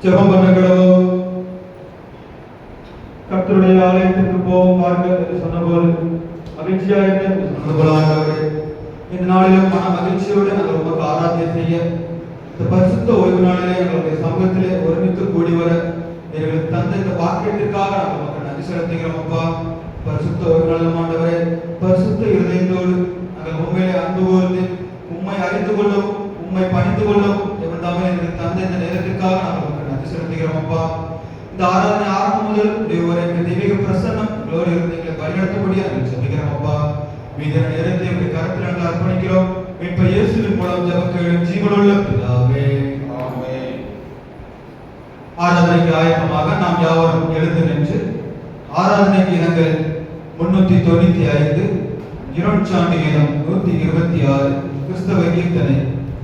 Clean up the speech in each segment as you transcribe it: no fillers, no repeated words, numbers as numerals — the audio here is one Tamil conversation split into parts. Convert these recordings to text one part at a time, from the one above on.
ஜெபம் பண்ண கடவுள். கர்த்தருடைய ஆலயத்திற்கு போவோம் வாருங்கள் என்று சொன்னபோது மகிழ்ச்சியாக இருந்த சொன்னபோலாகவே இந்த நாளிலும் மன மகிழ்ச்சியோடு நாங்கள் உமக்கு ஆராதனை செய்ய இந்த பரிசுத்த ஓய்வு நாளிலே எங்களுடைய சமூகத்திலே ஒருமித்து கூடி வர எங்களுக்கு தந்த இந்த வாக்கியத்திற்காக நாங்கள் உமக்கு நன்றி செலுத்துகிறோம். அப்பா, பரிசுத்த ஓய்வு நாளில் ஆண்டவரே, பரிசுத்த இருதயத்தோடு நாங்கள் உண்மையிலே அன்பு கூர்ந்து உண்மை அறிந்து கொள்ளவும் உண்மை பணிந்து கொள்ளவும் எவன்தாமே எங்களுக்கு தந்த இந்த நேரத்திற்காக நாங்கள் உமக்கு நன்றி செலுத்துகிறோம். அப்பா, இந்த ஆராதனை ஆரம்பம் முதல் தெய்வீக பிரசன்னம் எங்களோடு இருந்து எங்களை வழிநடத்தும்படியாக நாங்கள் செலுத்துகிறோம். அப்பா, மீதான நேரத்தை உங்களுடைய கரத்தில் நாங்கள் அர்ப்பணிக்கிறோம். மீட்பர் இயேசுவின் மூலம் ஜெபம் கேளும் ஜீவனுள்ள பிதாவே, ஆமென். ஆராதனைக்கு ஆயத்தமாக நாம் யாவரும் எழுந்து நின்று ஆராதனை கீதங்கள் 395, இறைச்சாண்டி கீதம் 126, கிறிஸ்தவ கீர்த்தனை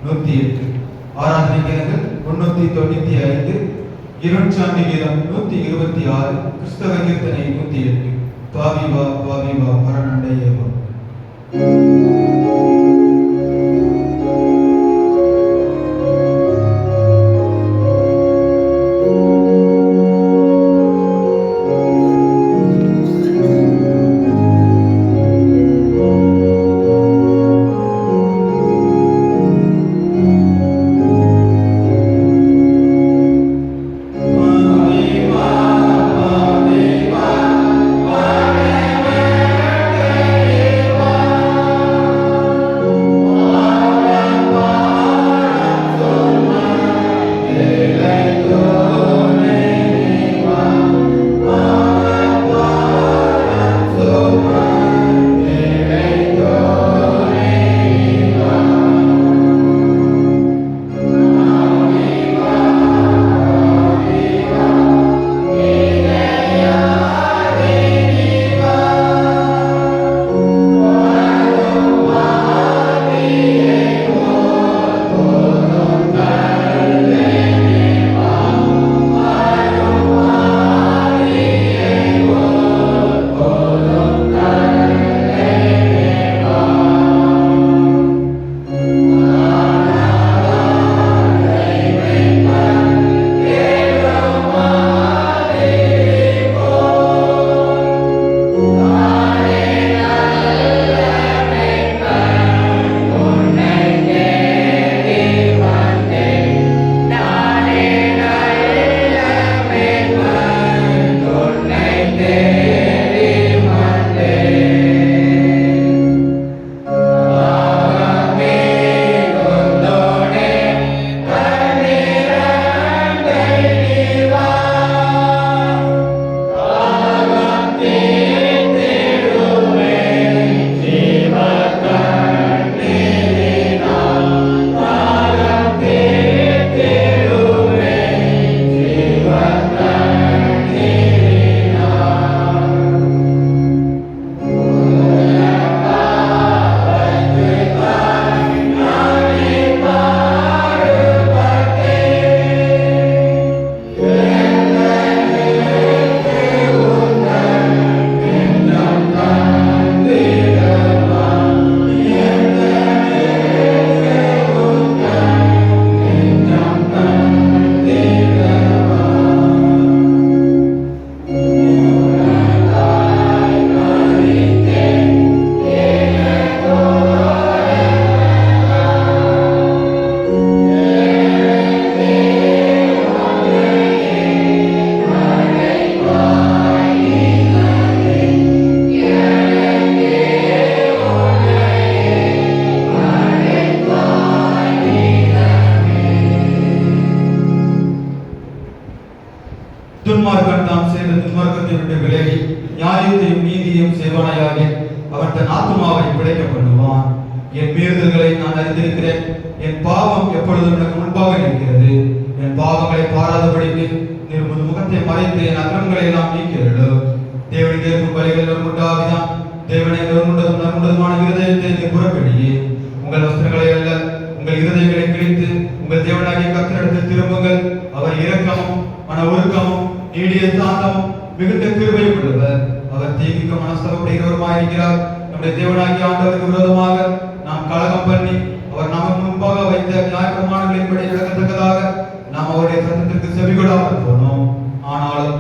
108. ஆராதனை கீதங்கள் 395, இறைச்சாண்டி கீதம் 126, கிறிஸ்தவ கீர்த்தனை 108. பாவிவா பாவிவா பரநண்டையேவா. துன்மார்க்கன் தாம் செய்த துன்மார்க்கத்தை விட்டு விலகி நியாயத்தையும் நீதியையும் செய்வானாயாக அவன் தன் ஆத்துமாவை பிழைக்க பண்ணுவான். என் மீறுதல்களை நான் அறிந்திருக்கிறேன், என் பாவம் எப்பொழுதும் எனக்கு முன்பாக நிற்கிறது. என் பாவங்களை பாராதபடிக்கு நீர் உமது முகத்தை மறைத்து என் அக்கிரமங்களை எல்லாம் நீக்கிறீர்கள். தேவனுக்கு ஏற்கும் பலிகள் நறுமுண்டாவிதான். தேவனை நறுமுண்டதுமான இருதயத்தை நீர் புறப்படியே. உங்கள் வஸ்திரங்களை அல்ல, உங்கள் இருதயங்களை கிழித்து உங்கள் தேவனாகிய கர்த்தரிடத்தில் திரும்புங்கள். அவர் இரக்கமும் மன ஒழுக்கமும் நீடிய சாந்தமும் மிகுந்த கிருபையும் உள்ளவர். அவர் தீங்குக்கு மனஸ்தபப்படுகிறவருமாயிருக்கிறார். நம்முடைய தேவனாகிய ஆண்டவருக்கு விரோதமாக நாம் கலகம் பண்ணி அவர் நமக்கு முன்பாக வைத்த நியாயப்பிரமாணங்களின்படி நடக்கத்தக்கதாக நாம் நாம் அவருடைய சத்தத்திற்கு செவிகொடாமல் போனோம். ஆனாலும்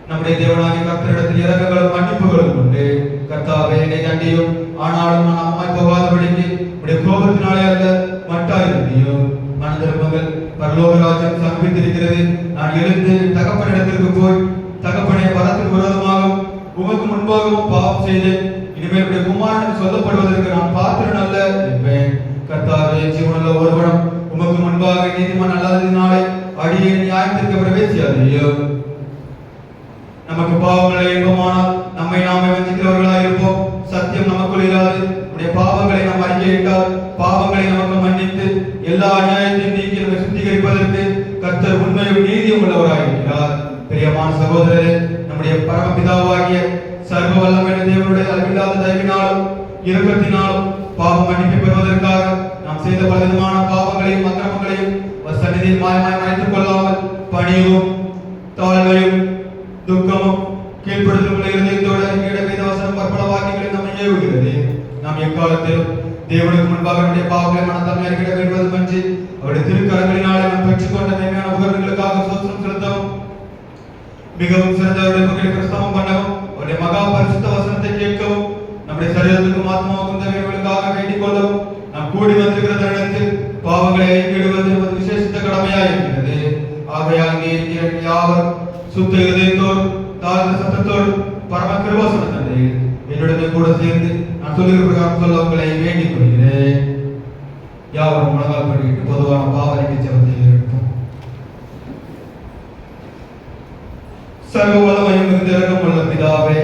நம்முடைய தேவனாகிய கர்த்தரிடத்தில் இரக்கங்களும் மன்னிப்புகளும் உண்டு. கர்த்தாவே, என்னை தண்டியும், ஆனாலும் நான் அம்மாய் போகாதபடிக்கு உடைய கோபத்தினாலே அல்ல, மட்டாயிருந்தியும். மன திரும்பங்கள், பரலோக ராஜ்யம் சமீபித்திருக்கிறது. நான் எழுந்து தகப்பனிடத்திற்கு போய், தகப்பனை வரத்துக்கு விரோதமாகவும் உமக்கு முன்பாகவும் பாவம் செய்தேன். இனிமேல் உடைய குமாரனுக்கு சொல்லப்படுவதற்கு நான் பாத்திரன் அல்ல என்பேன். கர்த்தாவே, ஜீவனுள்ள ஒருவனும் உமக்கு முன்பாக நீதிமான் அல்லாததினாலே அடியே நியாயத்திற்கு பிரவேசியாதையோ. நமக்கு பாவங்களை இன்பமானால் நம்மை நாமே வஞ்சிக்கிறவர்களாக இருப்போம். சத்தியம் நமக்குள் இராது. நம்முடைய பாவங்களை நாம் அறிக்கையிட்டால் பாவங்களை நமக்கு மன்னித்து எல்லா அநியாயத்தையும் நீக்கி நம்மை சுத்திகரிப்பதற்கு கர்த்தர் உண்மையும் நீதியும் உள்ளவராக இருக்கிறார். பிரியமான சகோதரரே, நம்முடைய பரமபிதாவாகிய சர்வ வல்லமையுள்ள தேவனுடைய அளவில்லாத தயவினாலும் இரக்கத்தினாலும் பாவ மன்னிப்பை பெறுவதற்காக நாம் செய்த பலவிதமான பாவங்களையும் அக்கிரமங்களையும் சந்நிதியில் மாயமாய் மறைத்துக் கொள்ளாமல் பணியும் தாழ்வையும் துக்கமும் கீழ்ப்படுதலும் இருதயத்தோடு வேத வசனம் பற்பல வாக்கியங்களை நம்மை ஏவுகிறது. நாம் எக்காலத்திலும் தேவனுக்கு முன்பாக நம்முடைய பாவங்களை மனத்தால் அறிக்கிட வேண்டுவதுமன்றி அவருடைய திருக்கரங்களினாலே நாம் பெற்றுக்கொண்ட மேன்மையான உபகரணங்களுக்காக ஸ்தோத்திரம் செலுத்தவும், மிகவும் சிறந்தவருடைய மக்களை பிரஸ்தாபம் பண்ணவும், அவருடைய மகா பரிசுத்த வசனத்தை கேட்கவும், நம்முடைய சரீரத்துக்கும் ஆத்மாவுக்கும் தேவைகளுக்காக வேண்டிக் கொள்ளவும் நாம் கூடி வந்திருக்கிற தருணத்தில் பாவங்களை அறிக்கையிடுவது நமது விசேஷித்த கடமையாக இருக்கிறது. ஆகையால் இங்கே இருக்கிற யாவர் சுத்த இதயத்தோடு தாழ்ந்த சத்தத்தோடு பரம கிருபாசன தந்தையில் என்னுடைய கூட சேர்ந்து நான் சொல்லுகிற பிரகாரம் சொல்ல உங்களை வேண்டிக் கொள்கிறேன். யாவரும் முழங்கால் படிக்கிட்டு பொதுவான பாவனைக்கு ஜெபத்தை எடுப்போம். சர்வ வல்லமையும் மிகுந்த இரக்கமுள்ள பிதாவே,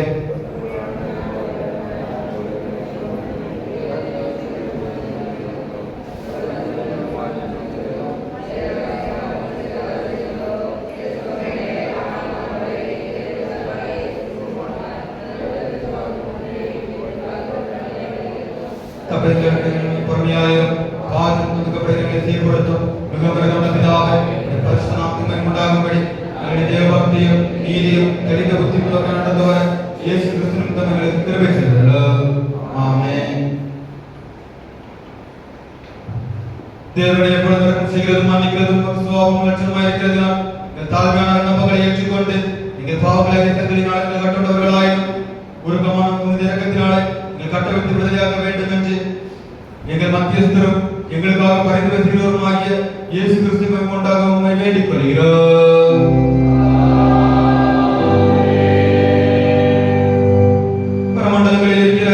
பொறுமையாயும் பாதும் துதுக்கப்படுகிறதை சீர்படுத்தும் மிகவும் பிதாவே, பரிசுத்த நாமத்தின் உண்டாகும்படி தேவபக்தியும் நீதியும் தெளிந்த புத்தியுள்ள நடந்து வர இயேசு கிறிஸ்து நிமித்தம் கிருபை செய்தருளும். ஆமென். தேவனுடைய எப்பொழுதும் செய்கிறதும் மன்னிக்கிறதும் சுபாவம் லட்சணமாக இருக்கிறதுனால் எங்கள் தாழ்மையான விண்ணப்பங்களை ஏற்றுக்கொண்டு எங்கள் பாவங்களை தங்களினால் எங்கள் கட்டுண்டவர்களாயும் உருக்கமான உமது இரக்கத்தினாலே எங்கள் கட்டவிழ்த்து விடுதலையாக வேண்டும் என்று எங்கள் மத்தியஸ்தரும் எங்களுக்காக பரிந்து பேசுகிறவருமாகிய இயேசு கிறிஸ்துவை கொண்டாக உம்மை வேண்டிக் கொள்கிறோம். பரமண்டலங்களில் இருக்கிற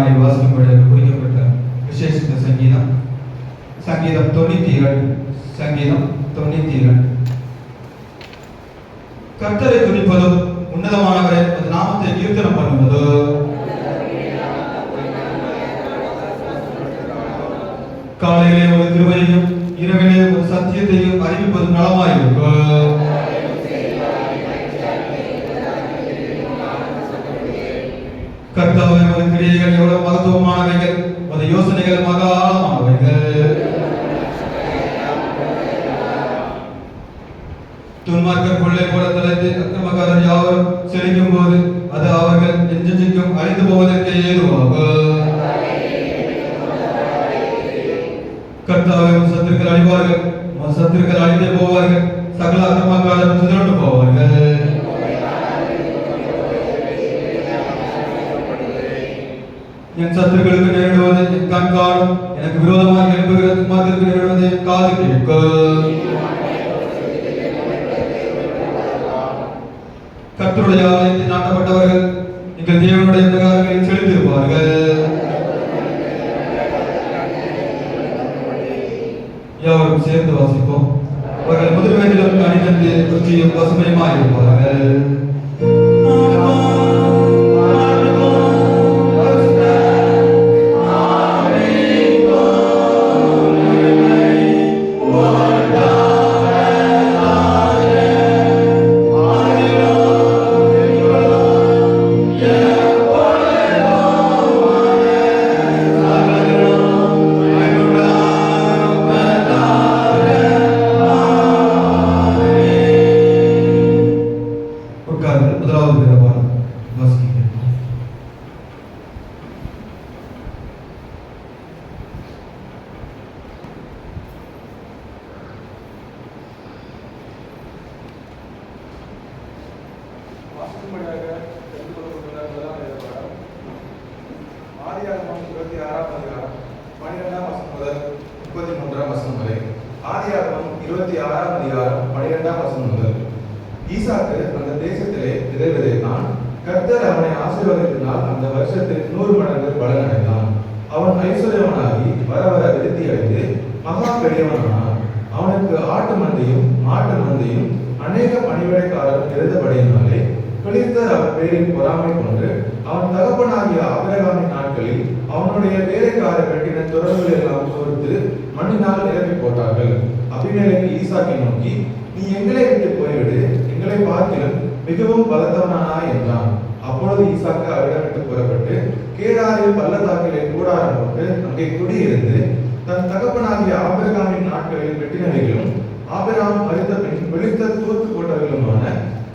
விசேஷமாய் வாசிக்கும்படியாக குறிக்கப்பட்ட விசேஷித்த சங்கீதம் சங்கீதம் 92. சங்கீதம் 92. கர்த்தரை துதிப்பதும் உன்னதமானவரை அந்த நாமத்தை கீர்த்தனம் பண்ணுவது காலையிலே ஒரு கிருபையையும் இரவிலே ஒரு சத்தியத்தையும் அறிவிப்பது நலமாயிருக்கும். கர்த்தாவே ஒரு கிரியைகள் எவ்வளவு மகத்துவமானவைகள், ஒரு யோசனைகள் மகா ஆழமானவைகள். துன்மார்க்கர் கொள்ளை போல தலைத்து அக்கிரமக்காரர் யாவரும் செழிக்கும் போது அது அவர்கள் என்றென்றைக்கும் அழிந்து போவதற்கு ஏதுவாகும். கர்த்தாவே சத்துருக்கள் அழிவார்கள், சத்துருக்கள் அழிந்தே போவார்கள், சகல அக்கிரமக்காரரும் சிதறண்டு போவார்கள். என் சத்துருக்களுக்கு நேரிடுவது என் கண் காணும், எனக்கு விரோதமாக எழுப்புகிற துன்மார்க்கருக்கு நேரிடுவது என் காது கேட்கும். கர்த்தருடைய ஆலயத்தில் நாட்டப்பட்டவர்கள் எங்கள் தேவனுடைய பிரகாரங்களில் செலுத்திருப்பார்கள். யாவரும் சேர்ந்து வாசிப்போம். அவர்கள் முதல் வயதிலும் கணிதத்தை ருச்சியும் பசுமையுமாயிருப்பார்கள். ஆதியாகமம் 26ஆம் அதிகாரம் 12ஆம் வசனம் முதல் 33ஆம் வசனம் வரை. ஆதியாகமம் 26ஆம் அதிகாரம் 12ஆம் வசனம் முதல். ஈசாக்கு அந்த தேசத்திலே விதை விதைத்தான். கர்த்தர் அவனை ஆசீர்வதித்ததினால் அந்த வருஷத்தில் 100 மடங்கு பலன் அடைந்தான். அவன் ஐஸ்வர்யவனாகி வர வர விருத்தி அடைந்து மகா பெரியவனானான். அவனுக்கு ஆட்டு மந்தையும் மாட்டு மந்தையும் அநேக பணிவிடைக்காரரும் இருந்தபடியினாலே பிலிஸ்தர் அவர் பேரில் பொறாமை கொண்டு அவன் தகப்பனாகிய ஆபிரகாமின் நாட்களில் அவனுடைய வேலைக்காரர் கட்டின துறவுகள் எல்லாம் தோர்த்து மண்ணினால் நிரப்பி போட்டார்கள். அபிமெலேக்கு ஈசாக்கை நோக்கி, நீ எங்களை விட்டு போய்விடு, எங்களை பார்க்கிலும் மிகவும் பலத்தவனானாய் என்றான். அப்பொழுது ஈசாக்கு அவரிடம் விட்டு புறப்பட்டு கேராரில் பள்ளத்தாக்கிலே கூடாரம் போட்டு அங்கே குடியிருந்து தன் தகப்பனாகிய ஆபிரகாமின் நாட்களில் வெட்டினவைகளும் ஆபிரகாம் மரித்த பின் பிலிஸ்தர் தூர்த்து போட்டவர்களுமான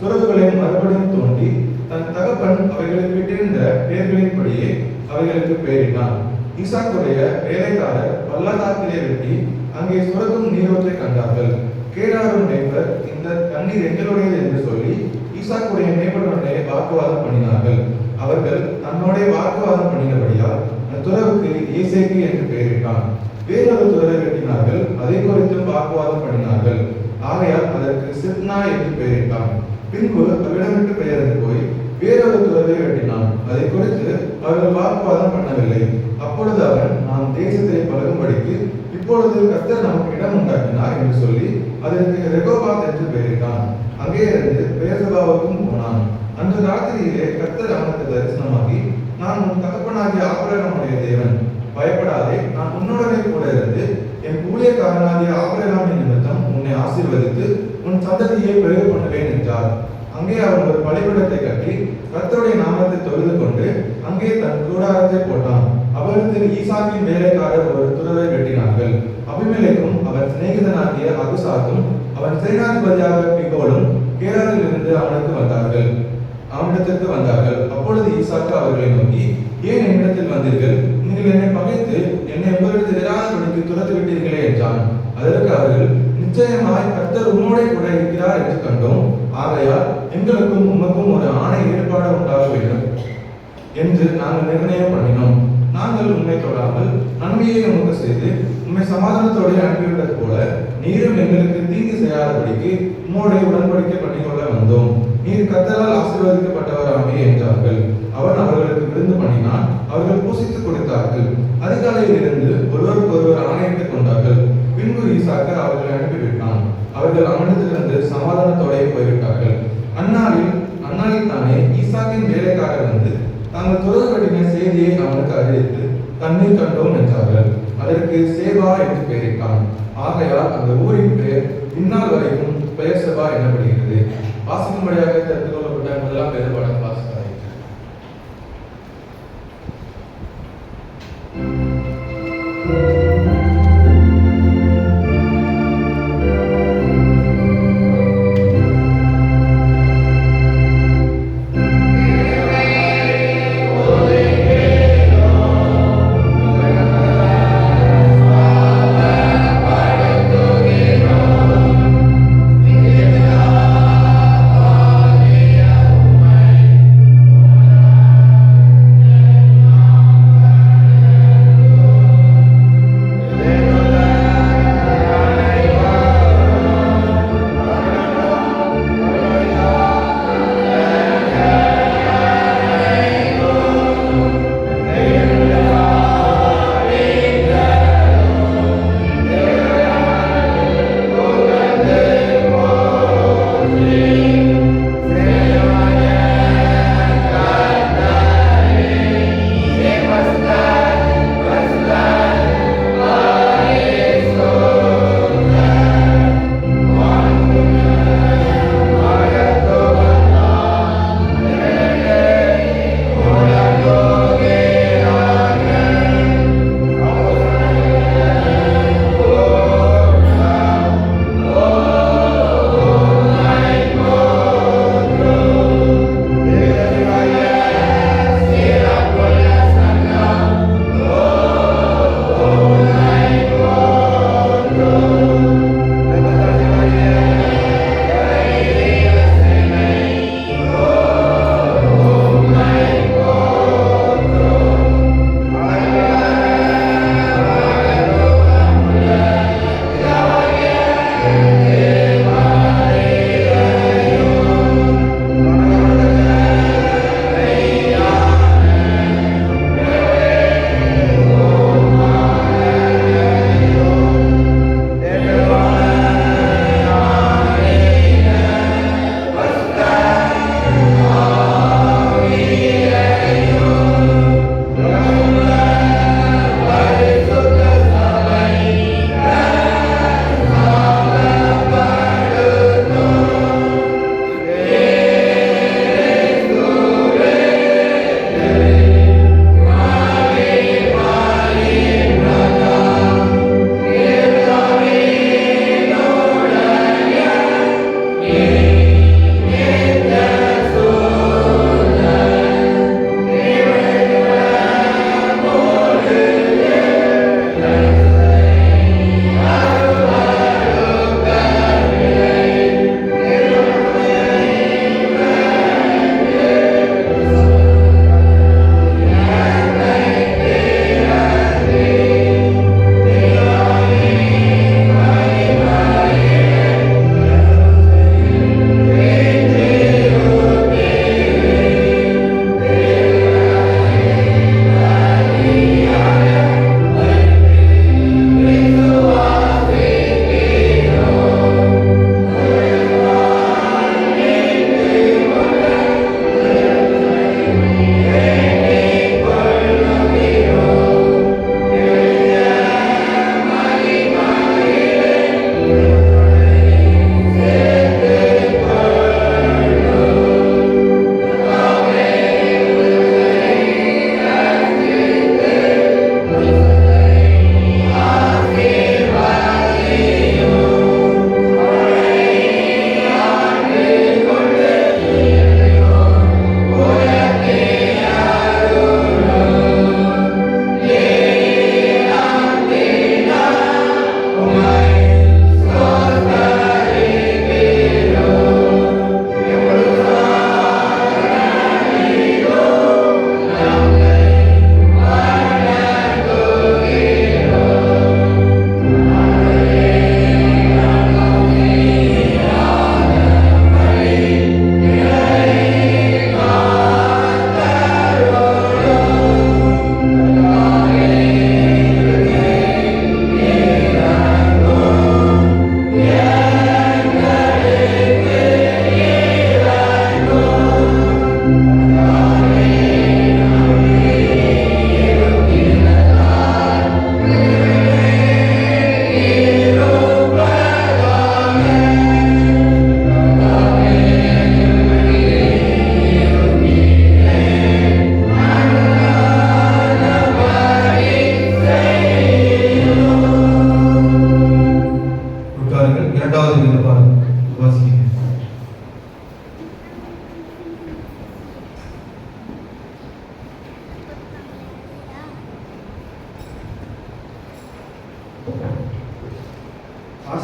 துறவுகளையும் மறுபடியும் தோண்டி தன் தகப்பன் அவைகளுக்கு விட்டிருந்த பெயர்களின்படியே அவைகளுக்கு பெயரிட்டான். ஈசாக்குடைய வேலைக்காரர் பள்ளத்தாக்கிலே வெட்டி அங்கே சுரக்கும் நீரோற்றை கண்டார்கள். கேராரும் மேய்ப்பர், இந்த தண்ணீர் எங்களுடையது என்று சொல்லி ஈசாக்குடைய மேய்ப்பனுடைய வாக்குவாதம் பண்ணினார்கள். அவர்கள் தன்னோட வாக்குவாதம் பண்ணினபடியால் அத்துறவுக்கு ஏசேக்கு என்று பெயரிட்டான். வேறொரு துறவை வெட்டினார்கள், அதை குறித்தும் வாக்குவாதம் பண்ணினார்கள். ஆகையால் அதற்கு சித்னா என்று பெயரிட்டான். பின்பு அவ்விடமிட்டு பெயர்ந்து போய் வேறொரு துறவை வெட்டினான். அதை குறித்து அவர்கள் வாக்குவாதம் பண்ணவில்லை. அப்பொழுது அவன், நாம் தேசத்தை பழகும்படிக்கு இப்பொழுது கர்த்தர் நமக்கு இடம் உண்டாக்கினார் என்று சொல்லி அதற்கு ரெகோபாத் என்று பெயரிட்டான். அங்கே இருந்து பெயர்சபாவுக்கும் போனான். அன்று ராத்திரியிலே கர்த்தர் அவனுக்கு தரிசனமாகி, நான் உன் தகப்பனாகிய ஆபிரகாமுடைய தேவன், பயப்படாதே, நான் உன்னுடனே கூட இருந்து என் ஊழியக்காரனாகிய ஆபிரகாமின் நிமித்தம் உன்னை ஆசீர்வதித்து உன் சந்ததியை பெருக பண்ணுவேன் என்றார். அங்கே அவன் ஒரு பலிபீடத்தை கட்டி கர்த்தருடைய நாமத்தை தொழுது கொண்டு அங்கே தன் கூடாரத்தை போட்டான். அவரிடத்தில் ஈசாக்கின் வேலைக்காரர் ஒரு துறவை வெட்டினார்கள். அபிமெலேக்கும் அவன் சிநேகிதனாகிய அகுசாக்கும் அவன் சேனாதிபதியாக பிகோலும் கேராரில் இருந்து அவனிடத்திற்கு வந்தார்கள். அப்பொழுது ஈசாக்கு அவர்களை நோக்கி, ஏன் என்னிடத்தில் வந்தீர்கள்? நீங்கள் என்னை பகைத்து என்னை உங்களிடத்தில் இராதபடிக்கு துரத்து விட்டீர்களே என்றான். அதற்கு அவர்கள், நிச்சயமாய் கர்த்தர் உம்மோடே கூட இருக்கிறார் என்று கண்டோம். ஆகையால் எங்களுக்கும் உமக்கும் ஒரு ஆணை ஏற்பாடு உண்டாக வேண்டும் என்று நாங்கள் நிர்ணயம் பண்ணினோம். நாங்கள் உண்மை தொடாமல் நன்மையை உமக்கு செய்து உண்மை சமாதானத்தோடு அனுப்பிவிட்டது போல நீரும் எங்களுக்கு தீங்கு செய்யாதபடிக்கு உம்மோடைய உடன்படிக்கை பண்ணிக்கொள்ள வந்தோம். நீர் கர்த்தரால் ஆசீர்வதிக்கப்பட்டவராமே என்றார்கள். அவன் அவர்களுக்கு விருந்து பண்ணினான். அவர்கள் பூசித்துக் கொடுத்தார்கள். அதிகாலையில் இருந்து ஒருவருக்கொருவர் ஆணையிட்டுக் கொண்டார்கள். பின்பு ஈசாக்கு அவர்களை அனுப்பிவிட்டான். அவர்கள் அவனிடத்திலிருந்து சமாதானத்தோடே போய்விட்டார்கள். அந்நாளில் தானே ஈசாக்கின் வேலைக்காரர் வந்து தாங்கள் துறக்கட்டின செய்தியை அவனுக்கு அறிவித்து தண்ணீர் கண்டோம் என்றார்கள். அதற்கு சேபா என்று பெயரிட்டான். ஆகையால் அந்த ஊரின் பெயர் இந்நாள் வரைக்கும் பெயர் செபா எனப்படுகிறது. வாசிக்கும்படியாக தெரிந்து கொள்ளப்பட்ட முதலாம் வேறுபாடு வாசிக்கிறார். Amen.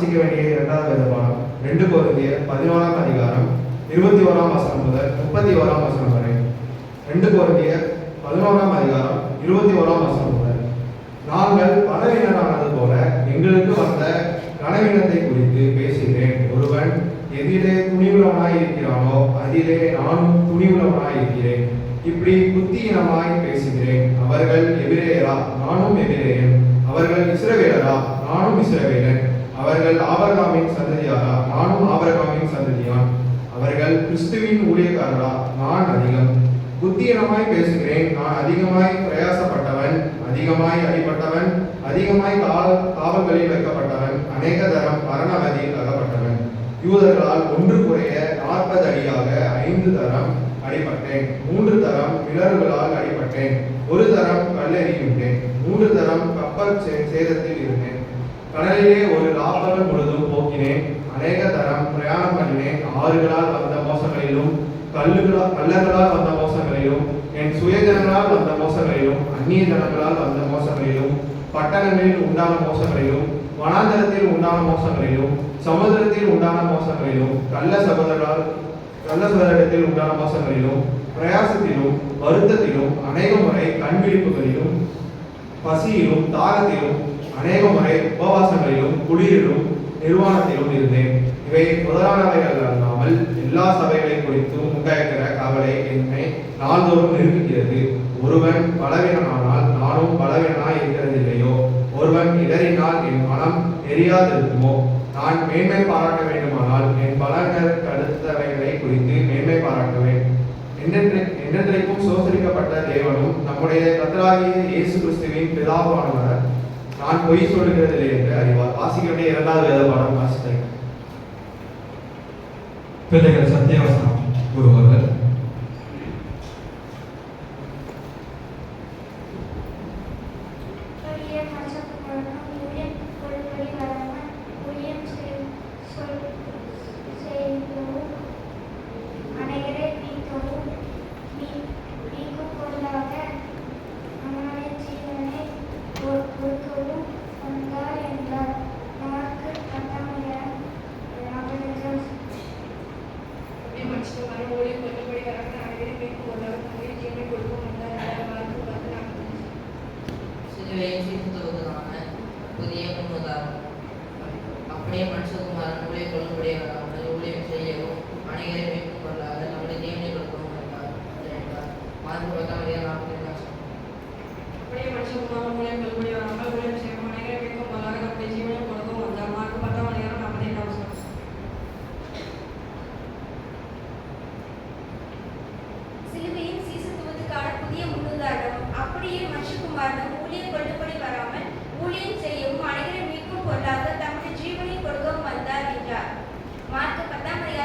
வாசிக்க வேண்டிய இரண்டாவது வேத பாடம் 2 கொரிந்தியர் 11ஆம் அதிகாரம் 21ஆம் வசனம் முதல் 31ஆம் வசனம் வரை. 2 கொரிந்தியர் 11ஆம் அதிகாரம் 21ஆம் வசனம் முதல். நாங்கள் பலவீனரானது போல எங்களுக்கு வந்த கனவீனத்தை குறித்து பேசுகிறேன். ஒருவன் எதிலே துணிவுள்ளவனாய் இருக்கிறானோ அதிலே நானும் துணிவுள்ளவனாய் இருக்கிறேன். இப்படி புத்தியினமாய் பேசுகிறேன். அவர்கள் எபிரேயரா, நானும் எபிரேயன். அவர்கள் இஸ்ரவேலரா, நானும் இஸ்ரவேலன். அவர்கள் ஆபிரகாமின் சந்ததியாரா, நானும் ஆபிரகாமின் சந்ததியான். அவர்கள் கிறிஸ்துவின் ஊழியக்காரரா, நான் அதிகம். புத்தியினமாய் பேசுகிறேன். நான் அதிகமாய் பிரயாசப்பட்டவன், அதிகமாய் அடிபட்டவன், அதிகமாய் காவல்களில் வைக்கப்பட்டவன், அநேக தரம் மரணவதியில் அகப்பட்டவன். யூதர்களால் 1 குறைய 40 அடியாக 5 தரம் அடிபட்டேன். 3 தரம் பிளறுகளால் அடிபட்டேன். 1 தரம் கல்லெறியுண்டேன். 3 தரம் கப்பல் சேதத்தில் இருந்தேன். கடலிலே ஒரு லாபங்கள் முழுதும் போக்கினேன். அநேக தரம் பிரயாணம் பண்ணினேன். ஆறுகளால் வந்த மோசங்களிலும் கள்ளங்களால் வந்த மோசங்களிலும், என் சுயஜனங்களால் வந்த மோசங்களிலும், அந்நிய ஜனங்களால் வந்த மோசங்களிலும், பட்டணங்களில் உண்டான மோசங்களிலும், வனாந்தரத்தில் உண்டான மோசங்களிலும், சமுதிரத்தில் உண்டான மோசங்களிலும், கள்ள சகோதரத்தில் உண்டான மோசங்களிலும், பிரயாசத்திலும், வருத்தத்திலும், அநேக முறை கண்விழிப்புகளிலும், பசியிலும், தாகத்திலும், அநேக முறை உபவாசங்களிலும், குளிரிலும், நிர்வாணத்திலும் இருந்தேன். இவை முதலானவைகள் அல்லாமல் எல்லா சபைகளை குறித்தும் உண்டாயிருக்கிற கவலை என்னை நாள்தோறும் நெருங்குகிறது. ஒருவன் பலவீனனானால் நானும் பலவீனனாய் இருக்கிறது இல்லையோ? ஒருவன் இடறினால் என் மனம் எரியாதிருக்குமோ? நான் மேன்மை பாராட்ட வேண்டுமானால் என் பலனருக்கு அடுத்தவைகளை குறித்து மேன்மை பாராட்டுவேன். என்றென்றைக்கும் சோதரிக்கப்பட்ட தேவனும் நம்முடைய கர்த்தராகிய இயேசு கிறிஸ்துவின் பிதாவானவர் நான் பொய் சொல்லுகிறதில்லை என்று அறிவார். வாசிக்க வேண்டிய 2வது வேத பாடம் வாசித்தேன். பிள்ளைகள் சத்தியவசனம் கூறுவார்கள். புதிய முன்னுதாரணம். அப்படியே மனுஷகுமாரன் ஊழியம் கொள்ளும்படியாக ஊழியம் செய்யவும் அனைவரை மீட்கும் கொள்ளாத நம்முடைய ஜீவனை கொடுக்கவும் என்றார். மார்க்கு 10:42. அப்படியே மனுஷகுமாரன் ஊழியம் கொள்ளும்படியாக ஊழியம் செய்யவும் அனைவரை மீட்கும் கொள்ளாத நம்முடைய ஜீவனை கொடுக்கவும் வந்தார். மார்க்கு 10:42. சிலுவையின் சீசத்துவத்துக்கான புதிய முன்னுதாரணம். அப்படியே மனுஷகுமாரன் ஊழியம் கொள்ளும்படி வராமல் ஊழியம் செய்யவும் அனைவரை மீட்கும் பொருளாக தம்முடைய ஜீவனை கொடுக்கவும் வந்தார் என்றார். மார்க்கு 10:40.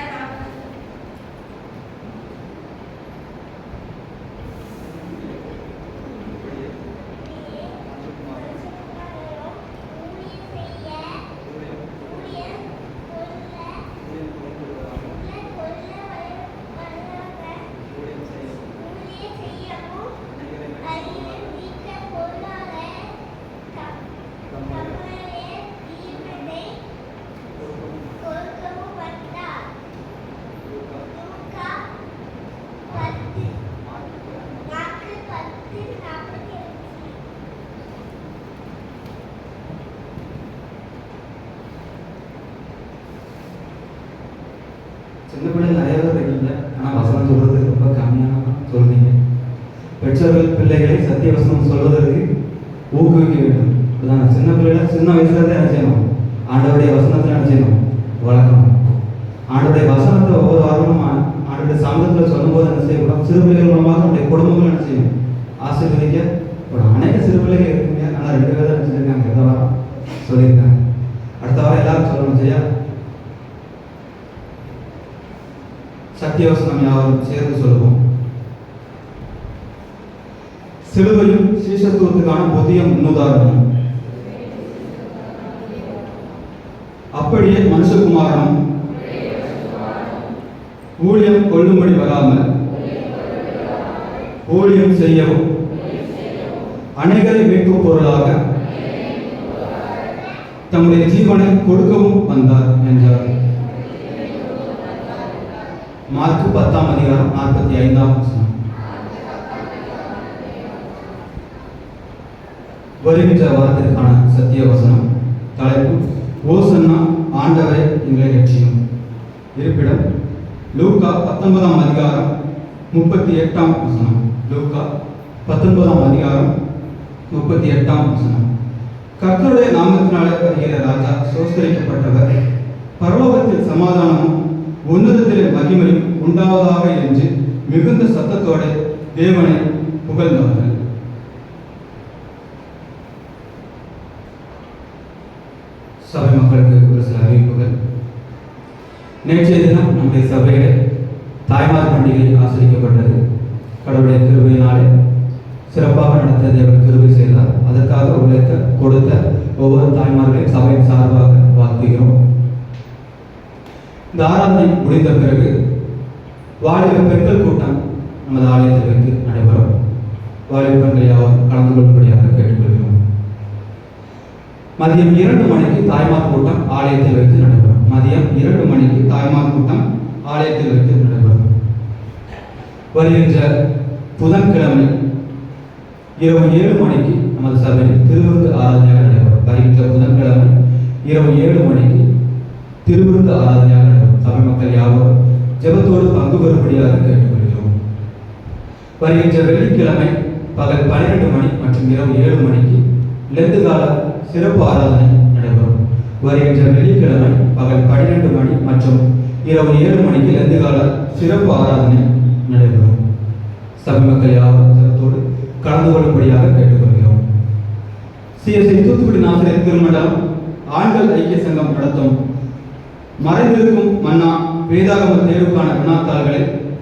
சின்ன பிள்ளைகள் நிறைய பேர் இருக்கீங்க, ஆனால் வசனம் சொல்றது ரொம்ப கம்மியான சொல்றீங்க. பெற்றோர்கள் பிள்ளைகளை சத்திய வசனம் சொல்வதற்கு ஊக்குவிக்க வேண்டும். இப்படிதான் சின்ன பிள்ளைகளை சின்ன வயசுல இருந்து என்ன செய்யணும்? ஆண்டவருடைய வசனத்தை என்ன செய்யணும்? வளர்க்கணும். ஆண்டவருடைய வசனத்தை ஒவ்வொரு வாரமும் ஆண்டவருடைய சமூகத்தில் சொல்லும்போது என்ன செய்யக்கூடாது? சிறு பிள்ளைகள் மூலமாக நம்முடைய குடும்பங்கள் என்ன செய்யணும்? ஆசீர்வதிக்கப்படும். அநேக சிறு பிள்ளைகள் இருக்குங்க, ஆனால் 2 பேர் தான் நினைச்சிருக்காங்க. இந்த வாரம் சொல்லியிருக்காங்க. அடுத்த வாரம் எல்லாரும் சொல்லணும் செய்யா. சத்தியவசனம் யாவரும் சேர்ந்து சொல்லுவோம். சிலுவையும் சீஷத்துவத்துக்கான புதிய முன்னுதாரணம். அப்படியே மனுஷகுமாரனும் ஊழியம் கொள்ளும்படி வராமல் ஊழியம் செய்யவும் அநேகரை மீட்கும் பொருளாக தம்முடைய ஜீவனை கொடுக்கவும் வந்தார் என்றார். மார்க் 10:45. வருகின்ற வாரத்திற்கான சத்திய வசனம். தலைப்பு: ஓசன்னா ஆண்டவரை எங்களை ரட்சியும். இருப்பிடம்: லூக்கா 19:38. லூக்கா 19:38. கர்த்தருடைய நாமத்தினாலே வருகிற ராஜா சோஸ்தரிக்கப்பட்டவர், பரலோகத்தில் சமாதானமும் உன்னதத்திலே மகிமையும் உண்டாவதாக என்று மிகுந்த சத்தத்தோட தேவனை புகழ்ந்தார்கள். சபை மக்களுக்கு ஒரு சில அறிவிப்புகள். நேற்றைய தினம் நம்முடைய சபையில தாய்மார் பண்டிகை ஆசிரிக்கப்பட்டது. கடவுளுடைய கிருபையினாலே சிறப்பாக நடத்த தேவன் கிருபை செய்தார். அதற்காக உழைத்த கொடுத்த ஒவ்வொரு தாய்மார்களையும் சபையின் சார்பாக வாழ்த்துகிறோம். இந்த ஆராதனை முடிந்த பிறகு வாலிப பெண்கள் கூட்டம் நமது ஆலயத்தில் வைத்து நடைபெறும். வாலிப பெண்கள் யாரும் கலந்து கொள்ளும்படியாக கேட்டுக்கொள்கிறோம். மதியம் 2 மணிக்கு தாய்மார் கூட்டம் ஆலயத்தில் வைத்து நடைபெறும். மதியம் 2 மணிக்கு தாய்மார் கூட்டம் ஆலயத்தில் வைத்து நடைபெறும். வருகின்ற புதன்கிழமை இரவு 7 மணிக்கு நமது சபையில் திருவிருந்து ஆராதனையாக நடைபெறும். வருகின்ற புதன்கிழமை இரவு 7 மணிக்கு திருவிருந்து ஆராதனையாக நடைபெறும். சபை மக்கள் யாவரும் ஜெபத்தோடு பங்கு பெறும்படியாக கேட்டுக்கொள்கிறோம். வருகின்ற வெள்ளிக்கிழமை பகல் 12 மணி மற்றும் இரவு 7 மணிக்கு லெந்து கால சிறப்பு ஆராதனை நடைபெறும். வருகின்ற வெள்ளிக்கிழமை பகல் 12 மணி மற்றும் இரவு 7 மணிக்கு லெந்து கால சிறப்பு ஆராதனை நடைபெறும். சபை மக்கள் யாவரும் ஜெபத்தோடு கலந்து கொள்ளும்படியாக கேட்டுக்கொள்கிறோம். CSI தூத்துக்குடி நாசிரியர் திருமணம் ஆண்கள் ஐக்கிய சங்கம் நடத்தும் மறைந்திருக்கும் மன்னா வேதாகம தேர்வுக்கான வினாத்தாள்களை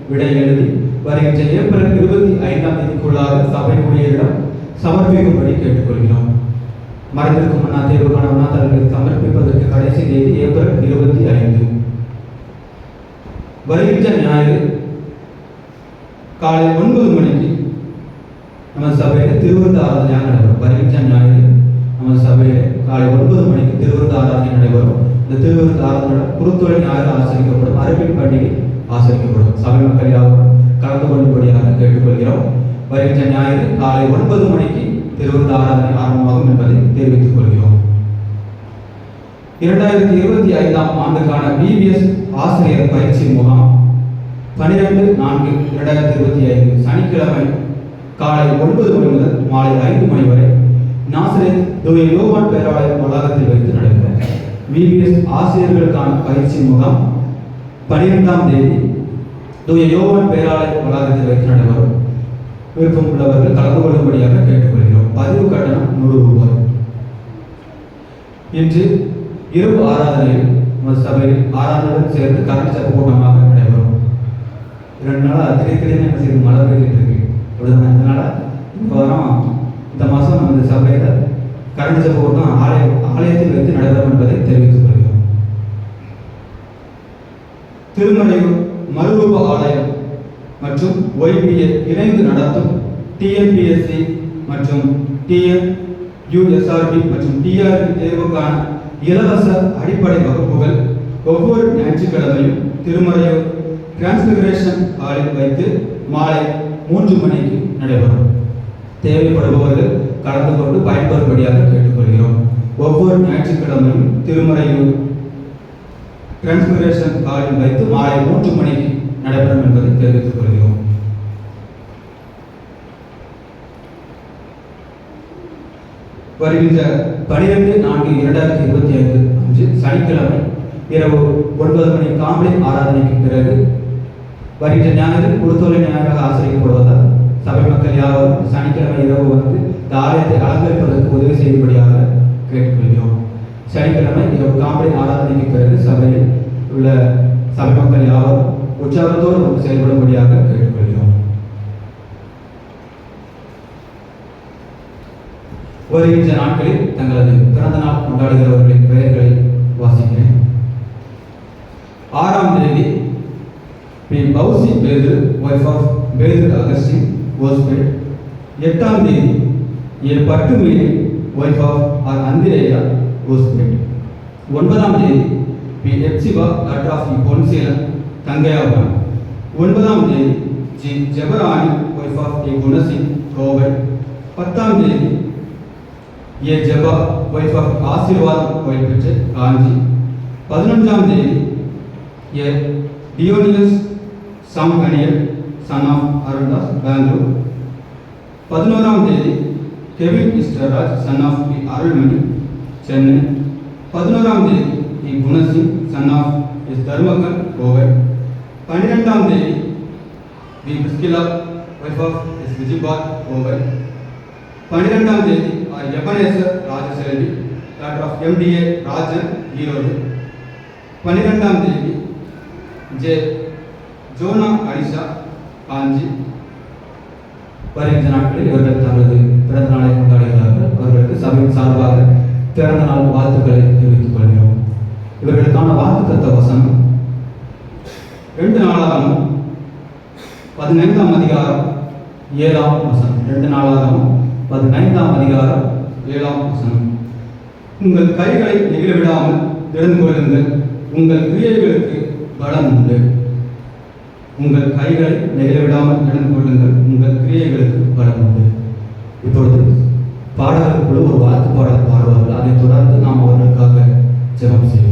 விடை எழுதி வருகின்ற ஏப்ரல் 25ஆம் தேதிக்குள்ளாக சபை ஊழியரிடம் சமர்ப்பிக்கும்படி கேட்டுக்கொள்கிறோம். மறைந்திருக்கும் மன்னா தேர்வுக்கான வினாத்தாள்களை சமர்ப்பிப்பதற்கு கடைசி தேதி ஏப்ரல் 25. வருகின்ற ஞாயிறு காலை 9 மணிக்கு நமது சபையில் திருவிருந்து ஆராதனையாக நடைபெறும். வருகின்ற ஞாயிறு நமது சபையில் காலை 9 மணிக்கு திருவிருந்து ஆராதனை நடைபெறும். இந்த திருவிருந்து ஆராதனை குருத்தொழில் ஞாயிறு ஆசரிக்கப்படும். அறிவின் பண்டிகை ஆசரிக்கப்படும். சபை மக்கள் யாரும் கலந்து கொள்ளும்படியாக கேட்டுக்கொள்கிறோம். வருகின்ற ஞாயிறு காலை 9 மணிக்கு திருவிருந்து ஆராதனை ஆரம்பமாகும் என்பதை தெரிவித்துக் கொள்கிறோம். 2025ஆம் ஆண்டுக்கான VBS ஆசிரியர் பயிற்சி முகாம் 12/4/2025 சனிக்கிழமை காலை 9 மணி முதல் மாலை 5 மணி வரை நாசரேத் தூய யோவான் பேராலயம் வளாகத்தில் வைத்து நடைபெறும். VBS ஆசிரியர்களுக்கான பயிற்சி முகாம் 12ஆம் தேதி தூய யோவான் பேராலயம் வளாகத்தில் வைத்து நடைபெறும். விருப்பம் உள்ளவர்கள் கலந்து கொள்ளும்படியாக கேட்டுக்கொள்கிறோம். பதிவு கட்டணம் 100 ரூபாய். இன்று இரவு ஆராதனையில் நமது சபையில் ஆராதனையுடன் சேர்ந்து கரண்ட் சப்பு கூட்டமாக நடைபெறும். 2 நாளாக திடீர்னு என்ன செய்து மழை பெய்துட்டு இருக்கு. அதனால இந்த வாரம் இந்த மாதம் நமது சபையில் கரண்ட் சப்பு கூட்டம் ஆலயத்தில் வைத்து நடைபெறும் என்பதை தெரிவித்துக் கொள்கிறோம். திருமலையூர் மறுரூப ஆலயம் மற்றும் YBA இணைந்து நடத்தும் TNPSC மற்றும் TNUSRB மற்றும் TRB தேர்வுக்கான இலவச அடிப்படை வகுப்புகள் ஒவ்வொரு ஞாயிற்றுக்கிழமையும் திருமலையூர் டிரான்ஸ்பிகரேஷன் ஹாலில் வைத்து மாலை 3 மணிக்கு நடைபெறும். தேவைப்படுபவர்கள் கலந்து கொண்டு பயன்பெறும்படியாக கேட்டுக்கொள்கிறோம். ஒவ்வொரு ஞாயிற்றுக்கிழமையும் திருமலையூர் டிரான்ஸ்பிகரேஷன் ஹாலில் வைத்து மாலை 3 மணிக்கு நடைபெறும் என்பதை தெரிவித்துக் கொள்கிறோம். வருகின்ற 12/4/2025 அன்று சனிக்கிழமை இரவு 9 மணி காம்பளி ஆராதனைக்கு பிறகு வருகின்ற ஞாயிறு குருத்தொழில் ஞாயிறாக ஆசிரியப்படுவதால் சபை மக்கள் யாரும் சனிக்கிழமை இரவு வந்து இந்த ஆலயத்தை அலங்கரிப்பதற்கு உதவி செய்யும்படியாக கேட்டுக்கொள்கிறோம். சனிக்கிழமை இரவு காம்பளி ஆராதனைக்கு பிறகு சபையில் உள்ள சபை மக்கள் யாரும் உற்சாகத்தோடு வந்து செயல்படும்படியாக கேட்டுக்கொள்கிறோம். வருகின்ற நாட்களில் தங்களது பிறந்த நாள் கொண்டாடுகிறவர்களின் பெயர்களை வாசிக்கிறேன். 6ஆம் தேதி P. Bausi Bedru, wife of Bedru Augustine, Worsbed. 8ஆம் தேதி A. Pattumiri, wife of R. Andireya, ஊஸ்பேட். 9ஆம் தேதி பி எப்சிபா லாட்ராஃபி பொன்சேலம் தங்கையாபுரம். 9ஆம் தேதி ஜி ஜெபராணி ஒய்ஃப் ஆஃப் ஏ குணசிங் கோவை. 10ஆம் தேதி ஏ ஜபா ஒய்ஃப் ஆஃப் ஆசீர்வாதம் கோயில் பெற்று காஞ்சி. 11ஆம் தேதி ஏ டியோனியஸ் சாம்கனியல் சன் ஆஃப் அருள்தாஸ் பெங்களூர். 11ஆம் தேதி கெவின் இஸ்டராஜ் son of P Arulmani Chennai. 11ஆம் தேதி P Gunasingh son of S Dharmagan Kovai. 12ஆம் தேதி P Priscilla wife of S விஜிபாத் கோவை. 12ஆம் தேதி R Ebenezer Rajaselvi daughter of MDA Rajan Erode. 12ஆம் தேதி ஜே ஜோனா அனிஷா காஞ்சி. வருகின்ற நாட்களில் இவர்கள் தங்களது பிறந்த நாளை கொண்டாடுகிறார்கள். அவர்களுக்கு சபையின் சார்பாக பிறந்த நாள் வாழ்த்துக்களை தெரிவித்துக் கொள்கிறோம். இவர்களுக்கான வாக்குத்தத்த வசனம் 2 நாளாகமும் 15ஆம் அதிகாரம் 7ஆம் வசனம். 2 நாளாகமும் 15ஆம் அதிகாரம் 7ஆம் வசனம். உங்கள் கைகளை நெகிழ விடாமல் திறந்து கொள்ளுங்கள், உங்கள் கிரியைகளுக்கு பலம் உண்டு. உங்கள் கைகளை நெகிழ விடாமல் திறந்து கொள்ளுங்கள், உங்கள் கிரியைகளுக்கு பலம் உண்டு. இப்பொழுது பாடகர்களுக்குள்ள ஒரு வாழ்த்து பாடல் பாடுவார்கள். அதைத் தொடர்ந்து நாம் அவர்களுக்காக ஜெபம் செய்வோம்.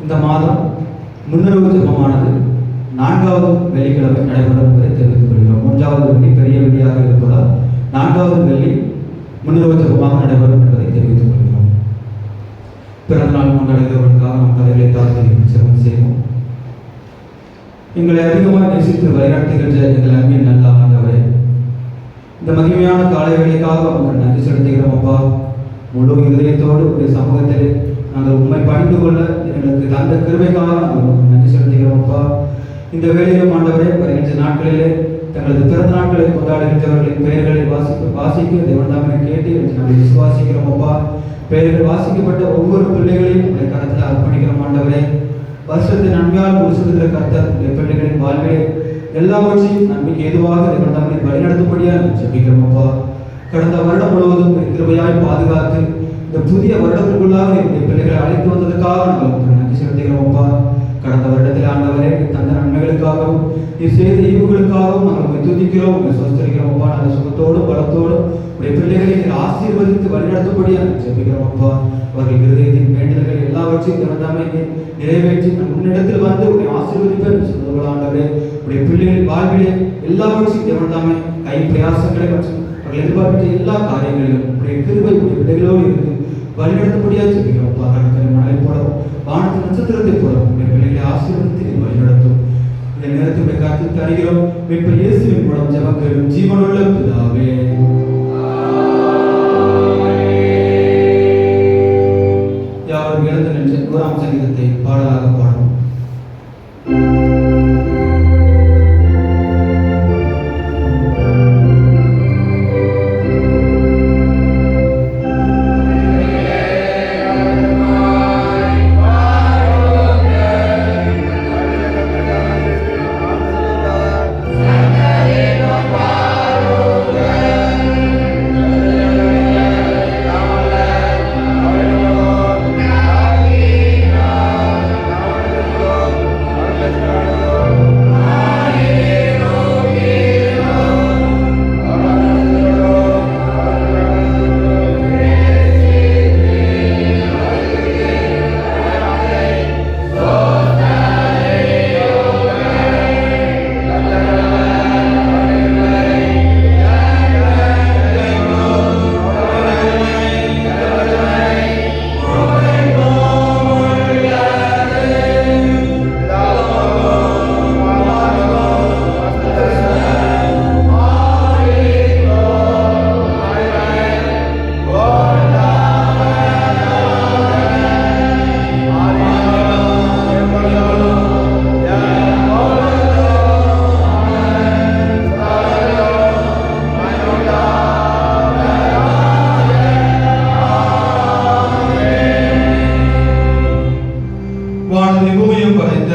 இந்த மாதம் முன்னறிவு ஜெபமானது 4வது வெள்ளிக்கிழமை நடைபெறும் என்பதை தெரிவித்துக் கொள்கிறோம். 3வது வெள்ளி பெரிய வெள்ளியாக இருப்பதால் 4வது வெள்ளி முன்னறிவு ஜெபமாக நடைபெறும் என்பதை தெரிவித்துக் கொள்கிறோம். பிறந்த நாள் கொண்டாடுகிறவர்களுக்காக நாம் தலைகளை தாழ்த்தி ஜெபம் செய்வோம். எங்களை அதிகமாக நேசித்து வழிநடத்துகின்ற எங்கள் அன்பின் நல்ல ஆண்டவரே, இந்த மகிமையான காலை வேளைக்காக உங்கள் நன்றி செலுத்துகிறோம். அப்பா, முழு இதயத்தோடு உடைய சமூகத்திலே நாங்கள் உண்மை பணிந்து கொள்ள எங்களுக்கு தந்த கிருபைக்காக நாங்கள் நன்றி செலுத்துகிறோம். அப்பா, இந்த வேளையிலும் ஆண்டவரே, வருகின்ற நாட்களிலே தங்களது பிறந்த நாட்களை கொண்டாடுகின்றவர்களின் பெயர்களை வாசிக்க தேவன் தாமே கேட்டு நாங்கள் விசுவாசிக்கிறோம். அப்பா, பெயர்கள் வாசிக்கப்பட்ட ஒவ்வொரு பிள்ளைகளையும் உடைய கரத்தில் அர்ப்பணிக்கிறோம். ஆண்டவரே, வருஷத்தை நன்மையால் முடிச்சுகிற கர்த்தர் பிள்ளைகளின் வாழ்விலே எல்லாவற்றையும் நன்மைக்கு ஏதுவாக தேவன் தாமே வழிநடத்தும்படியாக ஜெபிக்கிறோம். அப்பா, கடந்த வருடம் முழுவதும் கிருபையாய் பாதுகாத்து இந்த புதிய வருடத்திற்குள்ளாக என்னுடைய பிள்ளைகளை அழைத்து வந்ததற்காக நாங்கள் நன்றி செலுத்துகிறோம். அப்பா, கடந்த வருடத்தில் ஆண்டவரே தந்த நன்மைகளுக்காகவும் நீ செய்த ஈவுகளுக்காகவும் நாங்கள் துதிக்கிறோம், உங்களை சோஸ்தரிக்கிறோம். அப்பா, நாங்கள் சுகத்தோடும் பலத்தோடும் உடைய பிள்ளைகளை நீங்கள் ஆசீர்வதித்து வழிநடத்தும்படியாக ஜெபிக்கிறோம். அப்பா, அவர்கள் இருதயத்தின் வேண்டுதல்கள் எல்லாவற்றையும் திறந்தாமே நிறைவேற்றி உன்னிடத்தில் வந்து உடைய ஆசீர்வதிப்பேன் சொல்லுங்கள். ஆண்டவரே, உடைய பிள்ளைகளின் வாழ்விலே எல்லாவற்றையும் திறந்தாமே கை பிரயாசங்களை மற்றும் அவர்கள் எதிர்பார்க்கின்ற எல்லா காரியங்களிலும் உடைய கிருபை உடைய பிள்ளைகளோடு இருந்து வழிநடத்தும்படியாக ஜெபிக்கிறோம். அப்பா, கடற்கரை மழை போலவும் வானத்து நட்சத்திரத்தை போலவும் உடைய பிள்ளைகளை ஆசீர்வதித்து வழிநடத்தும். இந்த நேரத்தை காத்து தருகிறோம். மீட்பர் இயேசுவின் மூலம் ஜெபம் ஜீவனுள்ள பிதாவே. யாரும் எழுந்து நின்று 1ஆம் சங்கீதத்தை பாடலாக பாடும். Santareno Paruga பூமியும் படைத்த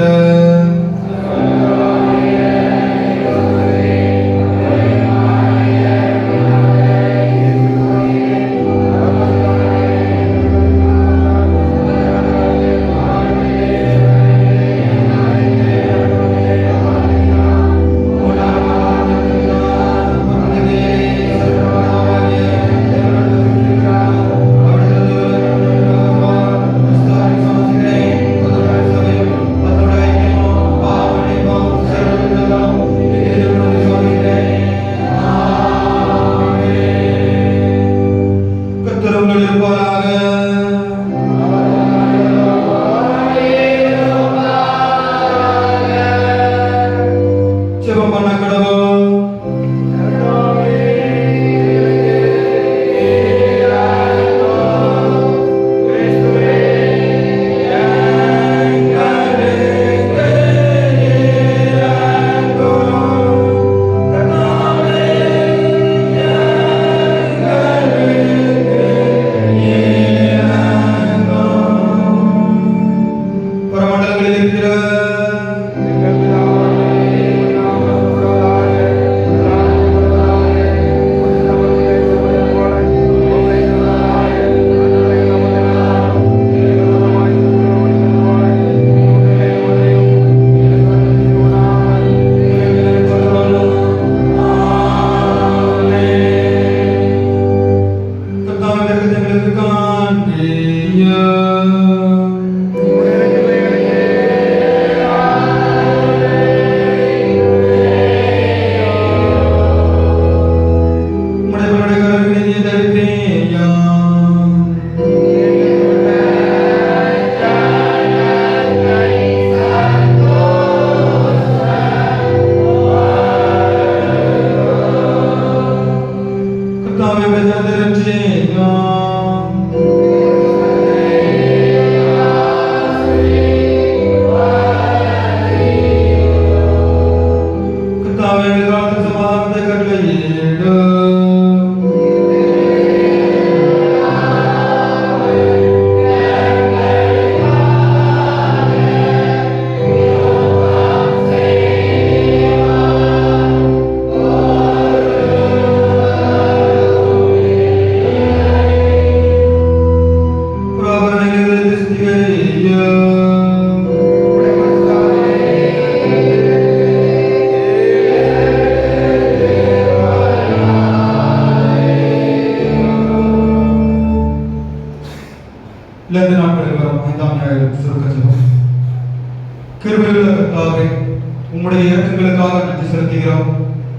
உம்முடைய இரக்கங்களுக்காக நன்றி செலுத்துகிறோம்.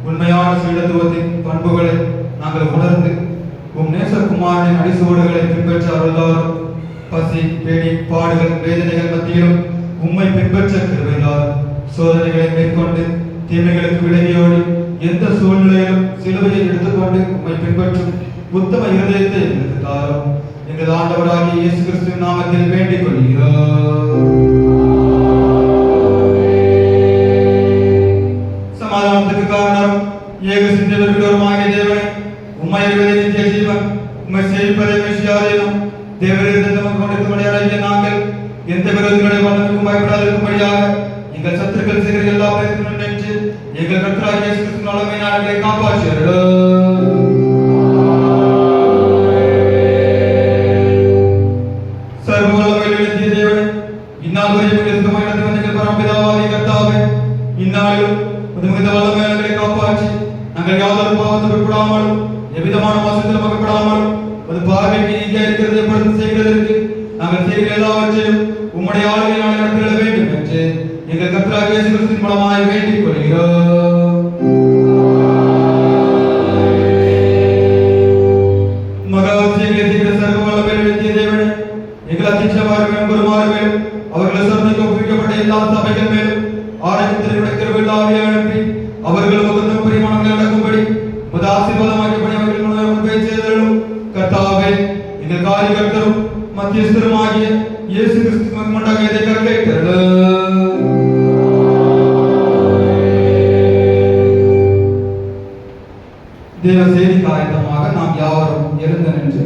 உண்மையான சீடத்துவத்தின் பண்புகளை நாங்கள் உணர்ந்து உம் நேசகுமாரனின் அடிசுவடுகளை பின்பற்ற அருள்தாரும். பசி, பேடி, பாடுகள், வேதனைகள் மத்தியிலும் உம்மை பின்பற்ற கிருபைதார். சோதனைகளை மேற்கொண்டு தீமைகளுக்கு விலகியோடி எந்த சூழ்நிலையிலும் சிலுவையை எடுத்துக்கொண்டு உம்மை பின்பற்றும் உத்தம இருதயத்தை எங்களுக்கு தாரும். எங்கள் ஆண்டவராகிய இயேசு கிறிஸ்துவின் நாமத்தில் வேண்டிக் கொள்கிறோம். சமாதானத்துக்கு காரணம் ஏக சிந்தவர்களுமாகிய தேவனே, உம்மை அறிவதே நித்திய ஜீவன், உம்மை சேவிப்பதே மெய்யாதேனும். தேவரிடத்தில் நமக்கு கொண்டிருக்கும்படியாக நாங்கள் எந்த விரோதிகளுடைய வல்லமைக்கும் பயப்படாதிருக்கும்படியாக எங்கள் சத்துருக்கள் செய்கிற எல்லா பிரயத்தனங்களும் நின்று எங்கள் கர்த்தராகிய இயேசு கிறிஸ்துவின் வல்லமையினால் எங்களை காப்பாற்றுகிறோம். சர்வ வல்லமையுள்ள நித்திய தேவனே, இந்நாள் வரை எங்கள் சுத்தமாய் நடத்தி வந்த எங்கள் பரமபிதாவாகிய கர்த்தாவே, இந்நாளிலும் உமது வல்லமையை காப்பாற்றி நாங்கள் யாதொரு பாவத்துக்கு உட்படாமலும் எவ்விதமான மோசத்திலும் அகப்படாமலும் அது பார்வைக்கு நீதியாக இருக்கிறதை படுத்து செய்கிறதற்கு நாங்கள் செய்கிற எல்லாவற்றையும் உம்முடைய ஆளுகையினால் நடத்திட வேண்டும் என்று எங்கள் கர்த்தராகிய இயேசு கிறிஸ்துவின் மூலமாய் வேண்டிக் கொள்கிறோம். மகாவசியங்களை செய்கிற சர்வ வல்லமையுள்ள நித்திய தேவனே, எங்கள் அத்தியட்சமார்கள் பெருமாறுகள் அவர்கள் சோதனைக்கு ஒப்புவிக்கப்பட்ட எல்லா சபைகள் மேலும் ஆரோக்கியத்தில் கிருபையுள்ள அனுப்பி அவர்கள் உகந்த பரிமாணங்களை நடக்கும்படி உமது ஆசீர்வாதமாக்கியபடி அவர்கள் முன்பே செய்தலும். கர்த்தாவே, எங்கள் காரியகர்த்தரும் மத்தியஸ்தருமாகிய இயேசு கிறிஸ்துவின் முன்னாக இதை கற்கைத்தருளும். தேவ செய்தி காரியமாக நாம் யாவரும் எழுந்து நின்று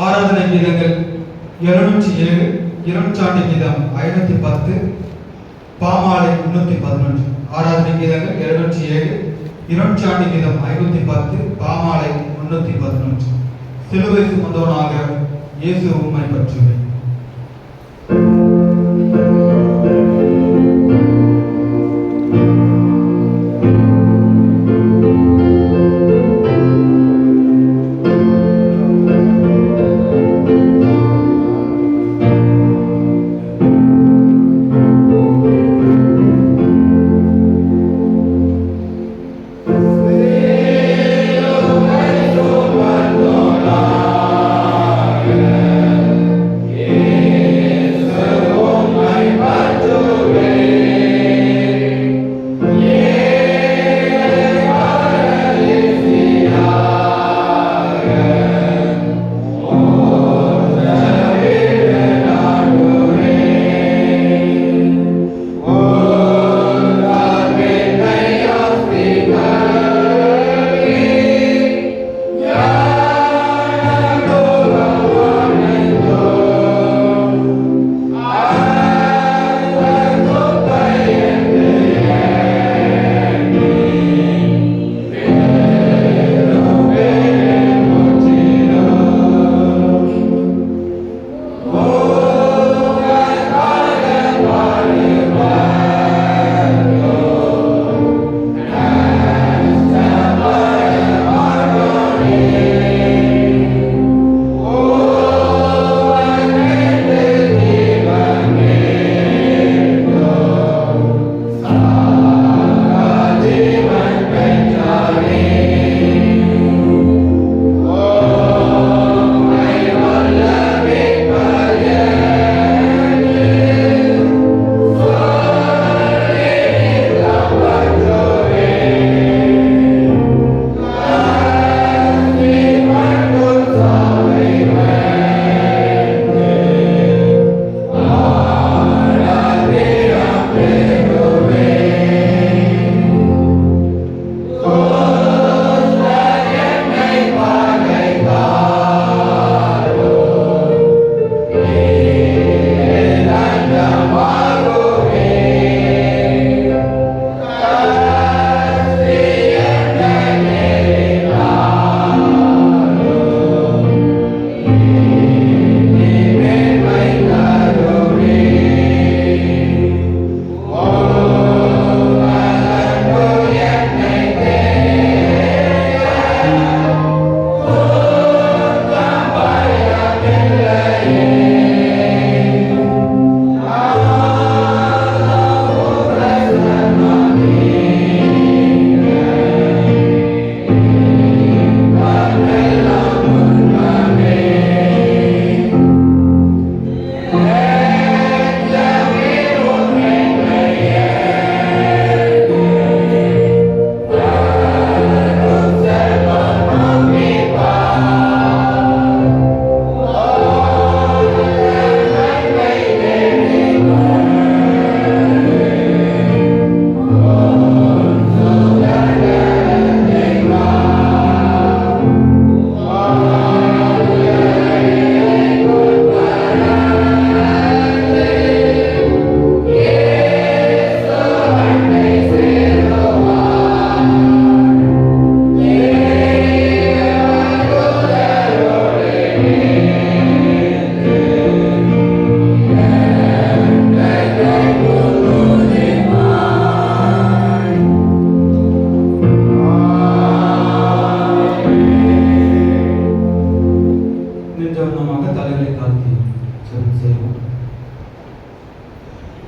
ஆராதனை கீதங்கள் 207 இரண்டாண்டு கீதம் 510, பாமாலை 311. ஆராதனை கீதங்கள் 707, இரண்டாண்டு கீதம் 510, பாமாலை 311. சிலுவை சுமந்தவனாக இயேசு உம்மை பற்றுவேன்.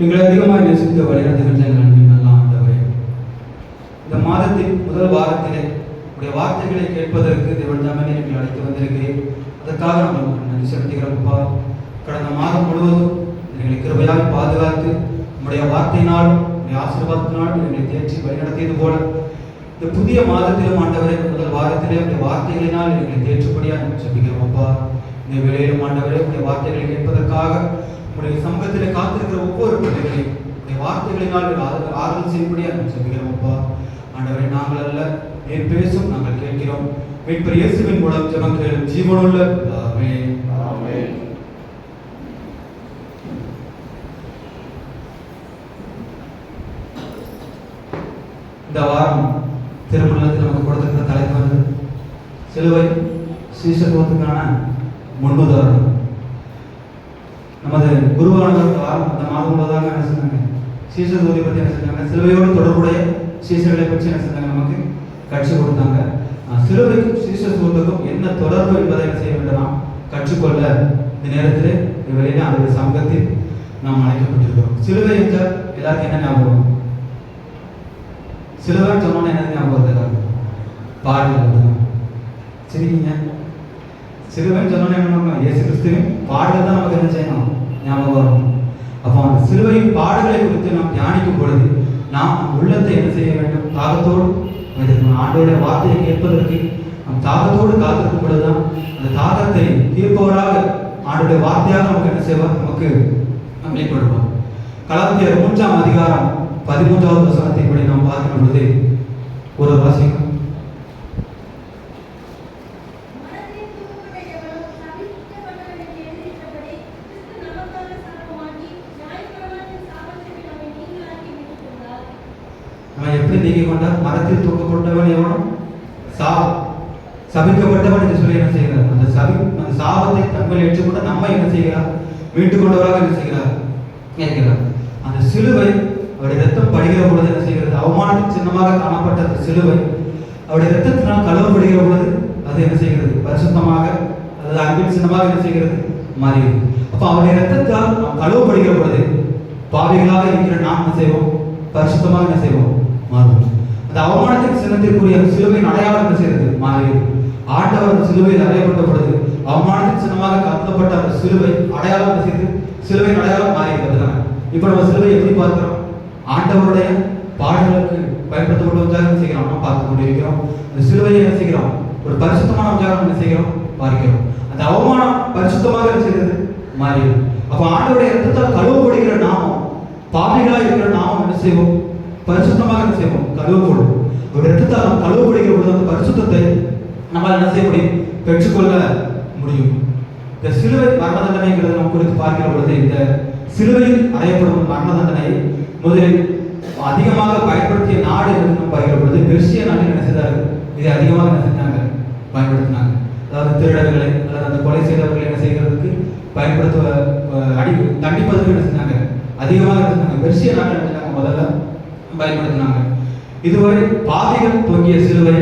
எங்களை அதிகமாக நேசித்த வழிநடத்துகின்ற எங்கள் அன்பின் நல்ல ஆண்டவரே, இந்த மாதத்தின் முதல் வாரத்திலே உடைய வார்த்தைகளை கேட்பதற்கு தேவன் தாமே எங்களை அழைத்து வந்திருக்கிறேன். அதற்காக நாங்கள் நன்றி செலுத்துகிறோம்ப்பா. கடந்த மாதம் முழுவதும் எங்களை கிருபையாக பாதுகாத்து உங்களுடைய வார்த்தையினால் உடைய ஆசீர்வாதத்தினால் எங்களை தேற்றி வழிநடத்தியது போல இந்த புதிய மாதத்திலும் ஆண்டவரே முதல் வாரத்திலே உடைய வார்த்தைகளினால் எங்களை தேற்றுப்படியாக செபிக்கிறோம்ப்பா. இந்த வேளையிலும் ஆண்டவரே உடைய வார்த்தைகளை கேட்பதற்காக உடைய சமூகத்திலே காத்திருக்கிற ஒவ்வொரு பிள்ளைகளையும் உடைய வார்த்தைகளினால் ஆறுதல் செய்யப்படியாக செபிக்கிறோம்ப்பா. ஆண்டவரே நாங்கள் அல்ல நீர் பேசும் நாங்கள் கேட்கிறோம். மீட்பர் இயேசுவின் மூலம் ஜெபம் கேளும் ஜீவனுள்ள பிதாவே. ஆமென். இந்த வாரம் திருமணத்தில் நமக்கு கொடுத்திருக்கிற தலைப்பு வந்து சிலுவை சீசத்துவத்துக்கான முன்னுதாரணம். நமது குருவானவர் இந்த வாரம் இந்த மாதம் முழுவதாக என்ன சொன்னாங்க, சீசத்துவத்தை பற்றி என்ன செஞ்சாங்க, சிலுவையோடு தொடர்புடைய சீசர்களை பற்றி என்ன செஞ்சாங்க, நமக்கு கற்றுக் கொடுத்தாங்க. சிலுவைக்கும் சீசத்துவத்துக்கும் என்ன தொடர்பு என்பதை என்ன செய்ய வேண்டும், நாம் கற்றுக்கொள்ள இந்த நேரத்தில் இவரையிலே அவருடைய சமூகத்தில் நாம் அழைக்கப்பட்டிருக்கிறோம். சிலுவை என்றால் எல்லாருக்கும் என்ன ஞாபகம்? சிலுவைன்னு சொன்னோன்னு என்ன ஞாபகம் வருது? பாடல்கள். சரிங்க, சிலுவைன்னு சொன்னோன்னு என்ன, இயேசு கிறிஸ்துவின் பாடல்கள் தான் நமக்கு என்ன செய்யணும், ஞாபகம் வரும். அப்போ அந்த சிலுவையின் பாடுகளை குறித்து நாம் தியானிக்கும் பொழுது நாம் உள்ளத்தை என்ன செய்ய வேண்டும், தாகத்தோடு ஆண்டோடைய வார்த்தையை கேட்பதற்கு நம் தாகத்தோடு காத்திருக்கும் பொழுதுதான் அந்த தாகத்தை தீர்ப்பவராக ஆண்டோடைய வார்த்தையாக நமக்கு என்ன செய்வார், நமக்கு வெளிப்படுவார். கலாத்தியர் 3ஆம் அதிகாரம் 13வது வசனத்தை படி நாம் பார்க்கும் பொழுது ஒரு வாசிக்கும். நம்ம எப்படி நீக்கி கொண்டார்? மரத்தில் தூக்கப்பட்டவன் எவனும் சபிக்கப்பட்டவன் என்று சொல்லி என்ன செய்கிறார், அந்த சாபத்தை தங்கள் ஏற்றுக்கொண்டு நம்ம என்ன செய்கிறார், மீட்டு கொண்டவராக என்ன செய்கிறார், இருக்கிறார். அந்த சிலுவை அவருடைய ரத்தம் படுகிற பொழுது என்ன செய்கிறது, அவமானத்தின் சின்னமாக காணப்பட்ட அந்த சிலுவை அவருடைய ரத்தத்தினால் கழுவப்படுகிற பொழுது அது என்ன செய்கிறது, பரிசுத்தமாக, அது அன்பின் சின்னமாக என்ன செய்கிறது, மாறுகிறது. அப்போ அவருடைய ரத்தத்தால் நாம் கழுவப்படுகிற பொழுது பாவிகளாக இருக்கிற நாம் என்ன செய்வோம், பரிசுத்தமாக என்ன செய்வோம், மாறுவோம். அந்த அவமானத்தின் சின்னத்திற்குரிய சிலுவையின் அடையாளம் என்ன செய்கிறது, மாறுகிறது. ஆண்டவர் அந்த சிலுவையில் அறையப்பட்ட பொழுது அவமானத்தின் சின்னமாக கருதப்பட்ட அந்த சிலுவை அடையாளம் என்ன செய்து, சிலுவையின் அடையாளம் மாறுகிறது. இப்போ நம்ம சிலுவை எப்படி பார்க்கிறோம், ஆண்டவருடைய பாடுகளுக்கு பயன்படுத்தப்பட்டவர்களாக என்ன செய்கிறோம், நம்ம பார்த்து கொண்டிருக்கிறோம். அந்த சிலுவையை என்ன செய்கிறோம், ஒரு பரிசுத்தமானவர்களாக என்ன செய்கிறோம், பார்க்கிறோம். அந்த அவமானம் பரிசுத்தமாக என்ன செய்கிறது, மாறுகிறது. அப்போ ஆண்டவருடைய ரத்தத்தால் கழுவப்படுகிற நாமம், பாவிகளாக இருக்கிற நாமம் என்ன செய்வோம், பரிசுத்தமாக என்ன செய்வோம், கழுவப்படும். ஒரு ரத்தத்தால் நாம் கழுவப்படுகிற பொழுது அந்த பரிசுத்தத்தை நம்மால் என்ன செய்ய முடியும், பெற்றுக்கொள்ள முடியும். இந்த சிலுவை மரண தண்டனைங்கிறது நம்ம குறித்து பார்க்கிற பொழுது இந்த சிலுவையில் அறையப்படும் மரண தண்டனையை முதலில் அதிகமாக பயன்படுத்திய நாடு என்று நம்ம பார்க்கிற பொழுது பெர்சியா நாட்டில் என்ன செய்தார்கள், இதை அதிகமாக என்ன செஞ்சாங்க, பயன்படுத்தினாங்க. அதாவது திருடர்களை அல்லது அந்த கொலை செய்தவர்களை என்ன செய்கிறதுக்கு தண்டிப்பதற்கு என்ன செஞ்சாங்க, அதிகமாக என்ன செஞ்சாங்க, பெர்சியா நாட்டில் என்ன செஞ்சாங்க, முதல்ல பயன்படுத்தினாங்க. இதுவரை பாவிகள் தொங்கிய சிலுவை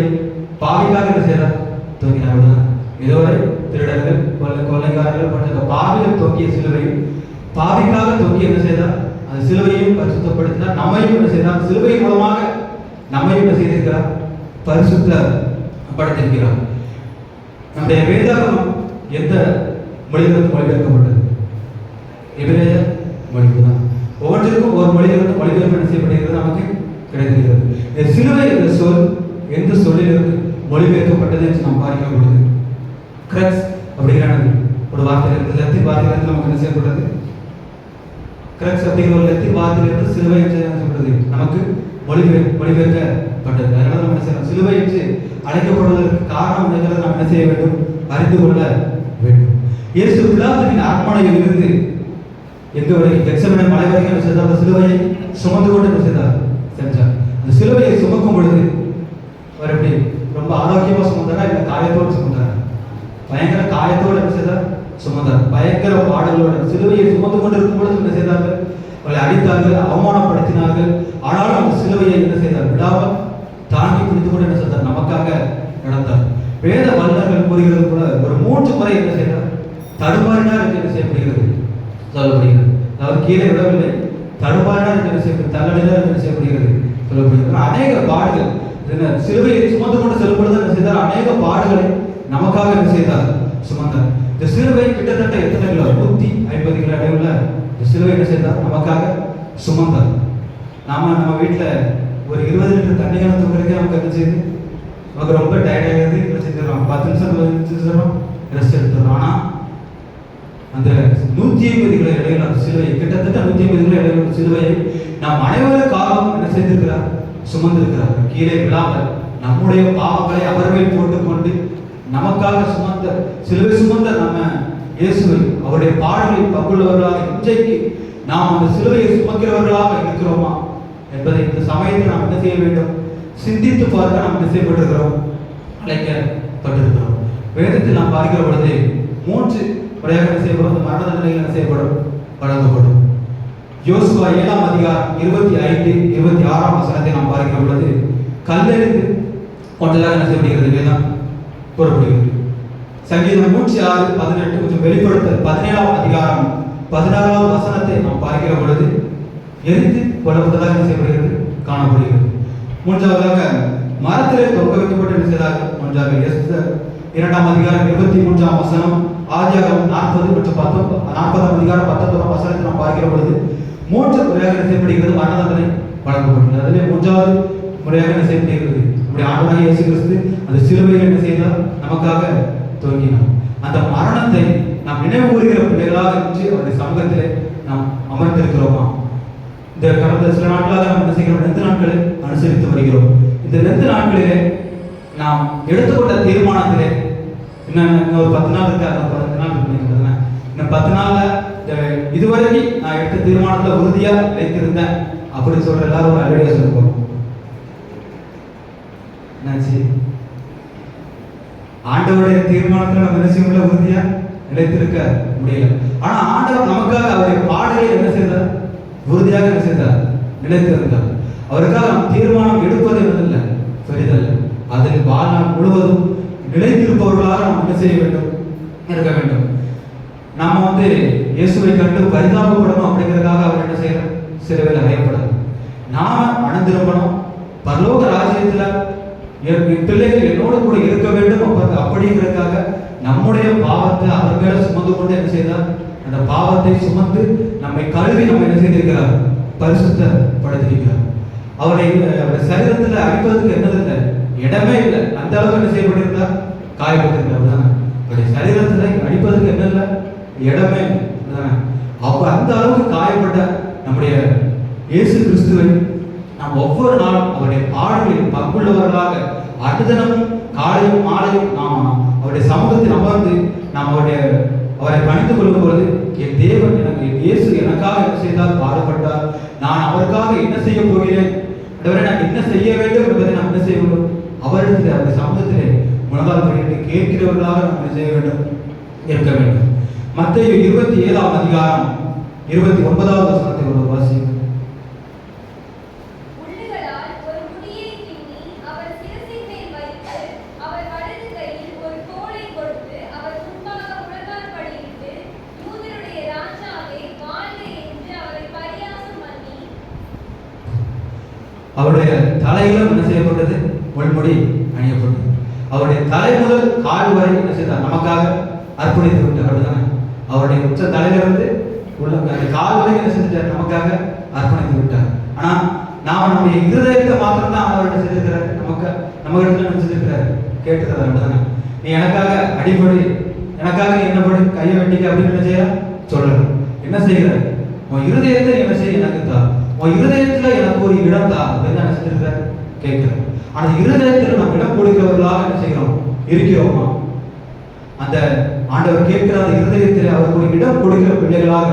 பாவிக்காக என்ன செய்தார், தொங்கினார். இதுவரை திருடர்கள், கொள்ளைக்காரர்கள் போன்ற பாவிகள் தொங்கிய சிலுவை பாவிக்காக தொங்கி என்ன செய்தார், அந்த சிலுவையும் பரிசுத்தப்படுத்தினார். நம்மையும் என்ன செய்தார், சிலுவையின் மூலமாக நம்மையும் என்ன செய்திருக்கிறார், பரிசுத்தப்படுத்தியிருக்கிறார். நம்முடைய வேதாகமம் எந்த மொழியிலிருந்து மொழிபெயர்க்கப்பட்டது? எபிரேய மொழிபெயர்ப்பு தான். ஒவ்வொன்றிற்கும் ஒரு மொழியிலிருந்து மொழிபெயர்ப்பு என்ன செய்யப்படுகிறது, நமக்கு கிடைக்கிறது. இந்த சிலுவை என்ற சொல் எந்த சொல்லிலிருந்து மொழிபெயர்க்கப்பட்டது என்று நாம் பார்க்க பொழுது கிரக்ஸ் அப்படிங்கிற ஒரு வார்த்தையிலிருந்து, லத்தீன் வார்த்தையிலிருந்து நமக்கு என்ன செய்யப்பட்டது, கிரக்ஸ் அப்படிங்கிற ஒரு லத்தீன் வார்த்தையிலிருந்து சிலுவை என்று சொல்லப்படுது, நமக்கு மொழிபெயர்க்கப்பட்டது. அதனால நம்ம என்ன செய்யணும், சிலுவை என்று அழைக்கப்படுவதற்கு காரணம் என்னங்கிறத நாம் என்ன செய்ய வேண்டும், அறிந்து கொள்ள வேண்டும். இயேசு பிலாத்துவின் அரண்மனையில் இருந்து எங்க வரைக்கும், கெத்செமனே மலை வரைக்கும் என்ன செய்தார், அந்த சிலுவையை சுமந்து கொண்டு என்ன செய்தார், சென்றார். அந்த சிலுவையை சுமக்கும் பொழுது அவர் எப்படி ரொம்ப ஆரோக்கியமா சுமந்தாரா, இல்லை காயத்தோடு சுமந்தாரா? பயங்கர காயத்தோடு என்ன செய்தார், சுமந்தார். பயங்கர பாடலோடு சிலுவையை சுமந்து கொண்டு இருக்கும் பொழுது என்ன செய்தார்கள், அவளை அடித்தார்கள், அவமானப்படுத்தினார்கள். ஆனாலும் அந்த சிலுவையை என்ன செய்தார், விடாமல் தாங்கி பிடித்துக் கொண்டு என்ன செய்தார், நமக்காக நடந்தார். வேத வல்லுநர்கள் கூறுகிறது கூட ஒரு 3 முறை என்ன செய்தார், தடுமாறினார் என்று என்ன செய்யப்படுகிறது, சொல்லப்படுகிறது. அதாவது கீழே விடவில்லை, தடுமாறினார் என்று என்ன செய்யப்படுகிறது, தள்ளடினார் என்று என்ன செய்யப்படுகிறது, சொல்லப்படுகிறது. அநேக பாடுகள் சிலுவையை சுமந்து கொண்டு செல்லும் பொழுது என்ன செய்தார், அநேக பாடுகளை நமக்காக என்ன செய்தார், சுமந்தார். இந்த சிலுவை கிட்டத்தட்ட எத்தனை கிலோ, 150 கிலோ அளவுல இந்த சிலுவை என்ன செய்தார், நமக்காக சுமந்தார். நம்ம வீட்டில் ஒரு 20 லிட்டர் தண்ணி கணக்கு தூக்கிறதுக்கே நமக்கு என்ன செய்யுது, நமக்கு ரொம்ப டயர்டாகிறது, என்ன செஞ்சிடறோம், 10 நிமிஷம் 15 நிமிஷம் ரெஸ்ட் எடுத்துடுறோம். ஆனால் அந்த 150 கிலோ இடையில அந்த சிலுவை, கிட்டத்தட்ட 150 கிலோ இடையில சிலுவையை நாம் அனைவருக்காகவும் என்ன செய்திருக்கிறார், சுமந்திருக்கிறார். கீழே விழாமல் நம்முடைய பாவங்களை அவர் மேல் போட்டுக்கொண்டு நமக்காக சுமந்த சிலுவை சுமந்த நம்ம இயேசுவை அவருடைய பாடலில் பங்குள்ளவர்களாக இன்றைக்கு நாம் அந்த சிலுவையை சுமக்கிறவர்களாக இருக்கிறோமா என்பதை இந்த சமயத்தில் நாம் என்ன செய்ய வேண்டும், சிந்தித்து பார்க்க நாம் என்ன செய்யப்பட்டிருக்கிறோம், அழைக்கப்பட்டிருக்கிறோம். வேதத்தில் நாம் பார்க்கிற பொழுது 3 முறையாக என்ன செய்யப்படும், மரண தண்டனைகள் என்ன செய்யப்படும், வழங்கப்படும். யோசுவா 7ஆம் அதிகாரம் 25, 26ஆம் வசனத்தை நாம் பார்க்கிற பொழுது கல்லெறிந்து கொண்டதாக என்ன செய்யப்படுகிறது, வேதம் கூறப்படுகிறது. சங்கீதம் 106, 18 கொஞ்சம் வெளிப்படுத்தல் 17ஆம் அதிகாரம் 16வது வசனத்தை நாம் பார்க்கிற பொழுது எரித்து கொல்லப்பட்டதாக என்ன செய்யப்படுகிறது, காணப்படுகிறது. மூன்றாவதாக மரத்திலே தொங்க வைக்கப்பட்டு என்ன செய்தார்கள், மூன்றாவது எஸ்தர் 2ஆம் அதிகாரம் 23ஆம் வசனம், ஆதியாகமம் 40 மற்றும் 40ஆம் அதிகாரம் 19ஆம் வசனத்தை நாம் பார்க்கிற பொழுது 3 முறையாக என்ன செய்யப்படுகிறது, மரண தண்டனை வழங்கப்படுகிறது. அதிலே 3வது முறையாக என்ன செய்யப்படுகிறது, நம்முடைய ஆண்டவராகிய இயேசு கிறிஸ்து அந்த சிலுவையில் என்ன செய்தார், நமக்காக தொங்கினார். அந்த மரணத்தை நாம் நினைவு கூறுகிற பிள்ளைகளாக இருந்து அவருடைய சமூகத்திலே நாம் அமர்ந்திருக்கிறோமா? இந்த கடந்த சில நாட்களாக நாம் என்ன செய்கிறோம், 2 நாட்களை அனுசரித்து வருகிறோம். இந்த 2 நாட்களிலே நாம் எடுத்துக்கொண்ட தீர்மானத்திலே இன்னும் ஒரு 10 நாள் இருக்கு, அந்த 10 நாள் இருக்கு, இன்னும் 10 நாள்ல இதுவரைக்கும் நான் எடுத்த தீர்மானத்துல உறுதியா நிலைத்திருந்தேன் அப்படின்னு சொல்ற எல்லாரும் ஒரு அழகிய சொல்லுவோம். ஆண்டவருடைய தீர்மானத்துல நம்ம என்ன செய்ய உறுதியா நிலைத்திருக்க முடியல. ஆனா ஆண்டவர் நமக்காக அவருடைய பாடலை என்ன செய்தார், உறுதியாக என்ன செய்தார், நிலைத்திருந்தார். அவருக்காக நாம் தீர்மானம் எடுப்பது என்னதில்லை, பெரிதல்ல. அதில் வாழ்நாள் முழுவதும் நிலைத்திருப்பவர்களாக நாம் என்ன செய்ய வேண்டும், இருக்க வேண்டும். நாம இயேசுவை கண்டு பரிதாபப்படணும் அப்படிங்கிறதுக்காக அவர் என்ன செய்யணும், சிலுவையில் அறையப்படணும். நாம மனம் திரும்பணும், பரலோக ராஜ்யத்துல என் பிள்ளைகள் என்னோடு கூட இருக்க வேண்டும் அப்படிங்கிறதுக்காக நம்முடைய பாவத்தை அவர் மேல சுமந்து கொண்டு என்ன செய்தார், அந்த பாவத்தை சுமந்து நம்மை கழுவி நம்ம என்ன செய்திருக்கிறார், பரிசுத்தப்படுத்தியிருக்கிறார். அவருடைய சரீரத்துல அடிப்பதற்கு என்னதில்லை, இடமே இல்லை. அந்த அளவுக்கு என்ன செய்யப்பட்டிருந்தார், காயப்பட்டிருக்கிறார். அவருடைய சரீரத்துல அடிப்பதற்கு என்ன இல்லை, இடமே இல்லை. அப்ப அந்த அளவுக்கு காயப்பட்ட நம்முடைய இயேசு கிறிஸ்துவை நாம் ஒவ்வொரு நாளும் அவருடைய பாடல்களில் பங்குள்ளவர்களாக அனுதினமும் காலையும் மாலையும் நாம் அவருடைய சமூகத்தில் அமர்ந்து நாம் அவரை பணிந்து கொள்ளும் பொழுது, என் தேவன் எனக்கு, இயேசு எனக்காக என்ன செய்தால், பாடுபட்டார், நான் அவருக்காக என்ன செய்ய போகிறேன், நான் என்ன செய்ய வேண்டும் என்பதை நாம் என்ன செய்ய வேண்டும், அவரிடத்தில் அவருடைய சமூகத்திலே முழங்கால் படிட்டு கேட்கிறவர்களாக நாம் என்ன செய்ய வேண்டும், இருக்க வேண்டும். மத்தேயு 27ஆம் அதிகாரம் 29வது வசனத்தை ஒரு வாசிக்கிறோம். அவருடைய தலையிலும் என்ன செய்யப்பட்டது, முள்முடி அணியப்பட்டது. அவருடைய தலை முதல் கால் வரை என்ன செய்தார், நமக்காக அர்ப்பணித்து விட்டார். அப்படிதானே, அவருடைய உச்ச தலையிலிருந்து உள்ள கால் வரை என்ன செஞ்சுட்டார், நமக்காக அர்ப்பணித்து விட்டார். ஆனா நாம் நம்முடைய இருதயத்தை மாத்திரம் தான் அவர் என்ன செஞ்சிருக்கிறார், நம்ம இடத்துல என்ன செஞ்சிருக்கிறார், கேட்டுக்கிறார். அப்படிதானே, நீ எனக்காக அடிப்படை, எனக்காக நீ என்ன படி, கையை வெட்டிக்க அப்படின்னு என்ன செய்ய சொல்லணும். என்ன செய்கிறார், உன் இருதயத்தை என்ன செய்ய எனக்கு தான், உன் இருதயத்துல எனக்கு ஒரு இடம் தான் அப்படின்னு என்ன செஞ்சிருக்கிறார், கேட்கிறார். ஆனா இருதயத்தில் நம்ம இடம் கொடுக்கிறவர்களாக என்ன செய்கிறோம், இருக்கிறோமா? அந்த ஆண்டவர் கேட்கிற அந்த இருதயத்தில் அவருக்கு ஒரு இடம் கொடுக்கிற பிள்ளைகளாக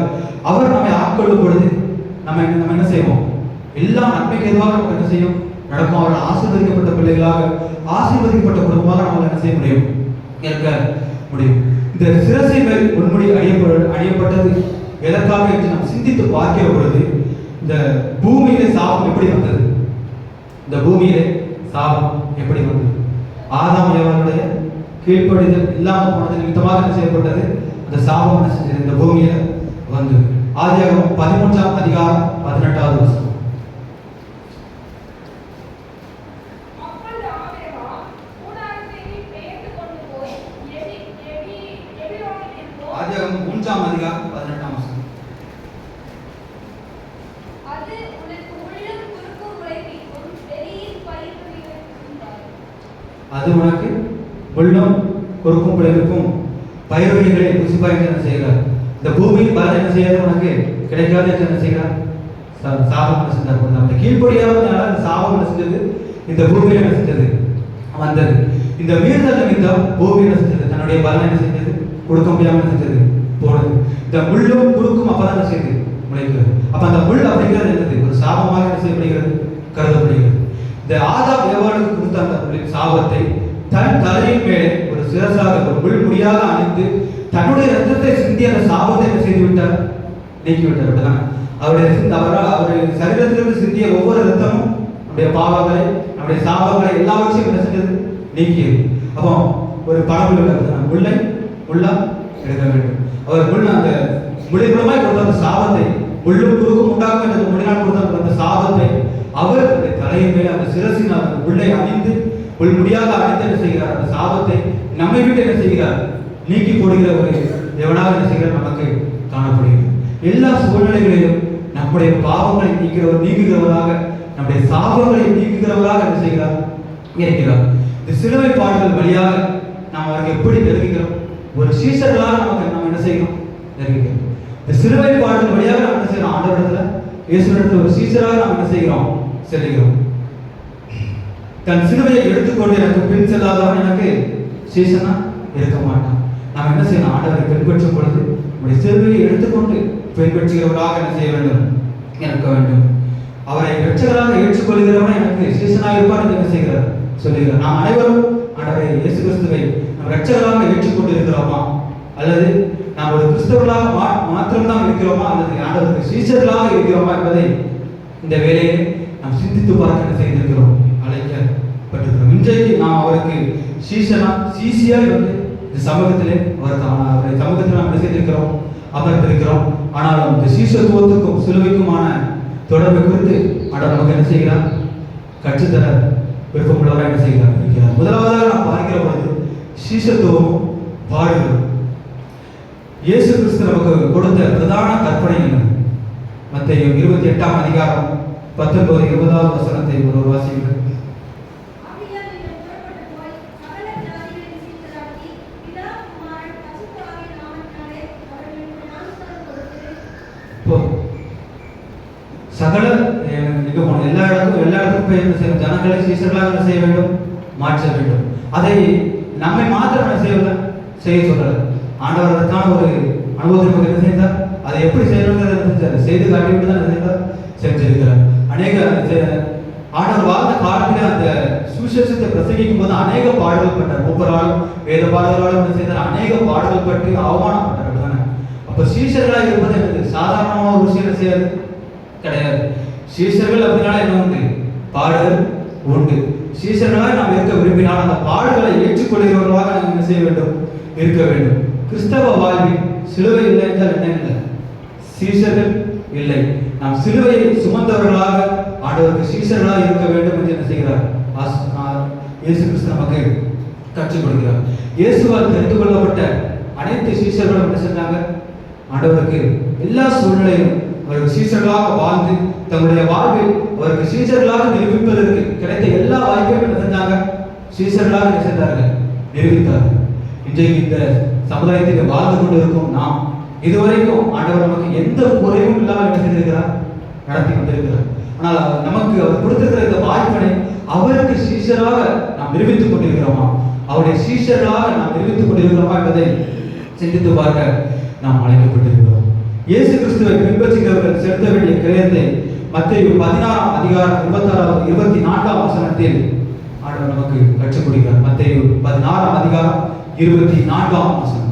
அவர் நம்மை ஆட்கொள்ளும் பொழுது நம்ம என்ன செய்வோம், எல்லாம் நன்மைக்கு எதுவாக நம்ம என்ன செய்யும், நடக்கும். அவர்கள் ஆசீர்வதிக்கப்பட்ட பிள்ளைகளாக, ஆசீர்வதிக்கப்பட்ட குடும்பமாக நம்ம என்ன செய்ய முடியும், இருக்க முடியும். இந்த சிரசை மேல் முன்முடி அணியப்பட்டது எதற்காக என்று நாம் சிந்தித்து பார்க்கிற பொழுது, இந்த பூமியிலே சாபம் எப்படி வந்தது, இந்த பூமியிலே சாபம் எப்படி வந்தது, ஆதாம் ஏவாளுடைய கீழ்ப்படிதல் இல்லாமல் போனது நிமித்தமாக என்ன செய்யப்பட்டது, அந்த சாபம் என்ன செஞ்சது, இந்த பூமியில வந்தது. ஆதியாகமம் 13ஆம் அதிகாரம் 18வது வசனம். ஆதியாகமம் 3ஆம் அதிகாரம் 18ஆம் வசனம். அது உனக்கு உள்ளம் குறுக்கும் பிழைக்கும் பயிர்வகைகளை ருசி பாய்ந்து என்ன செய்கிறார், இந்த பூமியின் பலன் என்ன செய்யாது, உனக்கு கிடைக்காது என்று என்ன செய்கிறார், சாபம் என்ன செஞ்சார். அந்த கீழ்ப்படியாதனால அந்த சாபம் என்ன செஞ்சது, இந்த பூமியில் என்ன செஞ்சது, வந்தது. இந்த மீறுதல் நிமித்தம் பூமி என்ன செஞ்சது, தன்னுடைய பலன் என்ன செஞ்சது, கொடுக்க முடியாமல் என்ன செஞ்சது, போனது. இந்த முள்ளும் குறுக்கும் அப்பதான் என்ன செய்யுது, முளைக்கிறது. அப்ப அந்த முள் அப்படிங்கிறது என்னது, ஒரு சாபமாக என்ன செய்யப்படுகிறது, கருதப்படுகிறது. இந்த ஆதாம் சாபத்தை தன் தலையின் மேலே ஒரு சிரசாக ஒரு முள்முடியாக அணிந்து தன்னுடைய ரத்தத்தை சிந்தி அந்த சாபத்தை என்ன செய்து விட்டார்? நீக்கிவிட்டார். அப்படிதான் அவருடைய சரீரத்திலிருந்து சிந்திய ஒவ்வொரு ரத்தமும் நம்முடைய பாவங்களை, நம்முடைய சாபங்களை எல்லாவற்றையும் என்ன செஞ்சது? நீக்கியது. அப்போ ஒரு பழமொழி முல்லை முள்ளா எடுக்க வேண்டும். அவர் முள் அந்த முளை மூலமாய் கொடுத்த அந்த சாபத்தை, முள்ளும் குறுக்கும் உண்டாகும் என்ற மொழினால் கொடுத்த அந்த சாபத்தை அவர் அந்த தலையின் மேலே அந்த சிரசினால் அந்த முள்ளை அணிந்து முள்முடியாக அணிந்து என்ன செய்கிறார்? அந்த சாபத்தை நம்மை விட்டு என்ன செய்கிறார்? நீக்கி போடுகிற ஒரு தேவனாக என்ன செய்கிறார்? நமக்கு காணப்படுகிறது. எல்லா சூழ்நிலைகளிலும் நம்முடைய பாவங்களை நீக்குகிறவராக, நம்முடைய சாபங்களை நீக்குகிறவராக என்ன செய்கிறார்? இருக்கிறார். இந்த சிலுவை பாடுகள் வழியாக நாம் அவருக்கு எப்படி நெருங்குகிறோம்? ஒரு சீசர்களாக நம்ம என்ன செய்யணும்? நெருங்குகிறோம். இந்த சிலுவை பாடுகள் வழியாக நாம் என்ன செய்யறோம்? ஆண்டவரிடத்துல, இயேசுவிடத்துல ஒரு சீசராக நாம் என்ன செய்கிறோம்? செல்கிறோம். தன் சிலுவையை எடுத்துக்கொண்டு எனக்கு பின் செல்லாதவன் எனக்கு சீசனா இருக்க மாட்டான். நாம் என்ன செய்யணும்? ஆண்டவரை பின்பற்றும் பொழுது நம்முடைய சிலுவையை எடுத்துக்கொண்டு பின்பற்றுகிறவராக என்ன செய்ய வேண்டும்? இருக்க வேண்டும். அவரை இரட்சகராக ஏற்றுக்கொள்கிறவன் எனக்கு சீசனாக இருப்பார் என்று என்ன செய்கிறார்? சொல்லுகிறார். நாம் அனைவரும் ஆண்டவரை இயேசு கிறிஸ்துவை நம் இரட்சகராக ஏற்றுக்கொண்டு இருக்கிறோமா, அல்லது நாம் ஒரு கிறிஸ்தவர்களாக மாத்திரம்தான் இருக்கிறோமா, அல்லது ஆண்டவருக்கு சீசர்களாக இருக்கிறோமா என்பதை இந்த வேலையை நாம் சிந்தித்து பார்க்க என்ன செய்திருக்கிறோம்? அழைக்கப்பட்டிருக்கிறோம். இன்றைக்கு நாம் அவருக்கு சீசியாய் வந்து இந்த சமூகத்திலே அவருடைய சமூகத்தில் நாம் என்ன செய்திருக்கிறோம்? அமர்ந்திருக்கிறோம். ஆனால் இந்த சீசத்துவத்துக்கும் சிலுவைக்குமான தொடர்பு குறித்து ஆண்டவர் நமக்கு என்ன செய்கிறார்? கற்றுத்தர விருப்பமுள்ளவராக என்ன செய்கிறார்? இருக்கிறார். முதலாவதாக நாம் பார்க்கிற பொழுது சீசத்துவமும் பாடுகளும். இயேசு கிறிஸ்து நமக்கு கொடுத்த பிரதான கற்பனை என்ன? மத்தேயு 28ஆம் அதிகாரம் 19-20 வசனத்தை ஒரு வாசிக்கிறேன். சகல எல்லா இடத்துக்கும் போய் என்ன செய்யணும்? ஜனங்களை சீசர்களாக என்ன செய்ய வேண்டும்? மாற்ற வேண்டும். அதை நம்மை மாத்திரம் என்ன செய்ய சொல்லல. ஆண்டவர் அதற்கான ஒரு அனுபவத்தை நமக்கு என்ன செய்தார்? அதை எப்படி செய்யணுங்கிறத செய்து காட்டிவிட்டு தான் என்ன செய்தார்? செஞ்சிருக்கிறார். அநேக ஆண்டவர் வாழ்ந்த காலத்தில் அந்த சுவிசேஷத்தை பிரசங்கிக்கும் போது அநேக பாடல்கள் பட்டார். மூப்பராலும் வேத பாடல்களாலும் என்ன செய்தார்? அநேக பாடல்கள் பற்றி அவமானப்பட்டார். அப்படிதானே? அப்ப சீசர்களாக இருப்பது எனக்கு சாதாரணமாக ஒரு விஷயம் செய்யாது கிடையாது. சீசர்கள் அப்படின்னால என்ன உண்டு? பாடல் உண்டு. சீசர்களாக நாம் இருக்க விரும்பினால் அந்த பாடுகளை ஏற்றுக்கொள்கிறவர்களாக நாம் என்ன செய்ய வேண்டும்? இருக்க வேண்டும். கிறிஸ்தவ வாழ்வில் சிலுவை இல்லை என்றால் என்ன இல்லை? சீசர்கள் இல்லை. நாம் சிலுவையை சுமந்தவர்களாக ஆண்டவருக்கு சீசர்களாக இருக்க வேண்டும் என்று என்ன செய்கிறார்? இயேசு கிறிஸ்து நமக்கு கற்றுக் கொடுக்கிறார். இயேசுவால் தெரிந்து கொள்ளப்பட்ட அனைத்து சீசர்களும் என்ன செஞ்சாங்க? ஆண்டவருக்கு எல்லா சூழ்நிலையும் அவருக்கு சீசர்களாக வாழ்ந்து தங்களுடைய வாழ்வில் அவருக்கு சீசர்களாக நிரூபிப்பதற்கு கிடைத்த எல்லா வாய்ப்பையும் என்ன செஞ்சாங்க? சீசர்களாக என்ன செஞ்சார்கள்? நிரூபித்தார்கள். இன்றைக்கு இந்த சமுதாயத்தில் வாழ்ந்து கொண்டு இருக்கும் நாம் இதுவரைக்கும் ஆண்டவர் நமக்கு எந்த குறைவும் இல்லாமல் என்ன செய்திருக்கிறார்? நடத்தி கொண்டிருக்கிறார். ஆனால் நமக்கு அவர் கொடுத்திருக்கிற இந்த வாய்ப்பினை அவருக்கு சீஷராக நாம் நிரூபித்துக் கொண்டிருக்கிறோமா, அவருடைய சீஷர்களாக நாம் நிரூபித்துக் கொண்டிருக்கிறோமா என்பதை சிந்தித்து பார்க்க நாம் அழைக்கப்பட்டிருக்கிறோம். இயேசு கிறிஸ்துவை பின்பற்றுகிறவர்கள் செலுத்த வேண்டிய கிரயத்தை மத்தேயு 16ஆம் அதிகாரம் 24ஆம் வசனத்தில் ஆண்டவர் நமக்கு கற்றுக் கொடுக்கிறார். மத்தேயு 16ஆம் அதிகாரம் 24ஆம் வசனம்.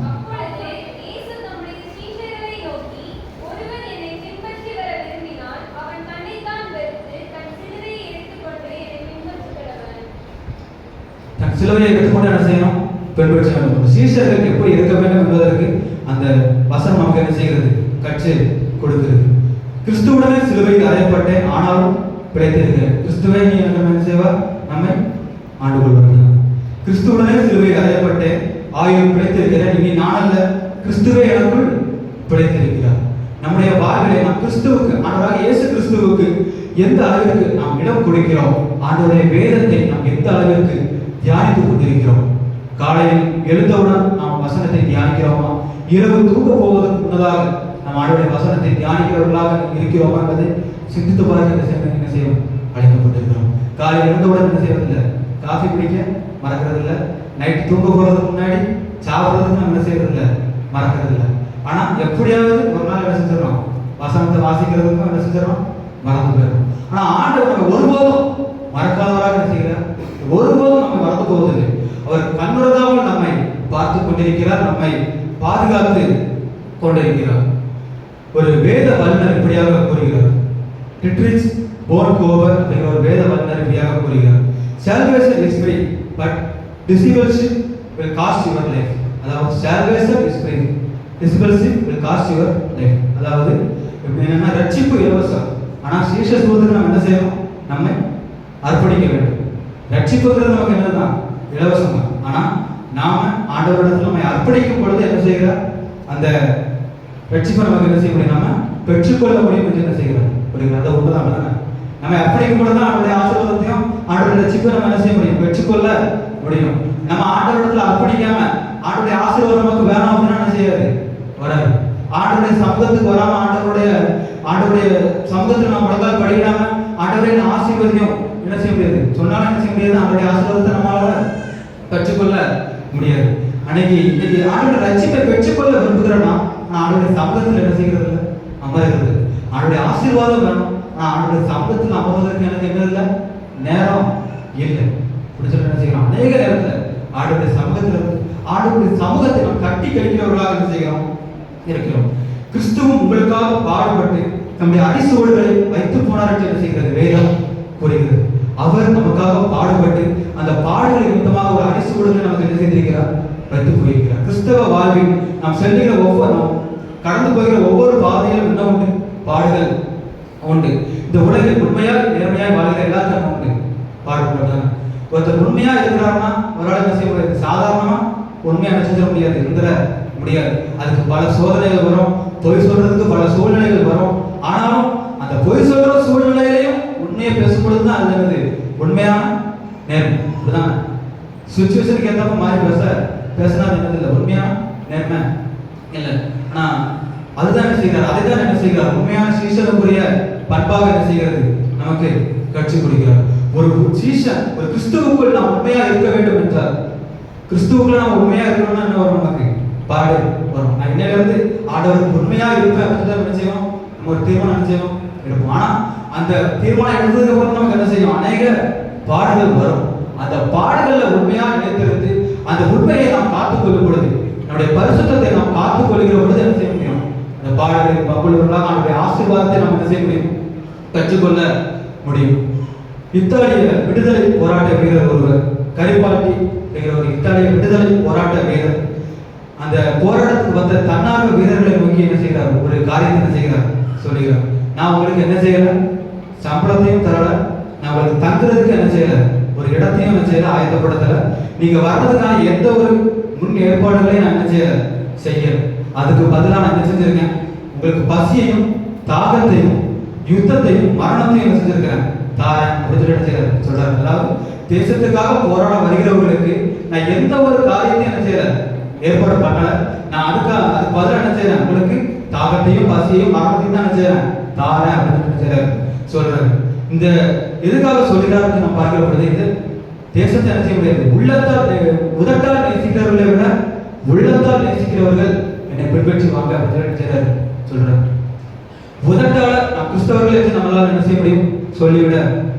சிலுவையை எடுத்துக்கொண்டு என்ன செய்யணும்? பின்பற்ற வேண்டும். சீஷர்கள் எப்படி இருக்க வேண்டும் என்பதற்கு அந்த வசனம் நமக்கு என்ன செய்கிறது? கற்றுக் கொடுக்கிறது. கிறிஸ்துவுடனே சிலுவையில் அறையப்பட்டேன், ஆனாலும் பிழைத்திருக்கிறேன். கிறிஸ்துவை நீ என்ன செய்வார்? நம்மை ஆண்டு கொள்வார்கள். கிறிஸ்துவுடனே சிலுவையில் அறையப்பட்டேன், ஆயுள் பிழைத்திருக்கிறேன். இனி நான் அல்ல, கிறிஸ்துவே எனக்குள் பிழைத்திருக்கிறார். நம்முடைய வாழ்விலே நாம் கிறிஸ்துவுக்கு, ஆண்டவராக இயேசு கிறிஸ்துவுக்கு எந்த அளவிற்கு நாம் இடம் கொடுக்கிறோம், ஆண்டவருடைய வேதத்தை நாம் எந்த அளவிற்கு தியானித்துக் கொண்டிருக்கிறோம். காலையில் எழுந்தவுடன் நாம் வசனத்தை தியானிக்கிறோமா? இரவு தூங்க போவதற்கு முன்னதாக நாம் ஆண்டவருடைய வசனத்தை தியானிக்கிறவர்களாக இருக்கிறோமா என்பதை சிந்தித்து பார்க்க என்ன செய்யும்? அழைக்கப்பட்டிருக்கிறோம். காலையில் எழுந்தவுடன் என்ன செய்யறதில்லை? காஃபி குடிக்க மறக்கிறதில்லை. நைட்டு தூங்க போறதுக்கு முன்னாடி சாப்பிட்றதுக்கு நம்ம என்ன செய்யறதில்லை? மறக்கிறதில்லை. ஆனா எப்படியாவது ஒரு நாள் என்ன செஞ்சிடறோம்? வசனத்தை வாசிக்கிறதுக்கும் என்ன செஞ்சிடறோம்? மறந்து போயிடும். ஆனா ஆண்டவர் நம்ம ஒருபோதும் மறக்காதவராக என்ன செய்கிறார்? ஒருபோதும் நம்மை மறந்து போவதில்லை. அவர் கண்ணுறதாமல் நம்மை பார்த்து கொண்டிருக்கிறார், நம்மை பாதுகாத்து கொண்டிருக்கிறார். ஒரு வேத வல்லுநர் இப்படியாக கூறுகிறார். டிட்ரிச் போன்கோவர் என்ற ஒரு வேத வல்லுநர் இப்படியாக கூறுகிறார். Salvation is free, but discipleship will cost your life. அதாவது salvation is free, discipleship will cost your life. அதாவது என்னன்னா ரட்சிப்பு இலவசம், ஆனா சீஷத்துவத்துக்கு நம்ம என்ன செய்யணும்? நம்மை அர்ப்பணிக்க வேண்டும். ரட்சிப்புங்கிறது நமக்கு என்னதுதான்? இலவசம் தான். ஆனா நாம ஆண்டவரிடத்தில் நம்மை அர்ப்பணிக்கும் பொழுது என்ன செய்கிறார்? அந்த ரட்சிப்பை நமக்கு என்ன செய்ய முடியும்? நம்ம பெற்றுக்கொள்ள முடியும் என்று என்ன செய்கிறார்? புரியுது? அந்த உண்மைதான் தானே. நம்ம அர்ப்பணிக்கும் பொழுது தான் அவருடைய ஆசீர்வாதத்தையும் ஆண்டவருடைய ரட்சிப்பை நம்ம என்ன செய்ய முடியும்? பெற்றுக்கொள்ள முடியும். நம்ம ஆண்டவரிடத்தில் அர்ப்பணிக்காம ஆண்டவருடைய ஆசீர்வாதம் நமக்கு வேணாம் அப்படின்னா என்ன செய்யாது? வராது. ஆண்டவருடைய சமூகத்துக்கு வராம ஆண்டவருடைய சமூகத்தில் நம்ம முழங்கால் படிக்கிறாம ஆண்டவருடைய ஆசீர்வாதம் என்ன செய்ய முடியாது? சொன்னாலும் என்ன செய்ய முடியாது? ஆண்டவருடைய ஆசீர்வாதத்தை நம்மளால பெற்றுக்கொள்ள முடியாது. இன்னைக்கு ஆண்டவருடைய ரட்சிப்பை பெற்றுக்கொள்ள விரும்புகிறோம்னா ஆண்டவருடைய சமூகத்தில் என்ன செய்கிறது இல்லை? அமர்கிறது. ஆண்டவருடைய ஆசீர்வாதம் வேணும். ஆண்டவருடைய சமூகத்தில் அமர்வதற்கு எனக்கு என்ன இல்லை? நேரம் இல்லை. அப்படி சொல்லி என்ன செய்யணும்? அநேக நேரத்தில் ஆண்டவருடைய சமூகத்தை நாம் கட்டி கழிக்கிறவர்களாக என்ன செய்கிறோம்? இருக்கிறோம். கிறிஸ்துவும் உங்களுக்காக பாடுபட்டு நம்முடைய அடிசுவடுகளை வைத்து போனார் என்று என்ன செய்கிறது? வேதம் கூறுகிறது. அவர் நமக்காக பாடுபட்டு அந்த பாடுகளை நிமித்தமாக ஒரு அடிசுவடுகளை நமக்கு என்ன செய்திருக்கிறார்? வைத்து போயிருக்கிறார். கிறிஸ்தவ வாழ்வில் நாம் செல்கிற கடந்து போகிற ஒவ்வொரு பாதையிலும் என்ன உண்டு? பாடுகள் உண்டு. இந்த உலகில் உண்மையால் நேர்மையாய் வாழ்கிற எல்லாத்தையும் உண்டு பாடுபட்டாங்க. ஒருத்தர் உண்மையா இருக்கிறாருன்னா அவரால் என்ன செய்ய முடியாது? சாதாரணமா உண்மையா நினைச்சிட முடியாது, இருந்துட முடியாது. அதுக்கு பல சோதனைகள் வரும், பொய் சொல்றதுக்கு பல சூழ்நிலைகள் வரும். ஆனாலும் அந்த பொய் சொல்ற சூழ்நிலையிலையும் உண்மையை பேசும்பொழுது தான் அது என்னது? உண்மையான நேர்மை. அப்படிதான் சுச்சுவேஷனுக்கு ஏற்றப்ப மாறி பேசினா என்னது இல்லை? உண்மையான நேர்மை இல்லை. ஆனா அதுதான் என்ன செய்கிறார்? அதைதான் என்ன செய்கிறார்? உண்மையான சீஷனுக்குரிய பண்பாக என்ன செய்கிறது? நமக்கு கற்றுக் கொடுக்கிறார். ஒரு சீஷன், ஒரு கிறிஸ்துவுக்குள் நாம் உண்மையா இருக்க வேண்டும் என்றால், கிறிஸ்துவுக்குள்ள நாம் உண்மையா இருக்கணும்னா என்ன வரும்? நமக்கு பாடு வரும். நான் இன்னையில இருந்து ஆண்டவருக்கு உண்மையா இருப்பேன் அப்படின்னு என்ன செய்வோம்? நம்ம ஒரு தீர்மானம் என்ன செய்வோம்? எடுப்போம். ஆனா அந்த தீர்மானம் எடுத்ததுக்கு அப்புறம் நமக்கு என்ன செய்யும்? அநேக பாடுகள் வரும். அந்த பாடுகள்ல உண்மையா நிலைத்திருந்து அந்த உண்மையை நாம் காத்துக் கொள்ளும் பொழுது, நம்முடைய பரிசுத்தத்தை நாம் காத்துக் கொள்கிற பொழுது என்ன செய்ய முடியும்? அந்த பாடுகளை பங்குள்ளவர்களாக நம்முடைய ஆசீர்வாதத்தை நாம் என்ன செய்ய முடியும்? கற்றுக்கொள்ள முடியும். இத்தாலிய விடுதலை போராட்ட வீரர் ஒருவர், கரிபால்டி என்கிற ஒரு இத்தாலிய விடுதலை போராட்ட வீரர், அந்த போராட்டத்துக்கு வந்த தன்னார்வ வீரர்களை நோக்கி என்ன செய்கிறார்? ஒரு காரியத்தை என்ன செய்கிறார்? சொல்லுகிறார். நான் உங்களுக்கு என்ன செய்யல? சம்பளத்தையும் தரல, நான் உங்களுக்கு தங்குறதுக்கு என்ன செய்யல? ஒரு இடத்தையும் என்ன செய்யல? ஆயத்தப்படுத்தல. நீங்க வர்றதுக்கான எந்த ஒரு முன் ஏற்பாடுகளையும் நான் என்ன செய்யல. அதுக்கு பதிலாக நான் என்ன செஞ்சிருக்கேன்? உங்களுக்கு பசியையும் தாகத்தையும் யுத்தத்தையும் மரணத்தையும் என்ன செஞ்சிருக்கிறேன்? தாரேன் அப்படின்னு என்ன சொல்றாரு. அதாவது தேசத்துக்காக போராட வருகிறவர்களுக்கு நான் எந்த ஒரு காரியத்தையும் என்ன செய்யல? ஏற்பாடு பண்ணல. நான் அதுக்கு பதிலாக என்ன செய்யறேன்? உங்களுக்கு தாகத்தையும் பசியையும் மரணத்தையும் தான் என்ன செய்யறேன்? தாரேன் அப்படின்னு சொல்றாரு. இந்த எதுக்காக சொல்கிறார் நம்ம பார்க்கிற பொழுது, இந்த தேசத்தை என்ன செய்ய முடியாது? உதட்டால் நேசிக்கிறவர்களை விட உள்ளத்தால் நேசிக்கிறவர்கள் என்னை பின்பற்றுவாங்க அப்படின்னு சொல்றாரு. உதட்டால நாம் கிறிஸ்தவர்கள் என்று நம்மளால என்ன செய்ய முடியும்? சொல்லிவிட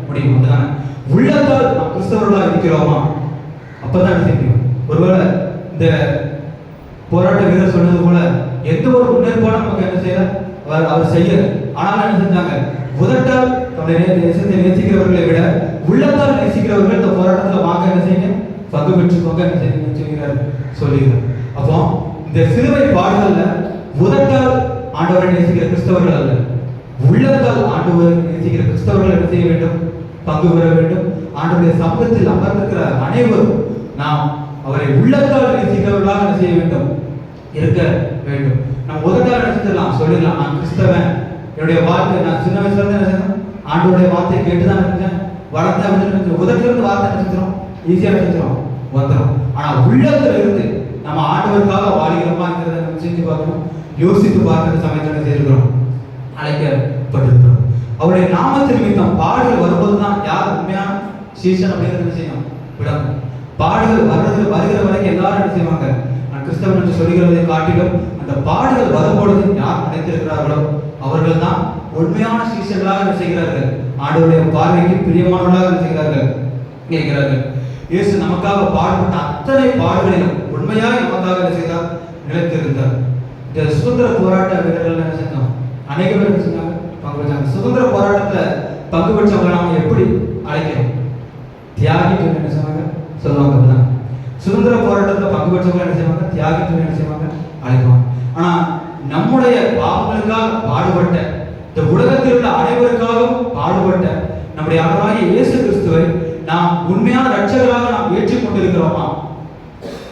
முடியும். அதுதானே உள்ளத்தால் நாம் கிறிஸ்தவர்களா இருக்கிறோமா? அப்பதான் என்ன செய்ய முடியும்? ஒருவேளை இந்த போராட்ட வீரர் சொன்னது போல எந்த ஒரு முன்னேற்பாடும் நமக்கு என்ன செய்யல? அவர் செய்யல. ஆனால் என்ன செஞ்சாங்க? உதட்டால் தன்னுடைய தேசத்தை நேசிக்கிறவர்களை விட உள்ளத்தால் நேசிக்கிறவர்கள் இந்த போராட்டத்தில் வாங்க என்ன செய்யுங்க? பங்கு பெற்றுக்கோங்க என்ன செய்கிறார்? சொல்லுகிறார். அப்போ இந்த சிலுவை பாடுகள்ல உதட்டால் ஆண்டவரை நேசிக்கிற கிறிஸ்தவர்கள் அல்ல, உள்ளத்தால் ஆண்டவரை நேசிக்கிற கிறிஸ்தவர்கள் என்ன செய்ய வேண்டும்? பங்கு பெற வேண்டும். ஆண்டவருடைய சமூகத்தில் அமர்ந்திருக்கிற அனைவரும் நாம் அவரை உள்ளத்தால் நேசிக்கிறவர்களாக என்ன செய்ய வேண்டும்? இருக்க வேண்டும். நம்ம உதட்டால் நினைச்சிடலாம், சொல்லிடலாம், நான் கிறிஸ்தவன், என்னுடைய வாழ்க்கை, நான் சின்ன வயசுல இருந்து என்ன செய்யணும்? ஆண்டவருடைய வார்த்தையை கேட்டுதான் நினைச்சேன், வளர்ந்த உதட்டில இருந்து வார்த்தை நினைச்சிடும், ஈஸியா நினைச்சிடும், வந்துடும். ஆனா உள்ளத்துல இருந்து நம்ம ஆண்டவருக்காக வாழ்கிறோமா இருக்கிறத நம்ம செஞ்சு பார்க்கணும், யோசித்து பார்க்கிற சமயத்தில் செய்திருக்கிறோம், அழைக்கப்பட்டிருக்கிறோம். அவருடைய நாமத்தின் நிமித்தம் பாடுகள் வரும்போதுதான் யார் உண்மையான சீசன் அப்படிங்கிறது செய்யணும் விடணும். பாடுகள் வருகிற வரைக்கும் எல்லாரும் என்ன செய்வாங்க? நான் கிறிஸ்தவன் என்று சொல்கிறதை காட்டிலும் அந்த பாடுகள் வரும்பொழுது யார் நினைத்திருக்கிறார்களோ அவர்கள் தான் உண்மையான சீசர்களாக என்ன செய்கிறார்கள்? ஆண்டவருடைய பார்வைக்கு பிரியமானவர்களாக என்ன செய்கிறார்கள்? கேட்கிறார்கள். இயேசு நமக்காக பாடுபட்ட அத்தனை பாடுகளிலும் உண்மையாக நமக்காக என்ன செய்தார்? நிலைத்திருந்தார். இந்த சுதந்திர போராட்ட வீரர்கள் என்ன செஞ்சோம்? அநேக பேர் என்ன செஞ்சாங்க? பங்கு பெற்றாங்க. சுதந்திர போராட்டத்துல பங்கு பெற்றவங்களை நாம எப்படி அழைக்கிறோம்? தியாகிகள் என்ன செய்வாங்க? சொல்லுவாங்க. சுதந்திர போராட்டத்துல பங்கு பெற்றவங்க என்ன செய்வாங்க? தியாகிகள் என்ன செய்வாங்க? அழைப்பாங்க. ஆனா நம்முடைய பாவங்களுக்காக பாடுபட்ட, இந்த உலகத்தில் உள்ள அனைவருக்காகவும் பாடுபட்ட நம்முடைய ஆண்டவராகிய இயேசு கிறிஸ்துவை நாம் உண்மையான ரட்சகராக நாம் ஏற்றுக்கொண்டிருக்கிறோமா?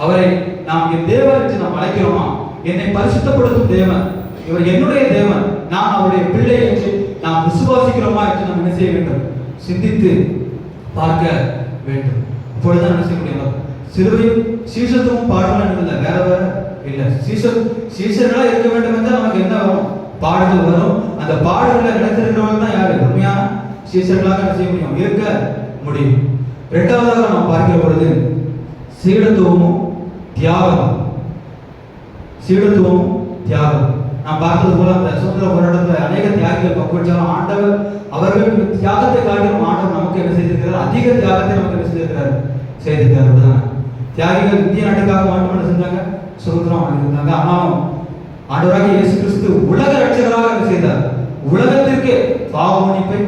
அவரை நாம் என் தேவன் என்று நாம் அழைக்கிறோமா? என்னை பரிசுத்தப்படுத்தும் தேவன், இவர் என்னுடைய தேவன், நான் அவருடைய பிள்ளை என்று நாம் விசுவாசிக்கிறோமா என்று நாம் என்ன செய்ய வேண்டும்? சிந்தித்து பார்க்க வேண்டும். அப்பொழுதுதான் என்ன செய்ய முடியும்? சிலுவையும் சீசத்துவம் பாடுகள் இல்லை, வேற வேற இல்லை. சீசர்களா இருக்க வேண்டும் என்றால் நமக்கு என்ன வரும்? பாடுகள் வரும். அந்த பாடுகளை நினைத்திருக்கிறவர்கள் தான் யாரு? உண்மையான சீசர்களாக என்ன செய்ய முடியும்? இருக்க முடியும். இரண்டாவதாக நாம் பார்க்கிற பொழுது சீடத்துவமும் தியாகமும். சீடத்துவமும் தியாகம். நாம் பார்த்தது போல அந்த சுதந்திர போராட்டத்தில் அநேக தியாகிகள் பங்குவச்சாலும் ஆண்டவர் அவர்கள் தியாகத்தை காட்டிலும் ஆண்டவர் நமக்கு என்ன செய்திருக்கிறார்? அதிக தியாகத்தை நமக்கு என்ன செய்திருக்கிறார்? செய்திருக்கிறார். அப்படிதான் தியாகிகள் இந்திய நாட்டுக்காக மட்டும் என்ன செஞ்சாங்க? சுதந்திரம் வாங்கியிருந்தாங்க. ஆனாலும் ஆண்டவராகிய இயேசு கிறிஸ்து உலக ரட்சகராக என்ன செய்தார்? உலகத்திற்கு பாவ மன்னிப்பை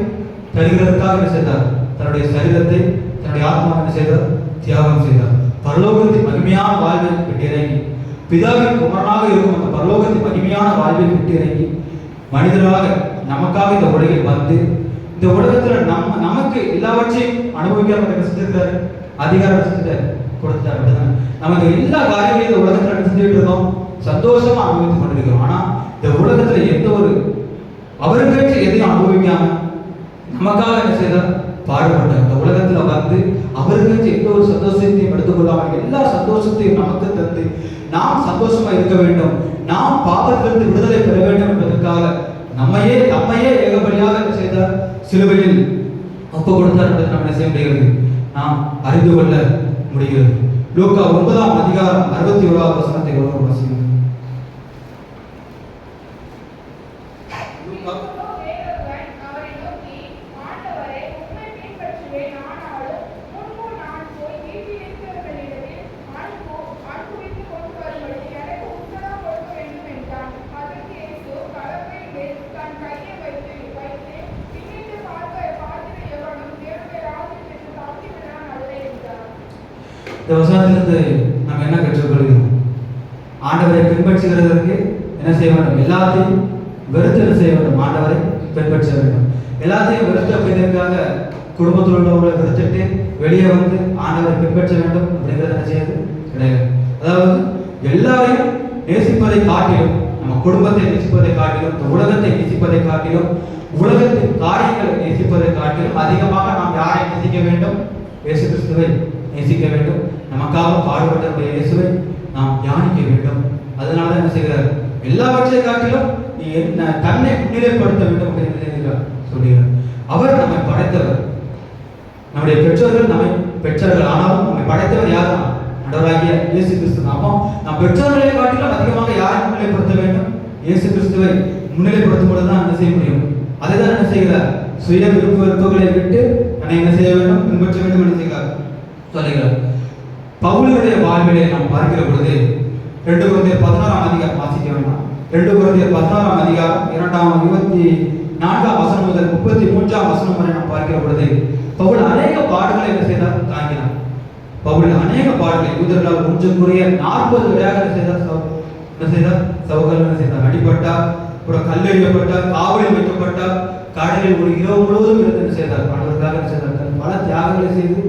தருகிறதுக்காக என்ன செய்தார்? தன்னுடைய சரீரத்தை, தன்னுடைய ஆத்மாவை என்ன செய்தார்? தியாகம் செய்தார். பரலோகத்தின் மகிமையான வாழ்வை விட்டு இறங்கி, பிதாவின் குமாரனாக இருக்கும் அந்த பரலோகத்தின் மகிமையான வாழ்வை விட்டு இறங்கி மனிதராக நமக்காக இந்த உலகில் வந்து இந்த உலகத்துல நமக்கு எல்லாவற்றையும் அனுபவிக்க நமக்கு என்ன செஞ்சிருக்காரு? அதிகாரம் செஞ்சுட்டார், கொடுத்தார். அப்படிதான் நமக்கு எல்லா காரியங்களையும் இந்த உலகத்துல என்ன செஞ்சுட்டு இருக்கோம்? சந்தோஷமா அனுபவித்துக் கொண்டிருக்கிறோம். ஆனா இந்த உலகத்துல எந்த ஒரு அவருக்கு எதையும் அனுபவிக்காம நமக்காக என்ன செய்தார்? பாடுபட்டார். இந்த உலகத்துல வந்து அவருக்கு எந்த ஒரு சந்தோஷத்தையும் எடுத்துக்கொள்ளாமல் எல்லா சந்தோஷத்தையும் நமக்கு தந்து நாம் சந்தோஷமா இருக்க வேண்டும், நாம் பாவத்திலிருந்து விடுதலை பெற வேண்டும் என்பதற்காக நம்மையே ஏகபலியாக என்ன செய்தார்? சிலுவையில் ஒப்பு கொடுத்தார் என்பதை நாம் என்ன செய்ய முடிகிறது? நாம் அறிந்து கொள்ள முடிகிறது. லூக்கா 9ஆம் அதிகாரம் 61வது வசனத்தை வாசிக்கிறோம். இந்த வசனத்திலிருந்து நாம் என்ன கற்றுக்கொள்கிறோம்? ஆண்டவரை பின்பற்றுகிறதற்கு என்ன செய்ய வேண்டும்? எல்லாத்தையும் வெறுத்து என்ன செய்ய வேண்டும்? ஆண்டவரை பின்பற்ற வேண்டும். எல்லாத்தையும் வெறுத்து அப்படிங்கிறதுக்காக குடும்பத்தில் உள்ளவங்களை வெறுத்துட்டு வெளியே வந்து ஆண்டவரை பின்பற்ற வேண்டும் அப்படிங்கிறது என்ன செய்யாது? கிடையாது. அதாவது எல்லாரையும் நேசிப்பதை காட்டிலும், நம்ம குடும்பத்தை நேசிப்பதை காட்டிலும், இந்த உலகத்தை நேசிப்பதை காட்டிலும், உலகத்தின் காரியங்களை நேசிப்பதை காட்டிலும் அதிகமாக நாம் யாரை நேசிக்க வேண்டும்? இயேசு கிறிஸ்துவை நேசிக்க வேண்டும். நமக்காக பாடுபட்ட இயேசுவை நாம் தியானிக்க வேண்டும். அதனால என்ன செய்கிறார்? எல்லாவற்றை காட்டிலும் நீ தன்னை முன்னிலைப்படுத்த வேண்டும் அப்படின்னு சொல்கிறார். அவர் நம்மை படைத்தவர். நம்முடைய பெற்றோர்கள் நம்மை பெற்றார்கள். ஆனாலும் நம்மை படைத்தவர் யார்? ஆண்டவராகிய இயேசு கிறிஸ்து. அப்போ நாம் பெற்றோர்களை காட்டிலும் அதிகமாக யாரை முன்னிலைப்படுத்த வேண்டும்? இயேசு கிறிஸ்துவை முன்னிலைப்படுத்தும் பொழுதுதான் என்ன செய்ய முடியும்? அதைதான் என்ன செய்கிறார்? சுய விருப்ப வெறுப்புகளை விட்டு தன்னை என்ன செய்ய வேண்டும்? பின்பற்ற வேண்டும் என்று செய்கிறார் சொல்லுகிறார். பவுலுடைய வாழ்விலே நாம் பார்க்கிற பொழுது 2 கொரிந்தியர் 16ஆம் அதிகாரம் வாசிக்க வேண்டாம். 2 கொரிந்தியர் 16ஆம் அதிகாரம் 24ஆம் வசனம் முதல் 33ஆம் வசனம் வரை நாம் பார்க்கிற பொழுது பவுல் அநேக பாடுகளை என்ன செய்தார்? தாங்கினார். பவுல் அநேக பாடுகளை யூதர்களால் கொஞ்சம் குறைய 40 விடையாக என்ன செய்தார்? சவுகள் என்ன செய்தார்? அடிபட்டார், அப்புறம் கல்லெறியப்பட்டார், காவலில் வைக்கப்பட்டார், கடலில் ஒரு இரவு முழுவதும் இருந்து என்ன செய்தார்? ஆண்டவருக்காக என்ன செய்தார்? பல தியாகங்களை செய்து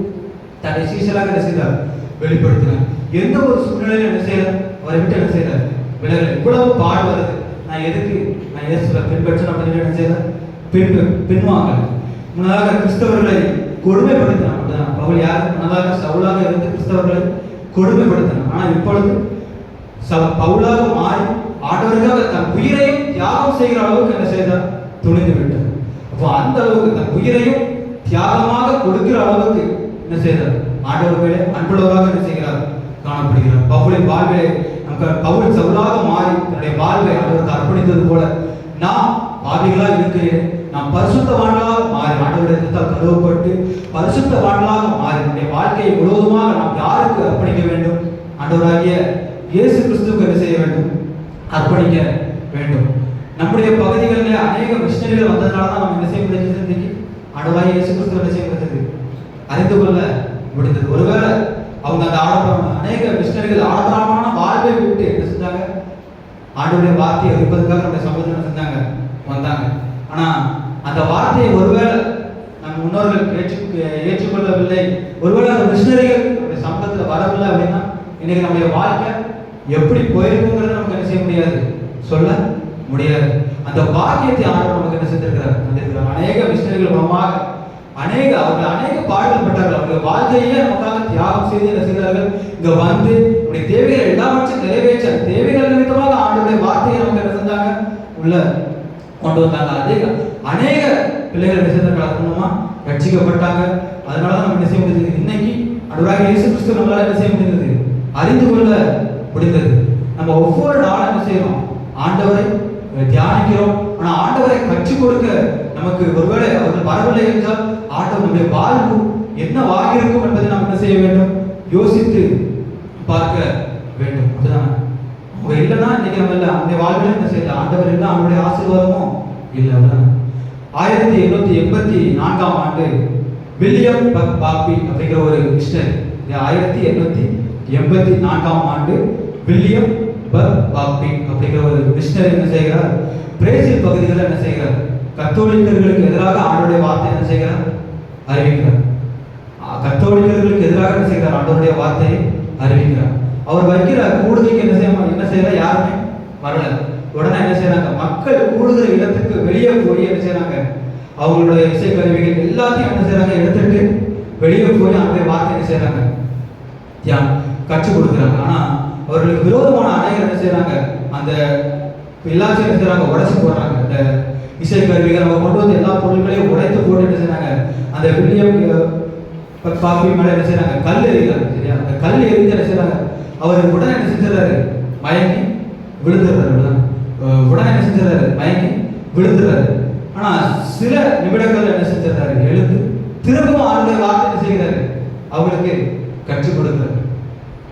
தன்னை சீசலாக என்ன செய்தார்? வெளிப்படுத்தினார். எந்த ஒரு சூழ்நிலையில என்ன செய்யறார்? அவரை விட்டு என்ன செய்யறார்? விலகல். இவ்வளவு பாடு வருது, நான் எதுக்கு நான் இயேசுவை பின்பற்றணும் அப்படின்னு என்ன செய்யறார்? பின்வாங்க. முன்னதாக கிறிஸ்தவர்களை கொடுமைப்படுத்தினார். பவுல் யார்? முன்னதாக சவுலாக இருந்து கிறிஸ்தவர்களை கொடுமைப்படுத்தினார். ஆனால் இப்பொழுது பவுலாக மாறி ஆண்டவருக்காக தன் உயிரையும் தியாகம் செய்கிற அளவுக்கு என்ன செய்தார்? துணிந்து விட்டார். அப்போ அந்த அளவுக்கு தன் உயிரையும் தியாகமாக கொடுக்கிற அளவுக்கு என்ன செய்தார்? ஆண்டவர் மேலே அன்புள்ளவராக என்ன செய்கிறார்? காணப்படுகிறார். பவுலின் வாழ்விலே நமக்கு பவுல் சவுலாக மாறி தன்னுடைய வாழ்வை ஆண்டவருக்கு அர்ப்பணித்தது போல நாம் பாவிகளாக இருக்கிறேன், நாம் பரிசுத்தவான்களாக மாறி ஆண்டவர் ஆண்டவருடைய ரத்தத்தால் கழுவப்பட்டு பரிசுத்தவான்களாக மாறி நம்முடைய வாழ்க்கையை முழுவதுமாக நாம் யாருக்கு அர்ப்பணிக்க வேண்டும்? ஆண்டவராகிய இயேசு கிறிஸ்துவுக்கு என்ன செய்ய வேண்டும்? அர்ப்பணிக்க வேண்டும். நம்முடைய பகுதிகளில் அநேக மிஷனரிகள் வந்ததுனால தான் நம்ம என்ன செய்ய முடிஞ்சது? இன்னைக்கு ஆண்டவராகிய இயேசு கிறிஸ்துவ என்ன செய்ய முடிஞ்சது? அறிந்து கொள்ள முடிந்தது. ஒருவேளை அவங்க அந்த அநேக மிஷனரிகள் ஆடம்பரமான வாழ்வை விட்டு என்ன செஞ்சாங்க? ஆண்டவருடைய வார்த்தையை அறிவிப்பதற்காக நம்முடைய சமூகத்தில் என்ன செஞ்சாங்க? வந்தாங்க. ஆனா அந்த வார்த்தையை ஒருவேளை நம்ம முன்னோர்கள் ஏற்றுக்கொள்ளவில்லை, ஒருவேளை அந்த மிஷனரிகள் நம்முடைய சமூகத்தில் வரவில்லை அப்படின்னா இன்னைக்கு நம்முடைய வாழ்க்கை எப்படி போயிருக்குங்கிறத நமக்கு என்ன செய்ய முடியாது? சொல்ல முடியாது. அந்த பாக்கியத்தை ஆண்டவர் நமக்கு என்ன செஞ்சிருக்கிறார்? அநேக மிஷனரிகள் மூலமாக அவர்கள் அநேக பாடுகள் பட்டார்கள். அவருடைய வாழ்க்கையே நமக்காக தியாகம் செய்து என்ன செய்தார்கள்? இங்க வந்து உடைய தேவைகள் எல்லாவற்றையும் நிறைவேற்ற தேவைகள் நிமித்தமாக ஆண்டவருடைய வார்த்தையை நமக்கு என்ன செஞ்சாங்க? உள்ள கொண்டு வந்தாங்க. அநேக பிள்ளைகள் என்ன செய்தார்கள்? ரட்சிக்கப்பட்டாங்க. அதனாலதான் நம்ம என்ன செய்ய முடியுது? இன்னைக்கு ஆண்டவராகிய இயேசு கிறிஸ்து நம்மளால என்ன செய்ய முடிந்தது? அறிந்து கொள்ள முடிந்தது. நம்ம ஒவ்வொரு நாளும் என்ன செய்யறோம்? ஆண்டவரை தியானிக்கிறோம். ஆனா ஆண்டவரை கற்றுக் கொடுக்க நமக்கு ஒருவேளை அவர்கள் வரவில்லை என்றால் ஆண்டவர் நம்முடைய வாழ்வு என்னவாக இருக்கும் என்பதை நாம் என்ன செய்ய வேண்டும்? யோசித்து பார்க்க வேண்டும். அப்படிதான் அவங்க இல்லைன்னா இன்னைக்கு நம்ம இல்லை அந்த வாழ்வில் என்ன செய்யல? ஆண்டவர் இல்லை, அவனுடைய ஆசீர்வாதமும் இல்லை. அப்படிதான் 1884ஆம் ஆண்டு வில்லியம் பாப்பி அப்படிங்கிற ஒரு மிஷனரி, 1884ஆம் ஆண்டு வில்லியம் பாப்பி அப்படிங்கிற ஒரு மிஷனரி என்ன செய்கிறார்? பிரேசில் பகுதிகளில் என்ன செய்கிறார்? கத்தோலிக்கர்களுக்கு எதிராக ஆண்டவருடைய வார்த்தை என்ன செய்கிறார்? அறிவிக்கிறார். கத்தோலிக்கர்களுக்கு எதிராக என்ன செய்கிறார்? ஆண்டவருடைய வார்த்தையை அறிவிக்கிறார். அவர் வைக்கிற கூடுகைக்கு என்ன செய்யறார்? யாருமே வரல. உடனே என்ன செய்யறாங்க? மக்கள் கூடுகிற இடத்துக்கு வெளியே போய் என்ன செய்யறாங்க? அவங்களுடைய இசைக்கருவிகள் எல்லாத்தையும் என்ன செய்யறாங்க? எடுத்துட்டு வெளியே போய் அந்த வார்த்தை என்ன செய்யறாங்க? கற்றுக் கொடுக்குறாங்க. ஆனா அவர்களுக்கு விரோதமான அநேகர் என்ன செய்யறாங்க? அந்த எல்லாத்தையும் என்ன செய்யறாங்க? உடைச்சு போடுறாங்க. அந்த இசைக்கருவிகள் அவங்க கொண்டு வந்து எல்லா பொருட்களையும் உடைத்து போட்டு என்ன செய்யறாங்க? அந்த வில்லியம் பாப்பி மேல என்ன செய்யறாங்க? கல் எறிகிறாங்க. சரியா? அந்த கல் எறிந்து என்ன செய்யறாங்க? அவர் உடனே என்ன செஞ்சாரு? மயங்கி விழுந்துடுறாரு. உடனே என்ன செஞ்சாரு? மயங்கி விழுந்துடுறாரு. ஆனா சில நிமிடங்கள் என்ன செஞ்சாரு? எழுந்து திரும்பவும் ஆளுடைய வார்த்தை என்ன செய்கிறாரு? அவங்களுக்கு கற்றுக் கொடுக்கிறாரு.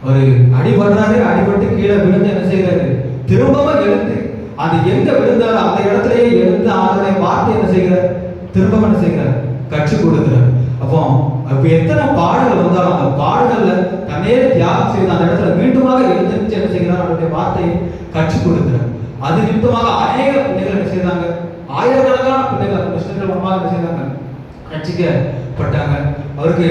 ஒரு அடிபடுறாரு, அடிபட்டு கீழே விழுந்து என்ன செய்கிறாரு? திரும்பவும் எழுந்து அது எங்க விழுந்தாரோ அந்த இடத்துலயே எழுந்து ஆளுடைய வார்த்தை என்ன செய்கிறார்? திரும்பவும் என்ன செய்கிறார்? கற்றுக் கொடுக்கிறார். அப்போ எத்தனை பாடுகள் வந்தாலும் அந்த பாடுகள்ல தன்னையே தியாகம் செய்து அந்த இடத்துல மீண்டுமாக எழுந்திருச்சு என்ன செய்கிறார்? அவருடைய வார்த்தையை கற்றுக் கொடுக்கிறார். அது நிமித்தமாக அநேக பிள்ளைகள் என்ன செய்தாங்க? ஆயிரக்கணக்கான பிள்ளைகள் அந்த கிறிஸ்தவர்கள் மூலமாக என்ன செய்தாங்க? ரட்சிக்கப்பட்டாங்க. அவருக்கு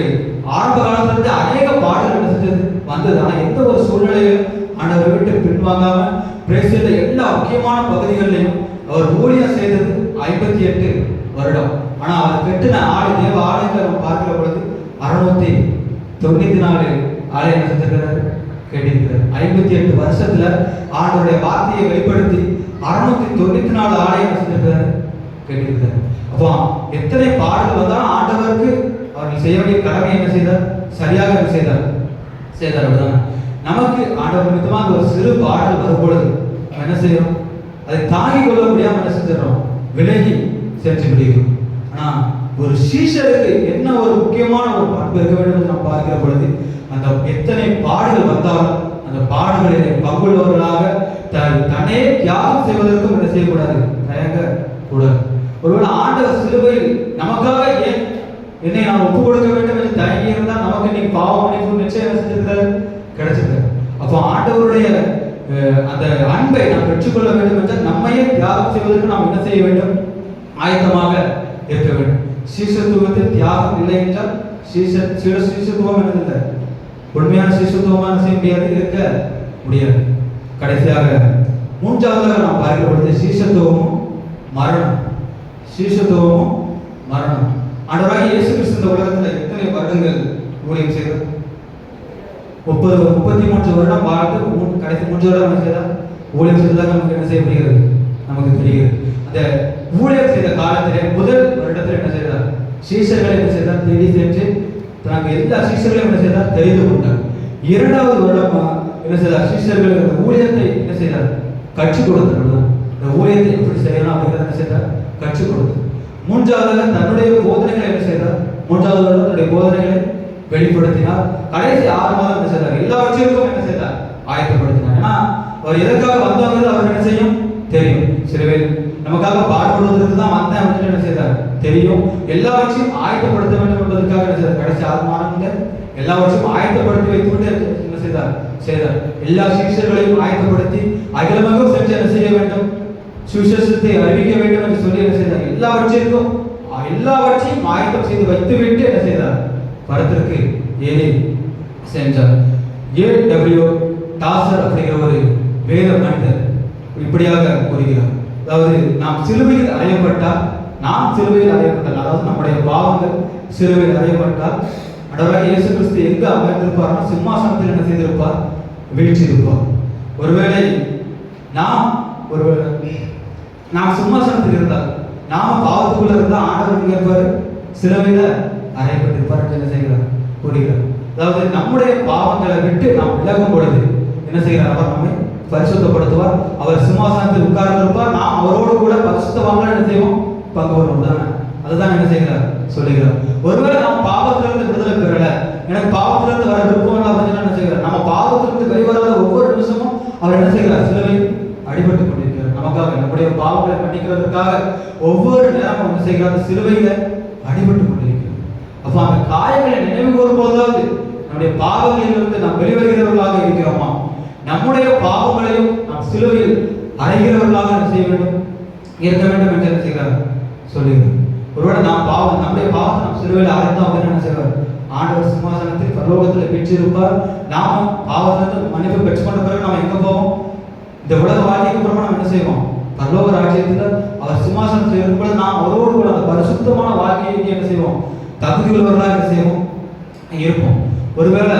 ஆரம்ப காலத்துல இருந்து அநேக பாடுகள் என்ன செஞ்சது? வந்தது. ஆனா எந்த ஒரு சூழ்நிலையும் ஆண்டவரை விட்டு பின்வாங்காம பிரேசில்ல எல்லா முக்கியமான பகுதிகளிலையும் அவர் ஊழியம் செய்தது 58 வருடம். ஆனா அவர் கட்டின தேவ ஆலயங்களை நம்ம பார்க்கிற பொழுது 694 ஆலயம் செஞ்சிருக்கிறார், கட்டியிருக்கிறார். 58 வருஷத்துல ஆண்டவருடைய வார்த்தையை வெளிப்படுத்தி 694 ஆலயம் செஞ்சிருக்கிறார், கட்டியிருக்கிறார். அப்போ எத்தனை பாடுகள் வந்தாலும் ஆண்டவருக்கு அவர்கள் செய்ய வேண்டிய கடமை என்ன செய்தார்? சரியாக என்ன செய்தார்? அப்படிதான் நமக்கு ஆண்டவர் நிமித்தமாக ஒரு சிறு பாடல் வரும் பொழுது என்ன செய்யறோம்? அதை தாங்கிக் கொள்ள முடியாம என்ன செஞ்சிடறோம்? விலகி சென்று விடுகிறோம். ஆனா ஒரு சீஷருக்கு என்ன ஒரு முக்கியமான ஒரு பண்பு இருக்க வேண்டும் என்று நாம் பார்க்கிற பொழுது அந்த எத்தனை பாடுகள் வந்தாலும் அந்த பாடுகளிலே பங்குள்ளவர்களாக தன்னை தியாகம் செய்வதற்கும் என்ன செய்யக்கூடாது? தயங்க கூடாது. ஒருவேளை ஆண்டவர் சிலுவையில் நமக்காக ஏன் என்னை நாம் ஒப்பு கொடுக்க வேண்டும் என்று தயங்கி இருந்தால் நமக்கு இன்னைக்கு பாவ மன்னிப்பு நிச்சயம் என்ன செஞ்சிருக்கிறார்? கிடைச்சிருக்காரு. அப்போ ஆண்டவருடைய அந்த அன்பை நாம் பெற்றுக்கொள்ள வேண்டும் என்றால் நம்மையே தியாகம் செய்வதற்கு நாம் என்ன செய்ய வேண்டும்? ஆயத்தமாக இருக்க வேண்டும். சீசத்துவத்தில் தியாகம் இல்லை என்றால் சீசத்துவம் என்னதில்லை, உண்மையான சீசத்துவமான செய்ய முடியாது, இருக்க முடியாது. கடைசியாக மூன்றாவதாக நாம் பார்க்கிற பொழுது சீசத்துவமும் மரணம். சீசத்துவமும் மரணம். ஆண்டவராகிய இயேசு கிறிஸ்து இந்த உலகத்தில் எத்தனை வருடங்கள் ஊழியம் செய்தார்? 33 வருடம் வாழ்ந்து கடைசி 3 வருடம் செய்தார் ஊழியம் செய்ததாக நமக்கு என்ன செய்யப்படுகிறது? நமக்கு தெரிகிறது. அந்த ஊழியம் செய்த காலத்திலே முதல் வருடத்தில் என்ன செய்தார்? சீஷர்களை என்ன செய்தார்? தேடி சென்று தனக்கு எல்லா சீஷர்களையும் என்ன செய்தார்? தெரிந்து கொண்டார். 2வது வருடம் என்ன செய்தார்? சீஷர்களுக்கு அந்த ஊழியத்தை என்ன செய்தார்? கற்றுக் கொடுத்தார். இந்த ஊழியத்தை எப்படி செய்யலாம் அப்படிங்கிறத என்ன செய்தார்? கற்றுக் கொடுத்தார். மூன்றாவதாக தன்னுடைய போதனைகளை என்ன செய்தார்? மூன்றாவது வருடம் தன்னுடைய போதனைகளை வெளிப்படுத்தினார். கடைசி 6 மாதம் என்ன செய்தார்? எல்லாவற்றிற்கும் என்ன செய்தார்? ஆயத்தப்படுத்தினார். ஏன்னா அவர் எதற்காக வந்தாங்கிறது அவர் என்ன செய்யும் தெரியும். சிலுவையில் நமக்காக பாடுபடுவதற்கு தான் வந்தேன் அப்படின்னு என்ன செய்தார் தெரியும். எல்லாவற்றையும் ஆயத்தப்படுத்த வேண்டும் என்பதற்காக என்ன செய்தார்? கடைசி 6 மாதங்கள் எல்லாவற்றையும் ஆயத்தப்படுத்தி வைத்துவிட்டு என்ன செய்தார்? எல்லா சீஷர்களையும் ஆயத்தப்படுத்தி அகிலமெங்கும் சென்று என்ன செய்ய வேண்டும்? சுவிசேஷத்தை அறிவிக்க வேண்டும் என்று சொல்லி என்ன செய்தார்? எல்லாவற்றையும் ஆயத்தம் செய்து வைத்துவிட்டு என்ன செய்தார்? பரத்திற்கு ஏறி சென்றார். A.W. டாசர் அப்படிங்கிற ஒரு வேத மனிதர் இப்படியாக கூறுகிறார். அதாவது நாம் சிலுவையில் அறையப்பட்டால், அதாவது நம்முடைய பாவங்கள் சிலுவையில் அறையப்பட்டால் ஆண்டவராகிய இயேசு கிறிஸ்து எங்க அமர்ந்திருப்பார்னா சிம்மாசனத்தில் என்ன செய்திருப்பார்? வீற்றிருப்பார். ஒருவேளை நாம் சிம்மாசனத்தில் இருந்தால், நாம பாவத்துக்குள்ள இருந்தால் ஆண்டவர் எங்க இருப்பார்? சிலுவையில அறையப்பட்டிருப்பார் என்று என்ன செய்கிறார்? கூறுகிறார். அதாவது நம்முடைய பாவங்களை விட்டு நாம் விலகும் பொழுது என்ன செய்கிறார்? அவர் நம்மை பரிசுத்தப்படுத்துவார். அவர் சிம்மாசனத்தில் உட்கார்ந்திருப்பார். நாம் அவரோடு கூட பரிசுத்தவான்கள் என்ன செய்வோம்? பங்கு வருவோம் தானே? அதுதான் என்ன செய்கிறார்? சொல்லுகிறார். ஒருவேளை நாம் பாவத்திலிருந்து விடுதலை பெறல, எனக்கு பாவத்திலிருந்து வர விருப்பம் இல்லை அப்படின்னு என்ன செய்கிறார்? நம்ம பாவத்திலிருந்து வெளிவராத ஒவ்வொரு நிமிஷமும் அவர் என்ன செய்கிறார்? சிலுவையில் அடிபட்டு கொண்டிருக்கிறார். நமக்காக நம்முடைய பாவங்களை மன்னிக்கிறதுக்காக ஒவ்வொரு நேரமும் என்ன செய்கிறார்? சிலுவையில அடிபட்டு கொண்டிருக்கிறார். அப்ப அந்த காயங்களை நினைவு கூறும்போதாவது நம்முடைய பாவங்களிலிருந்து நாம் வெளிவருகிறவர்களாக இருக்கிறோமா? நம்முடைய பாவங்களையும் நாம் சிலுவையில் அறைகிறவர்களாக என்ன செய்ய வேண்டும்? இருக்க வேண்டும் என்று என்ன செய்கிறார்? சொல்லுகிறார். ஒருவேளை நம்முடைய பாவத்தை நாம் சிலுவையில் அறைந்தோம் அப்படின்னு என்ன செய்வார்? ஆண்டவர் சிம்மாசனத்தில் பரலோகத்தில் பெற்றிருப்பார். நாமும் பாவத்திலிருந்து மன்னிப்பு பெற்றுக்கொண்ட பிறகு நாம் எங்க போவோம்? இந்த உலக வாழ்க்கைக்கு அப்புறமா நம்ம என்ன செய்வோம்? பரலோக ராஜ்யத்தில் அவர் சிம்மாசனத்தில் இருக்கும்போது நாம் அவரோடு கூட அந்த பரிசுத்தமான வாழ்க்கையை என்ன செய்வோம்? தகுதி உள்ளவர்களாக என்ன செய்வோம்? இருப்போம். ஒருவேளை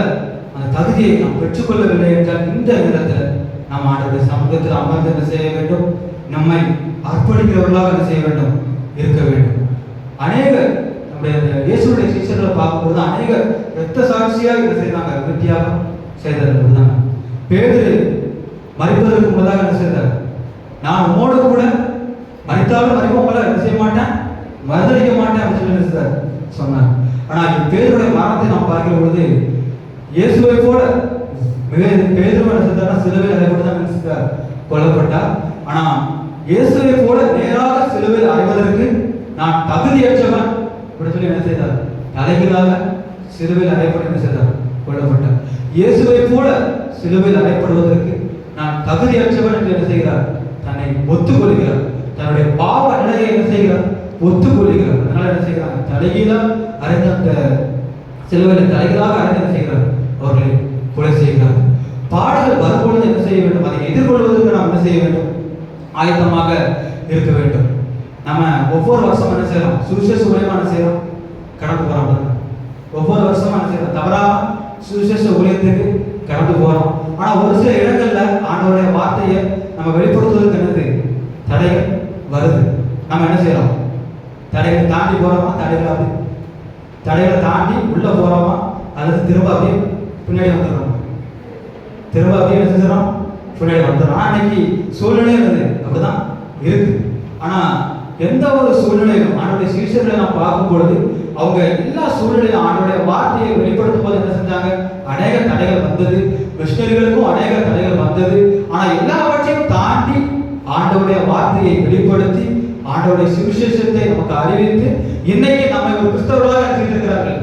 அந்த தகுதியை நாம் பெற்றுக்கொள்ளவில்லை என்றால் இந்த நேரத்தில் நாம் ஆண்டவருடைய சமூகத்தில் அமர்ந்து என்ன செய்ய வேண்டும்? நம்மை அர்ப்பணிக்கிறவர்களாக என்ன செய்ய வேண்டும்? இருக்க வேண்டும். அநேகர் நம்முடைய இயேசுடைய சீஷர்களை பார்க்கும்போது அநேகர் இரத்த சாட்சியாக என்ன செய்தாங்க? வித்தியாகம் செய்தார்கள். பேதுரு மரிப்பதற்கு முன்னதாக என்ன செய்தார்? நான் உம்மோடு கூட மரித்தாலும் மரிப்போம் என்ன செய்ய மாட்டேன், மறுதளிக்க மாட்டேன் அப்படின்னு சொல்லி சொன்னார். ஆனால் பேதுருடைய மரணத்தை நாம் பார்க்கிற பொழுது இயேசுவை போல பேதுருவை சிலுவையில் அறையப்பட்டுதான் கொல்லப்பட்டார். ஆனால் இயேசுவை போல நேராக சிலுவையில் அறைவதற்கு நான் தகுதியற்றவன் அப்படின்னு சொல்லி என்ன செய்தார்? தலைகீழாக சிலுவையில் அறையப்பட்டு என்ன செய்தார்? கொல்லப்பட்டார். இயேசுவை போல சிலுவையில் அறையப்படுவதற்கு நான் தகுதியற்றவன் என்று என்ன செய்கிறார்? தன்னை ஒத்துக்கொள்கிறார். தன்னுடைய பாவ நிலையை என்ன செய்கிறார்? ஒத்துக்கொள்கிறார். அதனால என்ன செய்கிறார்? தலைகீழாக அறைந்த அந்த சிலுவையில் தலைகீழாக அறைந்து என்ன செய்கிறார்? அவர்களை கொலை செய்கிறார். பாடுகள் வரும்பொழுது என்ன செய்ய வேண்டும்? அதை எதிர்கொள்வதற்கு நாம் என்ன செய்ய வேண்டும்? ஆயத்தமாக இருக்க வேண்டும். நம்ம ஒவ்வொரு வருஷம் என்ன செய்யறோம்? சுவிசேஷ ஊழியமா என்ன செய்யறோம்? கடந்து போறோம். ஒவ்வொரு வருஷமா என்ன செய்யறோம்? தவறாம சுவிசேஷ ஊழியத்துக்கு கடந்து போறோம். ஆனா ஒரு சில இடங்கள்ல ஆண்டவருடைய வார்த்தையை நம்ம வெளிப்படுத்துவதற்கு என்னது? தடைகள் வருது. நம்ம என்ன செய்யறோம்? தடைகளை தாண்டி போறோமா? தடைகளை தாண்டி உள்ள போறோமா? அல்லது திரும்ப அப்படியே பின்னாடி வந்துடுறோம்? திரும்ப அப்படியே என்ன செஞ்சிடறோம்? பின்னாடி வந்துடுறோம். ஆனா இன்னைக்கு சூழ்நிலை என்னது? அப்படிதான் இருக்கு. ஆனா எந்த ஒரு சூழ்நிலையிலும் ஆண்டவருடைய சீஷர்களை நாம் பார்க்கும் பொழுது அவங்க எல்லா சூழ்நிலையும் ஆண்டவருடைய வார்த்தையை வெளிப்படுத்தும் போது என்ன செஞ்சாங்க? அநேக தடைகள் வந்தது. மிஷனரிகளுக்கும் அநேக தடைகள் வந்தது. ஆனா எல்லாவற்றையும் தாண்டி ஆண்டவருடைய வார்த்தையை வெளிப்படுத்தி ஆண்டவருடைய சுவிசேஷத்தை நமக்கு அறிவித்து இன்னைக்கு நம்ம ஒரு கிறிஸ்தவர்களாக என்ன செய்திருக்கிறார்கள்?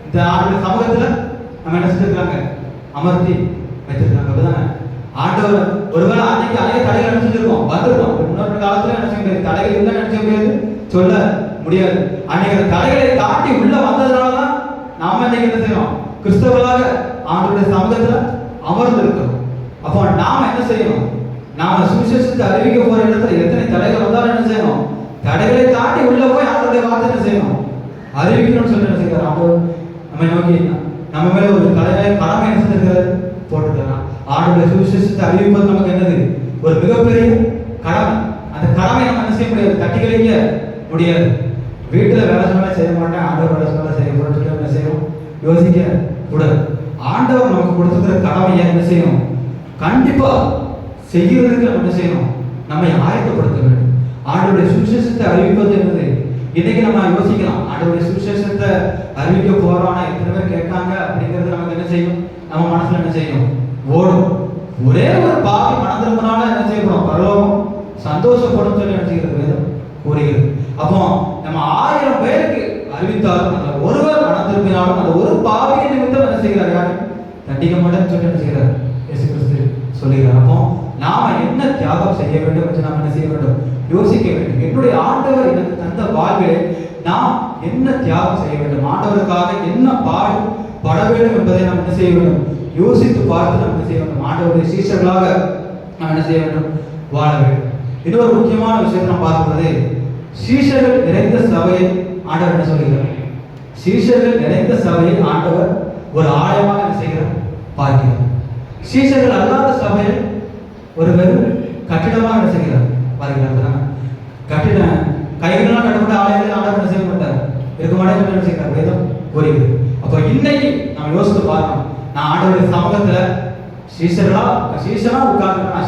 இந்த ஆண்டவருடைய சமூகத்துல நம்ம என்ன செஞ்சிருக்காங்க? அமர்த்தி வைத்திருக்காங்க. அப்படிதானே? ஆண்டவர் ஒருவேளை அன்னைக்கு அநேக தடைகள் என்ன செஞ்சிருக்கோம்? வந்திருக்கோம். முன்னொரு காலத்துல என்ன செய்ய முடியாது? தடைகள் இல்லை நினைச்ச முடியாது, சொல்ல முடியாது. அன்னைக்கு தடைகளை தாண்டி உள்ள வந்ததுனாலதான் நாம இன்னைக்கு என்ன செய்யணும்? கிறிஸ்தவர்களாக ஆண்டவருடைய சமூகத்துல அமர்ந்து இருக்கிறோம். அப்போ நாம என்ன செய்யணும்? நாம சுவிசேஷத்தை அறிவிக்க போற இடத்துல எத்தனை தடைகள் வந்தாலும் என்ன செய்யணும்? தடைகளை தாண்டி உள்ள போய் ஆண்டவருடைய வார்த்தை என்ன செய்யணும்? அறிவிக்கணும்னு சொல்லி என்ன செய்யறார்? ஆண்டவர் நம்ம நோக்கி நம்ம மேல ஒரு கடமை என்ன செஞ்சிருக்கிறார்? போட்டுக்கிறார். ஆண்டவருடைய சுவிசேஷத்தை அறிவிப்பது நமக்கு என்னது? ஒரு மிகப்பெரிய கடமை. அந்த கடமை நம்ம என்ன செய்ய முடியாது? தட்டி கழிக்க முடியாது. வீட்டுல வேலை சொன்னா செய்ய மாட்டேன், ஆண்டவர் வேலை சொன்னா செய்ய போறேன்னு என்ன செய்யணும்? யோசிக்க கூடாது. ஆண்டவர் நமக்கு கொடுத்துக்கிற கடமையை என்ன செய்யணும்? கண்டிப்பா செய்கிறதுக்கு நம்ம என்ன செய்யணும்? நம்மை ஆயத்தப்படுத்த வேண்டும். ஆண்டவருடைய சுவிசேஷத்தை அறிவிப்பது என்னது? இன்னைக்கு நம்ம யோசிக்கலாம், ஆண்டவருடைய சுவிசேஷத்தை அறிவிக்க போறோம்னா எத்தனை பேர் கேட்காங்க அப்படிங்கிறது நமக்கு என்ன செய்யும், நம்ம மனசுல என்ன செய்யும், ஓடும். ஒரே ஒரு பாவி மனம் திரும்பினால என்ன செய்யப்படும், பரலோகம் சந்தோஷப்படும் சொல்லி என்ன செய்கிறது வேதம் கூறுகிறது. அப்போ நம்ம 1000 பேருக்கு அறிவித்தாலும் அந்த ஒருவர் மனம் திரும்பினாலும் அந்த ஒரு பாவியை நிமித்தம் என்ன செய்கிறார், யாரும் தண்டிக்க மாட்டேன்னு சொல்லி என்ன செய்கிறார் இயேசு கிறிஸ்து சொல்லுகிறார். அப்போ நாம என்ன தியாகம் செய்ய வேண்டும் என்று நாம் என்ன செய்ய வேண்டும், யோசிக்க வேண்டும். என்னுடைய ஆண்டவர் எனக்கு தந்த வாழ்விலே நாம் என்ன தியாகம் செய்ய வேண்டும், ஆண்டவருக்காக என்ன பாடுபட வேண்டும் என்பதை நாம் என்ன செய்ய வேண்டும், யோசித்து பார்த்து நாம் என்ன செய்ய வேண்டும், ஆண்டவருடைய சீஷர்களாக நாம் என்ன செய்ய வேண்டும், வாழ வேண்டும். இன்னொரு முக்கியமான விஷயத்தை நாம் பார்ப்பது, சீஷர்கள் நிறைந்த சபையை ஆண்டவர் என்ன சொல்கிறார், சீஷர்கள் நிறைந்த சபையை ஆண்டவர் ஒரு ஆலயமாக என்ன செய்கிறார் பார்க்கிறார். சீஷர்கள் அல்லாத சபையை ஒரு வெறும் கட்டிடமாக என்ன செய்கிறார் பார்க்கிறார். கட்டிட கைகளால் கட்டப்பட்ட ஆலயத்தில் ஆண்டவர் என்ன செய்ய மாட்டார், இருக்க மாட்டேன் என்ன செய்கிறார் வேதம் கூறுகிறது. அப்போ இன்னைக்கு நாம் யோசித்து பார்க்கணும், நான் ஆண்டவருடைய சமூகத்துல சீஷனா உட்கார்ந்துருக்கான்,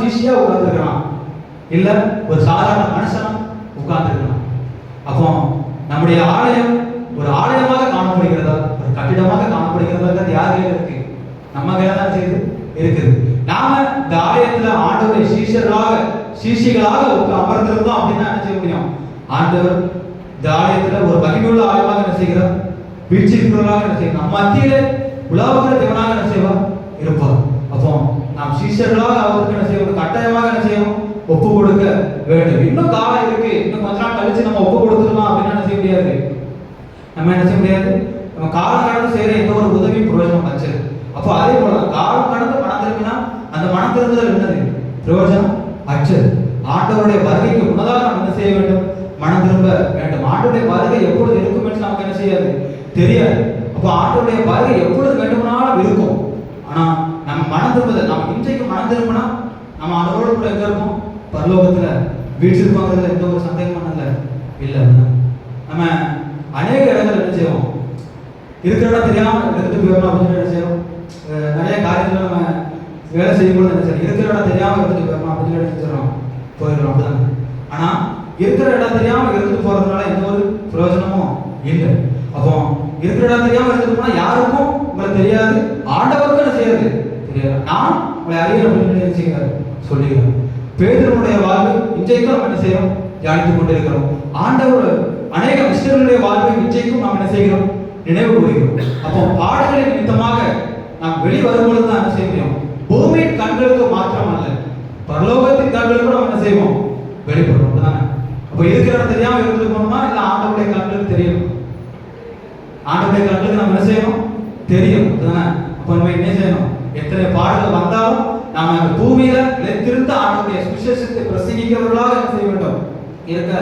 சீஷியா உட்கார்ந்துருக்கான், இல்ல ஒரு சாதாரண மனுஷனா உட்கார்ந்துருக்கான். அப்போ நம்முடைய ஆலயம் ஒரு ஆலயமாக காணப்படுகிறதா, ஒரு கட்டிடமாக காணப்படுகிறதா, யார் கையில இருக்கு, நம்ம கையில தான் செய்து இருக்குது. நாம இந்த ஆலயத்துல ஆண்டவருடைய சீஷிகளாக அமர்ந்திருந்தோம் அப்படின்னா என்ன செய்ய முடியும், ஆண்டவர் இந்த ஆலயத்துல ஒரு மகிமையுள்ள ஆலயமாக என்ன செய்கிறார், வீழ்ச்சிக்கிறவர்களாக என்ன செய்யும், நம்ம மத்தியிலே உலாவுகிற தேவனாக என்ன செய்வார் இருப்பார். அப்போ நாம் சீஷர்களாக அவருக்கு என்ன செய்யணும், கட்டாயமாக என்ன செய்யணும், ஒப்பு கொடுக்க வேண்டும். இன்னும் காலம் இருக்கு, இன்னும் கொஞ்ச நாள் கழிச்சு நம்ம ஒப்பு கொடுத்துடலாம் அப்படின்னு என்ன செய்ய முடியாது, நம்ம என்ன செய்ய முடியாது. நம்ம காலம் கடந்து செய்யற எந்த ஒரு உதவி பிரயோஜனம் வச்சது. அப்போ அதே போல காலம் கடந்து மனம் திரும்பினா அந்த மனம் திரும்புதல் என்னது, பிரயோஜனம் அற்றது. ஆண்டவருடைய வருகைக்கு முன்னதாக நம்ம என்ன செய்ய வேண்டும், மனம் திரும்ப வேண்டும். ஆண்டவருடைய வருகை எப்பொழுது இருக்கும் என்று நமக்கு என்ன செய்யாது, தெரியாது. அப்போ ஆண்டவருடைய வருகை எப்பொழுது வேண்டுமானாலும் இருக்கும். ஆனா நம்ம மனம் திரும்புதல், நம்ம இன்றைக்கு மனம் திரும்பினா நம்ம அதோடு கூட எங்க இருப்போம், பரலோகத்துல வீழ்ச்சிருப்பாங்கிறதுல எந்த ஒரு சந்தேகமும் இல்லை. நம்ம அநேக இடங்கள் என்ன செய்வோம், இருக்கிற இடம் தெரியாம எடுத்துட்டு போயிடணும் அப்படின்னு என்ன செய்யறோம், நிறைய காரியத்துல நம்ம வேலை செய்யும்போது என்ன செய்யணும், இருக்கிற இடம் தெரியாம எடுத்துட்டு போயிடணும் அப்படின்னு நினைச்சிடறோம், போயிடுறோம் அப்படிதான். ஆனா இருக்கிற இடம் தெரியாம எடுத்துட்டு போறதுனால எந்த ஒரு பிரயோஜனமும் இல்லை. அப்போ இருக்கிற இடம் தெரியாம எடுத்துட்டு போனா யாருக்கும் உங்களுக்கு தெரியாது, ஆண்டவருக்கு என்ன செய்யாது தெரியாது. நான் உங்களை அறிய அப்படின்னு செய்கிறார் சொல்லுகிறார். பேதுருவுடைய வாழ்வு இன்றைக்கும் நம்ம என்ன செய்யறோம், தியானித்துக் கொண்டிருக்கிறோம். ஆண்டவர் அநேக மிஸ்டர்களுடைய வாழ்வை இன்றைக்கும் நாம் என்ன செய்கிறோம், நினைவு கூறுகிறோம். அப்போ பாடுகளின் நிமித்தமாக நாம் வெளி வரும்பொழுது தான் என்ன செய்ய முடியும், பூமியின் கண்களுக்கு மாத்திரம் அல்ல, பரலோகத்தின் கண்களுக்கு நம்ம என்ன செய்வோம், வெளிப்படுறோம் தானே. அப்போ இருக்கிற இடம் தெரியாம இருந்துட்டு போனோமா, இல்ல ஆண்டவருடைய கண்களுக்கு தெரியும், ஆண்டவருடைய கண்களுக்கு நம்ம என்ன செய்யணும் தெரியும் தானே. அப்போ நம்ம என்ன செய்யணும், எத்தனை பாடுகள் வந்தாலும் நாம அந்த பூமியில நிலைத்திருந்த ஆண்டவருடைய சுவிசேஷத்தை பிரசங்கிக்கிறவர்களாக என்ன செய்ய வேண்டும், இருக்க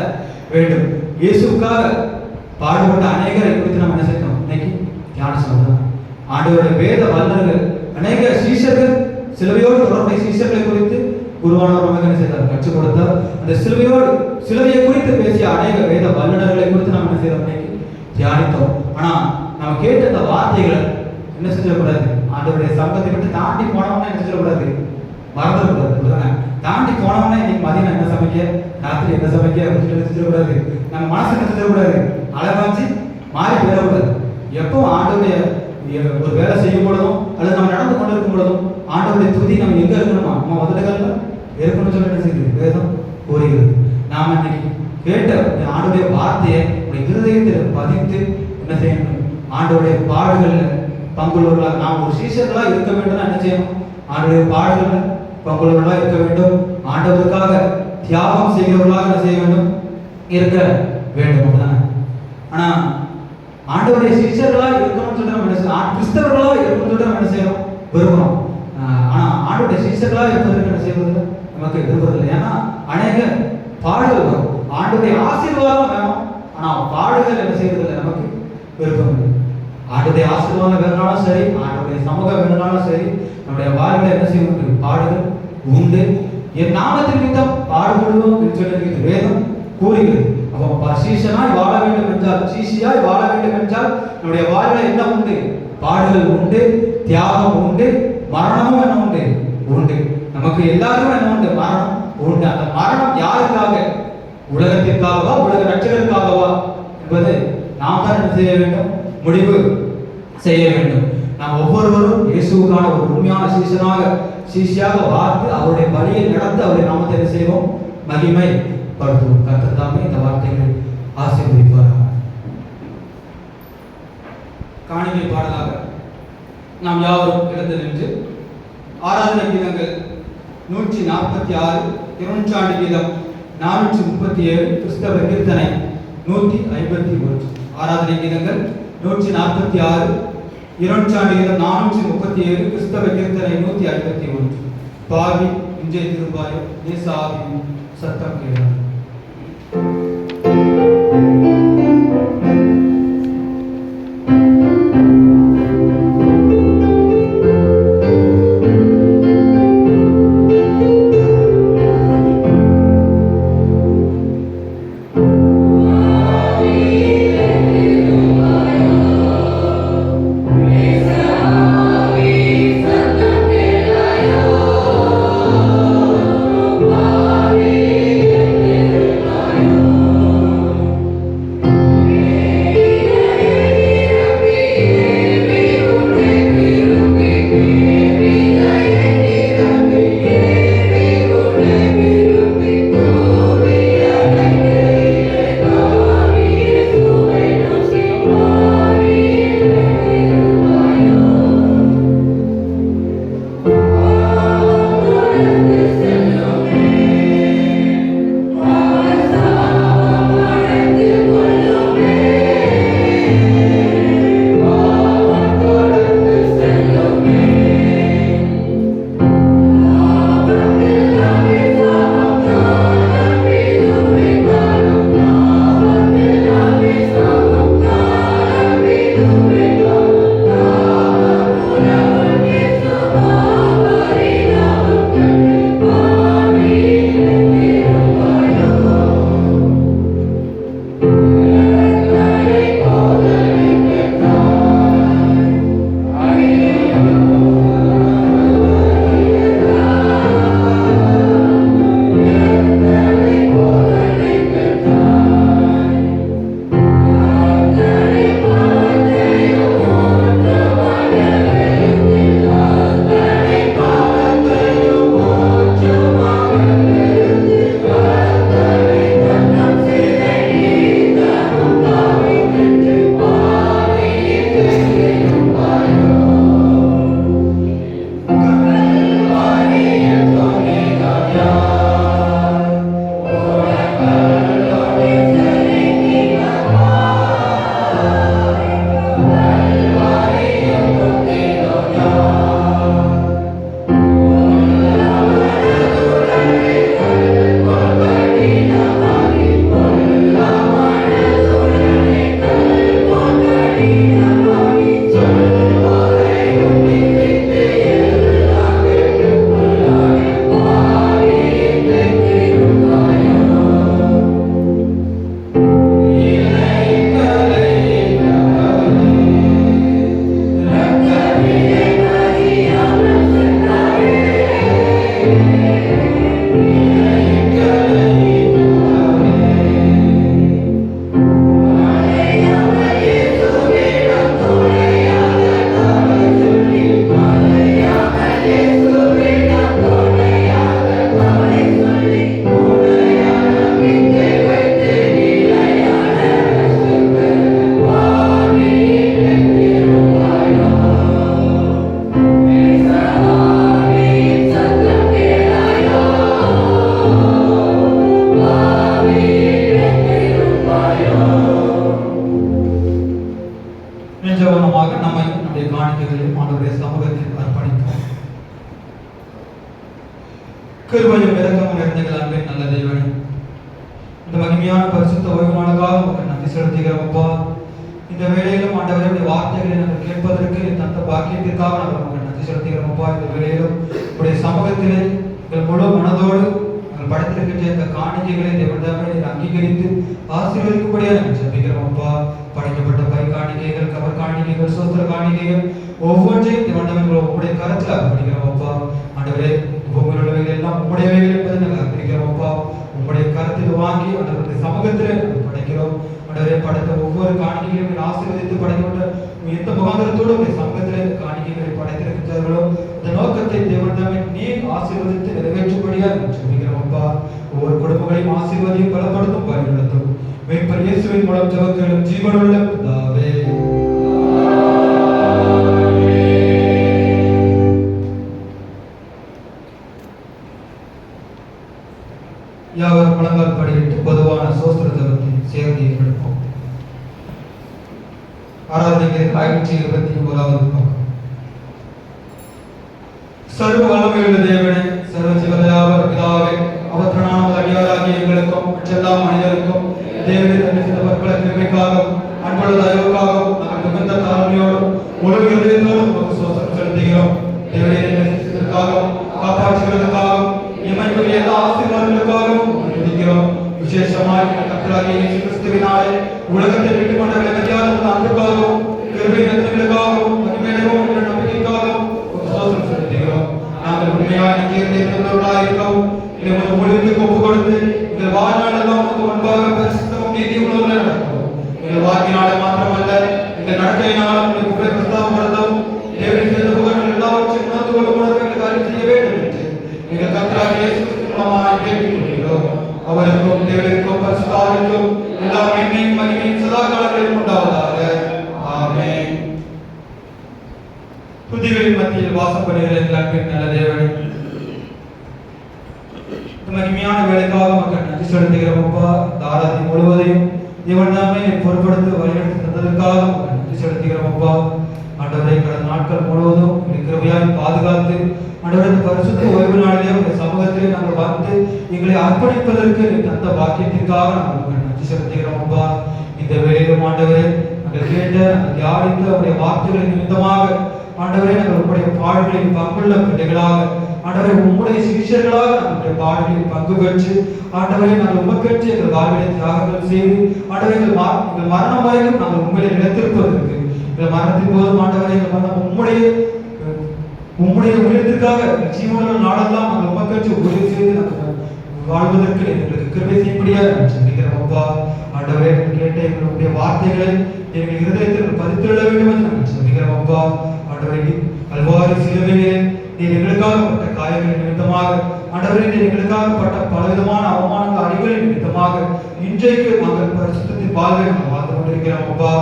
வேண்டும். இயேசுக்காக பாடுபட்ட அநேகரை குறித்து நம்ம என்ன செய்யணும், இன்னைக்கு தியானம் செய்யணும். ஆண்டவருடைய வேத வல்லர்கள் அநேக சீஷர்கள், சிலுவையோடு தொடர்புடைய சீஷர்களை குறித்து குருவானவர் நமக்கு என்ன செய்தார், கற்றுக் கொடுத்தார். அந்த சிலுவையை குறித்து பேசிய அநேக வேத வல்லுநர்களை குறித்து நம்ம என்ன செய்யறோம், இன்னைக்கு தியானித்தோம். ஆனா நம்ம கேட்ட அந்த வார்த்தைகளை என்ன செஞ்சிடக்கூடாது, ஆண்டவருடைய சம்பத்தை விட்டு தாண்டி போனவனா என்ன செஞ்சிடக்கூடாது, மறந்துடக்கூடாது. தாண்டி போனவனா இன்னைக்கு மதியம் என்ன சமைக்க, ராத்திரி என்ன சமைக்க அப்படின்னு செஞ்சிடக்கூடாது. நம்ம மனசு என்ன செஞ்சிடக்கூடாது, அலைவாஞ்சி மாறி போயிடக்கூடாது. எப்போ ஆண்டவருடைய ஒரு வேலை செய்யும் பொழுதும் அல்லது நம்ம நடந்து கொண்டு இருக்கும் பொழுதும் ஆண்டவருடைய துதி நம்ம எங்க இருக்கணுமா, நம்ம முதல்ல இருக்கணும்னு சொல்லி என்ன செய்யுது வேதம் கூறுகிறது. நாம இன்னைக்கு கேட்ட ஆண்டவருடைய வார்த்தையை உடைய இருதயத்தில் பதித்து என்ன செய்யணும், ஆண்டவருடைய பாடுகள்ல பங்குள்ளவர்களாக நாம் ஒரு சீஷர்களா இருக்க வேண்டும். என்ன செய்யணும், ஆண்டவருடைய பாடுகள்ல பங்குள்ளவர்களா இருக்க வேண்டும். ஆண்டவருக்காக தியாகம் செய்கிறவர்களாக என்ன செய்ய வேண்டும், இருக்க வேண்டும் அப்படிதானே. ஆனா ஆண்டவருடைய சீஷர்களா இருக்கணும்னு சொல்லிட்டு நம்ம என்ன செய்யணும், கிறிஸ்தவர்களா இருக்கணும்னு சொல்லிட்டு நம்ம என்ன செய்யறோம், விரும்புறோம். ஆனா ஆண்டவருடைய சீஷர்களா இருப்பதற்கு என்ன செய்வது நமக்கு விரும்புறதில்லை. ஏன்னா அநேக பாடுகள் வரும், ஆண்டவருடைய ஆசீர்வாதம் வேணும், ஆனா பாடுகள் என்ன செய்வதில்லை, நமக்கு விருப்பம் இல்லை. ஆண்டவருடைய ஆசீர்வாதம் வேணும்னாலும் சரி, ஆண்டவருடைய சமூகம் வேணும்னாலும் சரி, நம்முடைய வாழ்வில் என்ன செய்ய உண்டு, பாடுகள் உண்டு. என் நாமத்தின் நிமித்தம் பாடுபடுவோம் என்று சொல்லி வேதம் கூறுகிறது. அப்போ சீஷனாய் வாழ வேண்டும் என்றால், சீஷியாய் வாழ வேண்டும் என்றால் நம்முடைய வாழ்வில் என்ன உண்டு, பாடுகள் உண்டு, தியாகம் உண்டு, மரணமும் என்ன உண்டு உண்டு. நமக்கு எல்லாருக்கும் என்ன உண்டு, மரணம் உண்டு. அந்த மரணம் யாருக்காக, உலகத்திற்காகவா உலக ரட்சகருக்காகவா என்பது நாம் தான் என்ன செய்ய வேண்டும், முடிவு செய்ய வேண்டும். நாம் ஒவ்வொருவரும் இயேசுவுக்கான ஒரு உண்மையான சீஷியாக பார்த்து அவருடைய வழியை நடந்து அவருடைய நாமத்தை என்ன செய்வோம், மகிமை படுத்துவோம். கர்த்தர் தாமே இந்த வார்த்தைகளை ஆசீர்வதிப்பாராக. காணிக்கை பாடலாக நாம் யாவரும் எழுந்து நின்று ஆராதனை கீதங்கள் 146, திருநூற்றாண்டு கீதம் 437, கிறிஸ்தவ கீர்த்தனை 151. ஆராதனை கீதங்கள் 146, இருநூற்றாண்டு கீதம் 437, கிறிஸ்தவ கீர்த்தனை 151. பாவி இன்றைய திருப்பாயும் நேசாவின் சத்தம் கேட்கும். கிருபையும் இரக்கமும் நிறைந்த அன்பின் நல்ல தேவனே, இந்த மகிமையான பரிசுத்த ஓய்வு நாளுக்காக உங்களுக்கு நன்றி செலுத்துகிறோம் அப்பா. இந்த வேளையிலும் ஆண்டவருடைய வார்த்தைகளை நாங்கள் கேட்பதற்கு தந்த பாக்கியத்திற்காக நாங்கள் உங்களுக்கு நன்றி செலுத்துகிறோம் அப்பா. இந்த வேளையிலும் உடைய சமூகத்திலே எங்கள் முழு மனதோடு நாங்கள் படைத்திருக்கின்ற இந்த காணிக்கைகளை தேவதாமே அங்கீகரித்து ஆசீர்வதிக்கும்படியாக நாங்கள் ஜெபிக்கிறோம் அப்பா. படைக்கப்பட்ட பை காணிக்கைகள், கவர் காணிக்கைகள், சோத்திர காணிக்கைகள் ஒவ்வொன்றையும் தேவதாமே உங்களுடைய கரத்தில் அர்ப்பணிக்கிறோம் அப்பா. ஆண்டவரே, பூமியில் உள்ளவைகள் எல்லாம் உம்முடையவைகள் என்பதை நாங்கள் அர்ப்பணிக்கிறோம் அப்பா. உங்களுடைய கருத்தில் வாங்கி அவருடைய சமூகத்தில் நாங்கள் படைக்கிறோம். ஆண்டவரே, படைத்த ஒவ்வொரு காணிக்கைகளையும் ஆசீர்வதித்து படைக்கப்பட்ட எந்த முகாந்திரத்தோடு உடைய சமூகத்திலே காணிக்கைகளை படைத்திருக்கிறார்களோ அந்த நோக்கத்தை தேவன் தாமே நீர் ஆசீர்வதித்து நிறைவேற்றும்படியாக ஜெபிக்கிறோம் அப்பா. ஒவ்வொரு குடும்பங்களையும் ஆசீர்வதியும் பலப்படுத்தும் பயன்படுத்தும். மீட்பர் இயேசுவின் மூலம் ஜெபங்களும் ஜீவனுள்ள பிதாவே. யாவர் பழங்கால் படியிட்டு பொதுவான சோஸ்திர ஜபத்தை சேர்ந்து எடுப்போம். ஆராதனைக்கு 521வது பக்கம். சர்வ வல்லமையுள்ள தேவனே, சர்வ ஜீவதயாவர் பிதாவே, அவற்றனான அடியாராகிய எங்களுக்கும் எல்லா மனிதருக்கும் தேவனின் பற்பல கிருபைக்காகவும் அன்புள்ள தயவுக்காகவும் நாங்கள் மிகுந்த தாழ்மையோடும் முழு இதயத்தோடும் உமக்கு ஸ்தோத்திரம் செலுத்துகிறோம். தேவனின் காப்பாற்றுகிறதுக்காகவும் இமைக்குரிய எல்லா ஆசீர்வாதங்களுக்காகவும் துதிக்கிறோம். விசேஷமாய் கர்த்தராகிய இயேசு கிறிஸ்துவினாலே உலகத்தை விட்டு கொண்ட விலகியாத அன்புக்காகவும் கிருபை நன்மைகளுக்காகவும் மகிமையிலும் என்ற நம்பிக்கைக்காகவும் ஸ்தோத்திரம் செலுத்துகிறோம். நாங்கள் உண்மையான கீர்த்தியுள்ளவர்களாக இருக்கவும் எங்கள் மொழிக்கு ஒப்பு கொடுத்து எங்கள் வாழ்நாளெல்லாம் முன்பாக பரிசுத்தமும் நீதி உள்ளவர்களாக நடக்கவும் எங்கள் வாக்கினாலே மாத்திரமல்ல எங்கள் நடக்கையினாலும் உங்களுக்கு புகழ் பிரஸ்தாபப்படுத்தவும் தேவனின் செய்த புகழ்கள் எல்லாவற்றையும் உணர்ந்து கொள்ளும் எங்களுக்கு அறிவு செய்ய வேண்டும் என்று எங்கள் கர்த்தராகிய இயேசு கிறிஸ்து மூலமாய் கேட்டுக்கொள்கிறோம். அவருக்கும் தேவனுக்கும் பரிசுத்தாவிற்கும் எல்லா மேன்மையும் மகிமையும் சதா காலங்களிலும் உண்டாவதாக. ஆமென். துதிகளின் மத்தியில் வாசம் பண்ணுகிற எங்கள் அன்பின் நல்ல தேவனே, மகிமையான வேலைக்காக மக்கள் நன்றி செலுத்துகிறோம் அப்பா. இந்த ஆராதனை முழுவதையும் தேவன் தாமே பொறுப்படுத்தி வழிநடத்தி தந்ததற்காக மக்கள் நன்றி செலுத்துகிறோம் அப்பா. ஆண்டவரை கடந்த நாட்கள் முழுவதும் கிருபையாய் பாதுகாத்து ஆண்டவரை இந்த பரிசுத்த ஓய்வு நாளிலே உங்கள் சமூகத்திலே நாங்கள் வந்து எங்களை அர்ப்பணிப்பதற்கு தந்த பாக்கியத்திற்காக நாங்கள் நன்றி செலுத்துகிறோம் அப்பா. இந்த வேலையிலும் ஆண்டவரே நாங்கள் கேட்ட தியானித்த உடைய வார்த்தைகளின் நிமித்தமாக ஆண்டவரே நாங்கள் உங்களுடைய பாடுகளில் பங்குள்ள பிள்ளைகளாக ஆண்டவரை உம்முடைய சிகிச்சைகளாக நம்முடைய பாடுகளில் பங்கு பெற்று ஆண்டவரை நாங்கள் உமக்கேற்று எங்கள் வாழ்விலை தியாகங்கள் செய்து ஆண்டவரை எங்கள் மரணம் வரைக்கும் நாங்கள் உண்மையை நிலைத்திருப்பதற்கு எங்கள் மரணத்தின் போதும் ஆண்டவரை எங்கள் மரணம் உம்முடைய உயிரத்திற்காக ஜீவன நாளெல்லாம் நாங்கள் உமக்கேற்று உறுதி செய்து நாங்கள் வாழ்வதற்கு எங்களுக்கு கிருபை செய்யும்படியாக ஜெபிக்கிறோம் அப்பா. ஆண்டவரை கேட்ட எங்களுடைய வார்த்தைகளை எங்கள் இருதயத்தில் பதித்துள்ள வேண்டும் என்று நாங்கள் ஜெபிக்கிறோம் அப்பா. ஆண்டவரை கல்வாரி சிலுவையிலே நீர் எங்களுக்காக பட்ட காயங்களின் நிமித்தமாக ஆண்டவரே நீர் எங்களுக்காக பட்ட பலவிதமான அவமானங்கள் அடிகளின் நிமித்தமாக இன்றைக்கு நாங்கள் பரிசுத்தத்தின் வாழ்வை நாங்கள் வாழ்ந்து கொண்டிருக்கிறோம் அப்பா.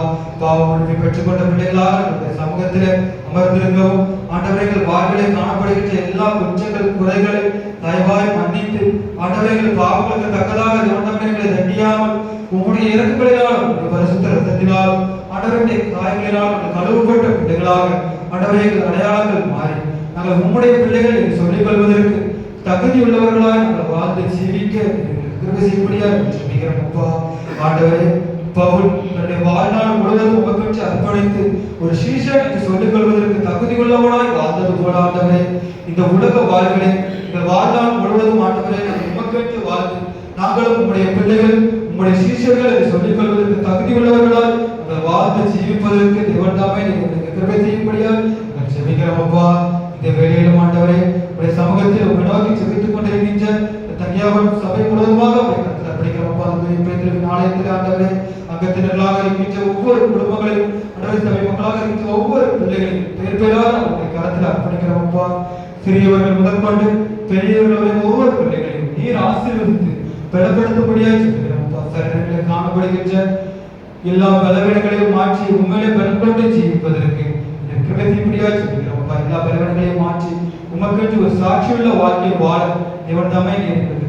பாவமன்னிப்பை பெற்றுக்கொண்ட பிள்ளைகளாக நம்முடைய சமூகத்திலே அமர்ந்திருக்கவும் ஆண்டவரே எங்கள் வாழ்விலே காணப்படுகின்ற எல்லா குற்றங்கள் குறைகளை தயவாய் மன்னித்து ஆண்டவரே எங்கள் பாவங்களுக்கு தக்கதாக எங்களை தண்டியாமல் உம்முடைய இறக்குகளினால் உங்களுடைய பரிசுத்த ரத்தத்தினால் ஆண்டவருடைய காயங்களினால் கழுவுப்பட்ட பிள்ளைகளாக ஆண்டவரே எங்கள் அடையாளங்கள் மாறி நாங்கள் உம்முடைய பிள்ளைகள் என்று சொல்லிக் கொள்வதற்கு தகுதி உள்ளவர்களாக நாங்கள் வாழ்ந்து ஜீவிக்க கிருபை செய்யும்படியாக ஜெபிக்கிறோம் அப்பா. ஆண்டவரே, பவுல் தன்னுடைய வாழ்நாள் முழுவதும் உமக்கு அர்ப்பணித்து ஒரு சீஷன் என்று சொல்லிக் கொள்வதற்கு தகுதி உள்ளவனாய் வாழ்ந்தது போல ஆண்டவரே இந்த உலக வாழ்விலே இந்த வாழ்நாள் முழுவதும் ஆண்டவரே உமக்கு வாழ்ந்து நாங்களும் உம்முடைய பிள்ளைகள் உம்முடைய சீஷர்கள் என்று சொல்லிக் கொள்வதற்கு தகுதி உள்ளவர்களாய் நாங்கள் வாழ்ந்து ஜீவிப்பதற்கு தேவன் தாமே எங்களுக்கு கிருபை செய்யும்படியாக நாங்கள் ஜெபிக்கிறோம் அப்பா. இந்த வேளையிலும் ஆண்டவரே உடைய சமூகத்தில் உங்களை நோக்கி ஜெபித்துக் கொண்டிருக்கின்ற தனியாவன் சபை முழுவதுமாக படிக்கிறோம் அப்பா. ஆலயத்தில் ஆண்டவரே அங்கத்தினர்களாக இருக்கின்ற ஒவ்வொரு குடும்பங்களையும் ஆண்டவரே சபை மக்களாக இருக்கின்ற ஒவ்வொரு பிள்ளைகளையும் பேர் பேராக உங்களுடைய கரத்தில் அர்ப்பணிக்கிறோம் அப்பா. சிறியவர்கள் முதற்கொண்டு பெரியவர்களுடைய ஒவ்வொரு பிள்ளைகளையும் நீர் ஆசீர்வதித்து பலப்படுத்தும்படியாக ஜெபிக்கிறோம் அப்பா. சரீரங்களை காணப்படுகின்ற எல்லா பலவீனங்களையும் மாற்றி உண்மையிலே பலப்பட்டு ஜீவிப்பதற்கு கிருபை செய்யும்படியாக ஜெபிக்கிறோம் அப்பா. எல்லா பலவீனங்களையும் மாற்றி உமக்கு ஒரு சாட்சியுள்ள வாழ்க்கை வாழ தேவன் தாமே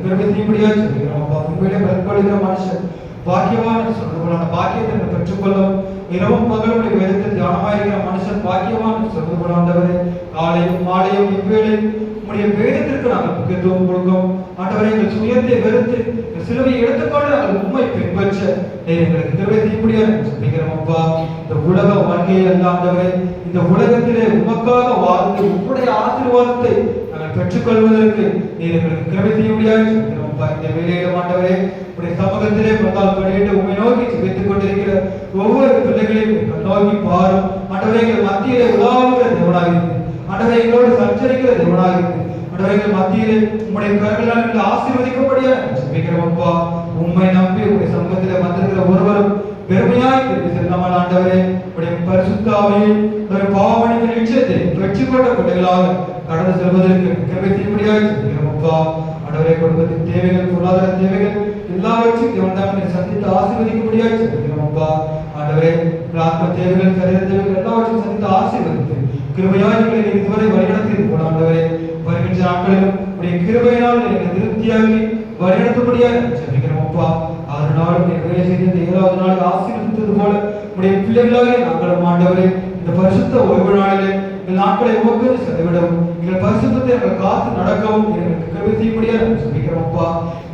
கிருபை செய்யும்படியாக ஜெபிக்கிறோம் அப்பா. உண்மையிலே பலப்படுகிற மனுஷன் பாக்கியவான் என்று சொல்லுவான பாக்கியத்தை பெற்றுக்கொள்ளும் இரவும் பகலும் வேதத்தில் தியானமாயிருக்கிற மனுஷன் பாக்கியவான் என்று சொல்லுவான் ஆண்டவரே. காலையும் மாலையும் இவ்வேளை உம்முடைய வேதத்திற்கு நாங்கள் முக்கியத்துவம் கொடுக்கும் ஆண்டவரே. எங்கள் சுயத்தை வெறுத்து சிலுவையை எடுத்துக்கொண்டு நாங்கள் உண்மை பின்பற்ற எங்களுக்கு கிருபை செய்யும்படியாக ஜெபிக்கிறோம் அப்பா. இந்த உலக வாழ்க்கையை அல்ல ஆண்டவரே, இந்த உலகத்திலே உமக்காக வாழ்ந்து உம்முடைய ஆசீர்வாதத்தை நாங்கள் பெற்றுக்கொள்வதற்கு நீர் எங்களுக்கு கிருபை செய்யும்படியாக ஜெபிக்கிறோம் அப்பா. இந்த வேலையில ஆண்டவரே உடைய சமூகத்திலே பத்தால் படியிட்டு உண்மை நோக்கி ஜெபித்துக் கொண்டிருக்கிற ஒவ்வொரு பிள்ளைகளையும் நோக்கி பாரும் ஆண்டவரே. எங்கள் மத்தியிலே உலாவுகிற தேவனாக இருக்கு ஆண்டவரே, எங்களோடு சஞ்சரிக்கிற தேவனாக இருக்கு ஆண்டவரே மத்தியிலே உம்முடைய கரங்களால் ஆசீர்வதிக்கப்படியா ஜெபிக்கிறோம் அப்பா. உம்மை நம்பி உம்முடைய சமூகத்திலே வந்திருக்கிற ஒருவரும் பெருமையாய் திரும்பி செல்லாமல் ஆண்டவரே உம்முடைய பரிசுத்த ஆவியை ஒரு பாவமணிக்கு நிச்சயத்தை வெற்றிக்கொண்ட பிள்ளைகளாக கடந்து செல்வதற்கு கிருபை செய்யும்படியாய் ஜெபிக்கிறோம் அப்பா. ஆண்டவரே குடும்பத்தின் தேவைகள், பொருளாதார தேவைகள் எல்லாவற்றையும் தேவன் சந்தித்து ஆசீர்வதிக்கும்படியாய் ஜெபிக்கிறோம் அப்பா. ஆண்டவரே ஆத்ம தேவைகள், சரீர தேவைகள் எல்லாவற்றையும் சந்தித்து ஆசீர்வதித்து கிருபையாய் எங்களை இதுவரை வழிநடத்தி போல ஆண்டவரே வருகின்ற நாட்களிலும் உடைய கிருபையினால் எங்களை திருப்தியாகி வழிநடத்தும்படியாய் ஜெபிக்கிறோம் அப்பா. 6 நாள் நிறைய செய்து இந்த 7வது நாள் ஆசீர்வதித்தது போல உடைய பிள்ளைகளாக நாங்களும் ஆண்டவரே இந்த பரிசுத்த ஓய்வு நாளிலே எங்கள் நாட்களை உமக்கு செலவிடவும் எங்கள் பரிசுத்தத்தை நாங்கள் காத்து நடக்கவும் எங்களுக்கு கிருபை செய்யும்படியாக ஜெபிக்கிறோம் அப்பா.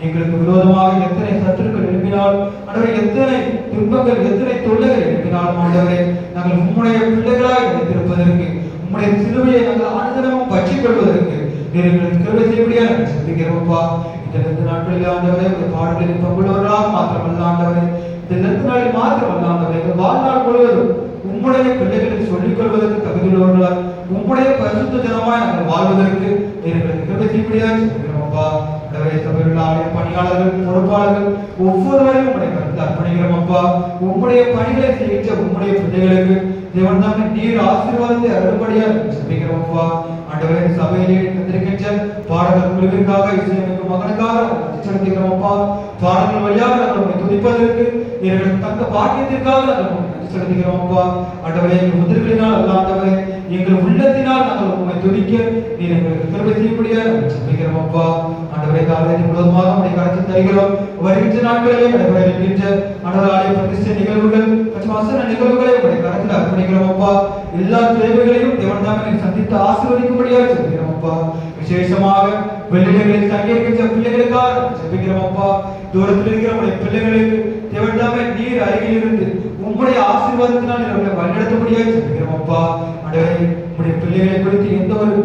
எங்களுக்கு விரோதமாக எத்தனை சத்துருக்கள் எழுப்பினால் ஆண்டவரே, எத்தனை துன்பங்கள், எத்தனை தொல்லைகள் எழுப்பினாலும் ஆண்டவரே, நாங்கள் உம்முடைய பிள்ளைகளாக நினைத்திருப்பதற்கு, உம்முடைய சிலுவையை நாங்கள் அனுதினமும் பற்றிக் கொள்வதற்கு எங்களுக்கு கிருபை செய்யும்படியாக ஜெபிக்கிறோம் அப்பா. இந்த 2 நாட்களில் ஆண்டவரே உடைய பாடல்களில் பங்குள்ளவர்களாக மாத்திரமல்ல ஆண்டவரே, இந்த 2 நாளில் மாத்திரமல்ல ஆண்டவரே, எங்கள் வாழ்நாள் முழுவதும் உம்முடைய பிள்ளைகளை சொல்லிக் கொள்வதற்கு தகுதியுள்ளவர்களால் உம்முடைய பரிசுத்த ஜனமாய் நாங்கள் வாழ்வதற்கு எங்களுக்கு கிருபை செய்யும்படியாக ஜெபிக்கிறோம் அப்பா. ஆண்டவரே சபையில் ஆலய பணியாளர்கள், பொறுப்பாளர்கள் ஒவ்வொருவரையும் உம்முடைய கருத்தில் அர்ப்பணிக்கிறோம் அப்பா. உம்முடைய பணிகளை செய்கின்ற உம்முடைய பிள்ளைகளுக்கு தேவன் தாமே நீர் ஆசீர்வாதத்தை அருளும்படியாக ஜெபிக்கிறோம் அப்பா. ஆண்டவரே சபையிலே இருக்கின்ற பாடகர் குழுவிற்காக, இசையமைக்கும் மகனுக்காக செலுத்துகிறோம் அப்பா. பாடல்கள் வழியாக நாங்கள் துதிப்பதற்கு எங்களுக்கு தக்க பாக்கியத்திற்காக நாங்கள் செலுத்துகிறோம் அப்பா. ஆண்டவரே எங்கள் முதிர்களினால் அல்ல ஆண்டவரே, எங்கள் உள்ளத்தினால் நாங்கள் உம்மை துதிக்க நீர் எங்களுக்கு கிருபை செய்யும்படியாக ஜெபிக்கிறோம் அப்பா. ஆண்டவரே காலையை முழுவதுமாக உம்முடைய கரத்தில் தருகிறோம். வருகின்ற நாட்களிலே நடைபெற இருக்கின்ற ஆண்டவரே பிரதிஷ்டை நிகழ்வுகள் மற்றும் வசன நிகழ்வுகளை உம்முடைய கரத்தில் அர்ப்பணிக்கிறோம் அப்பா. எல்லா தேவைகளையும் தேவன் தாமே சந்தித்து ஆசீர்வதிக்கும்படியாக ஜெபிக்கிறோம் அப்பா. விசேஷமாக வெளியிடங்களில் தங்கியிருக்கின்ற பிள்ளைகளுக்காக ஜெபிக்கிறோம் அப்பா. தூரத்தில் இருக்கிற உடைய பிள்ளைகளுக்கு தேவன் தாமே நீர் அருகில் இருந்து உம்முடைய ஆசீர்வாதத்தினால் அவர்களை வழிநடத்தும்படியாக ஜெபிக்கிறோம் அப்பா. ஆண்டவரே உம்முடைய பிள்ளைகளை குறித்து எந்த ஒரு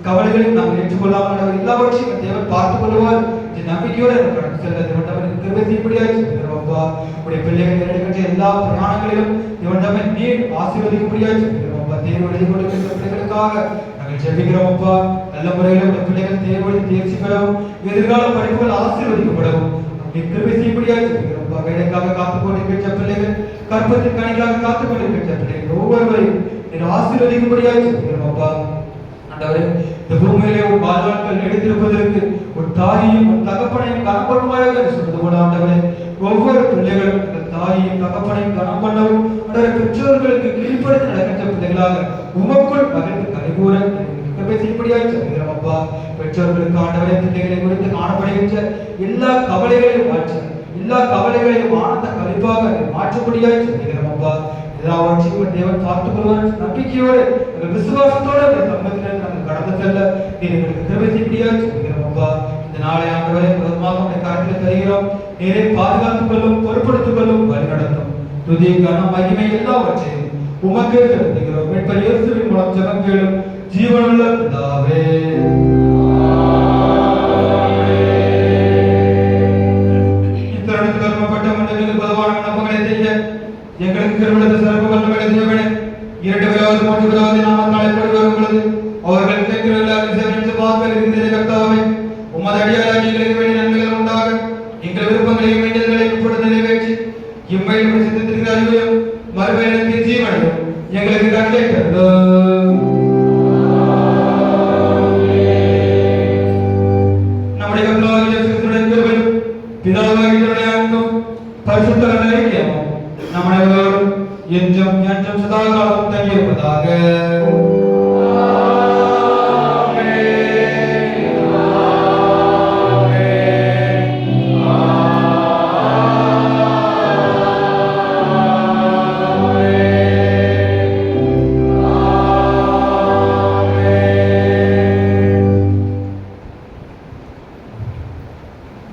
கவலைகளையும் நாங்கள் ஏற்றுக்கொள்ளாமல் எல்லாவற்றையும் தேவன் பார்த்துக் கொள்வார் என்ற நம்பிக்கையோடு கடந்து செல்ல தேவன் தாமே கிருபை செய்யும்படியாக ஜெபிக்கிறோம் அப்பா. உடைய பிள்ளைகள் எடுக்கின்ற எல்லா பிரயாணங்களிலும் தேவன் தாமே நீர் ஆசீர்வதிக்கும்படியாக ஜெபிக்கிறோம் அப்பா. தேர்வு எழுதி கொடுக்கின்ற பிள்ளைகளுக்காக நாங்கள் ஜெபிக்கிறோம் அப்பா. நல்ல முறையில் உடைய பிள்ளைகள் தேர்வு எழுதி தேர்ச்சி பெறவும், எதிர்கால படிப்புகள் ஆசீர்வதிக்கப்படவும் கிருபை செய்யும்படியாக ஜெபிக்கிறோம் அப்பா. வேலைக்காக காத்துக் கொண்டிருக்கின்ற பிள்ளைகள், கற்பத்தின் கனிக்காக காத்துக் கொண்டிருக்கின்ற பிள்ளைகள் ஒவ்வொருவரையும் நீர் ஆசீர்வதிக்கும்படியாக ஜெபிக்கிறோம் அப்பா. ஆண்டவரே இந்த பூமியிலே ஒரு வாழ்நாட்கள் எடுத்திருப்பதற்கு ஒரு தாயையும் ஒரு தகப்பனையும் கனம் பண்ணுவாயாக சொல்வது போல ஆண்டவரே, ஒவ்வொரு பிள்ளைகளும் இந்த தாயையும் தகப்பனையும் கனம் பண்ணவும், ஆண்டவரே பெற்றோர்களுக்கு கீழ்ப்படுத்தி நடக்கின்ற பிள்ளைகளாக உமக்குள் மகிழ்ந்து கலைகூற கிருபை செய்யும்படியாக ஜெபிக்கிறோம் அப்பா. பெற்றோர்களுக்கு ஆண்டவரே பிள்ளைகளை குறித்து காணப்படுகின்ற எல்லா கவலைகளையும் மாற்றி, எல்லா கவலைகளையும் ஆனந்த கழிப்பாக மாற்றும்படியாக ஜெபிக்கிறோம் அப்பா. எல்லாவற்றையும் தேவன் பார்த்துக் கொள்வார் நம்பிக்கையோடு விசுவாசத்தோடு சம்பத்தினர் நாங்கள் கடந்து செல்ல நீர் எங்களுக்கு கிருபை செய்யும்படியாக ஜெபிக்கிறோம் அப்பா. இந்த நாளை ஆண்டவரே முதல்மாக உடைய கரத்தில் தருகிறோம். நீரை பாதுகாத்துக் கொள்ளும், பொறுப்படுத்திக் கொள்ளும், வழி நடத்தும். துதி, கனம், மகிமை எல்லாவற்றையும் உமக்கே செலுத்துகிறோம். மீட்பர் இயேசுவின் மூலம் ஜெபம் கேளும் ஜீவனுள்ள பிதாவே. இத்தருணத்தில் கருமப்பட்ட மண்டலங்களுக்கு பொதுவான விண்ணப்பங்களை செய்ய எங்களுக்கு கிருபையுள்ள சிறப்பு வல்லமையை தேவனே, 2 விரோத 3 விரோத நாமத்தாலே கூடி வரும் பொழுது அவர்கள் கேட்கிற எல்லாரும் செவித்து பார்க்க இருக்கிற கர்த்தாவே, உமது அடியாராக எங்களுக்கு வேண்டிய நன்மைகள் உண்டாக எங்கள் விருப்பங்களையும் வேண்டியதுகளையும் இப்பொழுது நிறைவேற்றி இம்மையில் சித்தத்திற்கு அறிவையும் மறுமையினத்தின் ஜீவனையும் எங்களுக்கு கட்டளையிட்டருளும். நம்முடைய கர்த்தராகிய இயேசு கிறிஸ்துவின் கிருபையும் பிதாவாகிய அன்பும் பரிசுத்த ஐக்கியமும் நம் அனைவரோடும் என்றும் என்றும் சதா காலமும் தங்கியிருப்பதாக.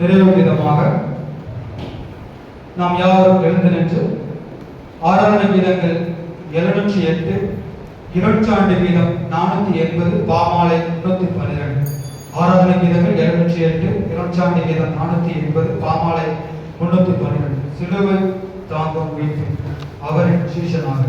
நிறைவு விதமாக நாம் யாவரும் எழுந்து நின்று ஆராதனை கீதங்கள் 708, இரட்சாண்டு கீதம் 480, பாமாலை 312. ஆராதனை கீதங்கள் 708, இரட்சாண்டு கீதம் 480, பாமாலை 312. சிலுவை தாங்கும் வீட்டு அவரின் சீஷனாக.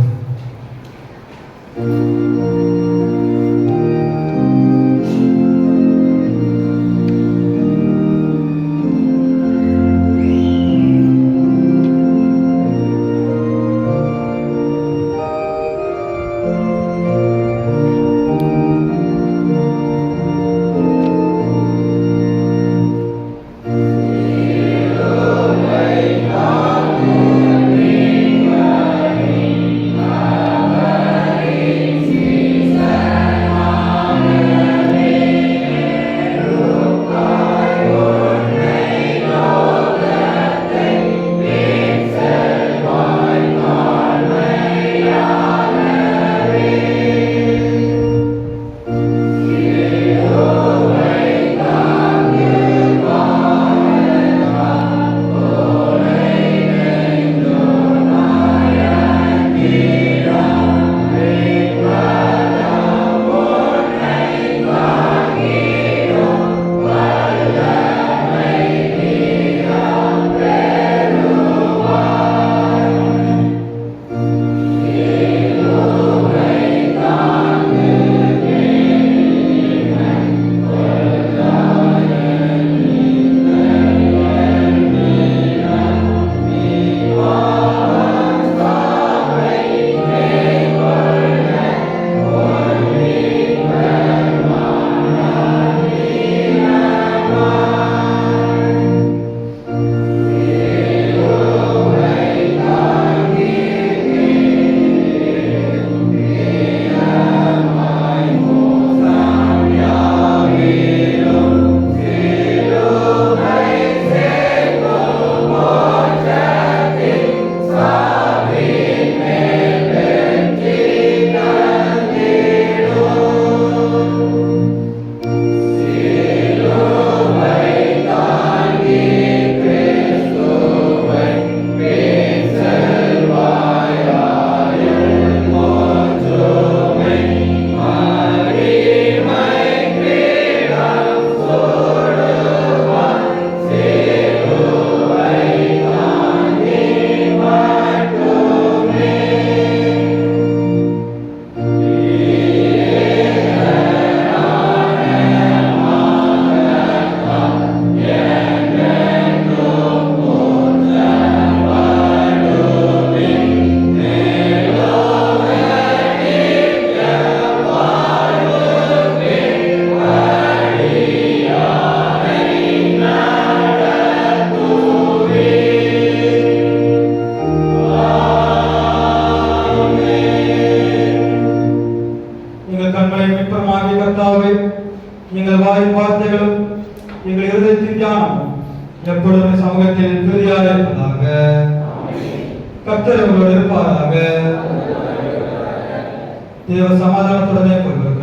எங்கள் வாயின் வார்த்தைகளும் எங்கள் இருதயத்தின் தியானமும் எப்பொழுதும் சமூகத்தில் பிரதியாக இருப்பதாக. கர்த்தர் உங்களோடு இருப்பாராக. தேவ சமாதானத்துடனே போய்வர்.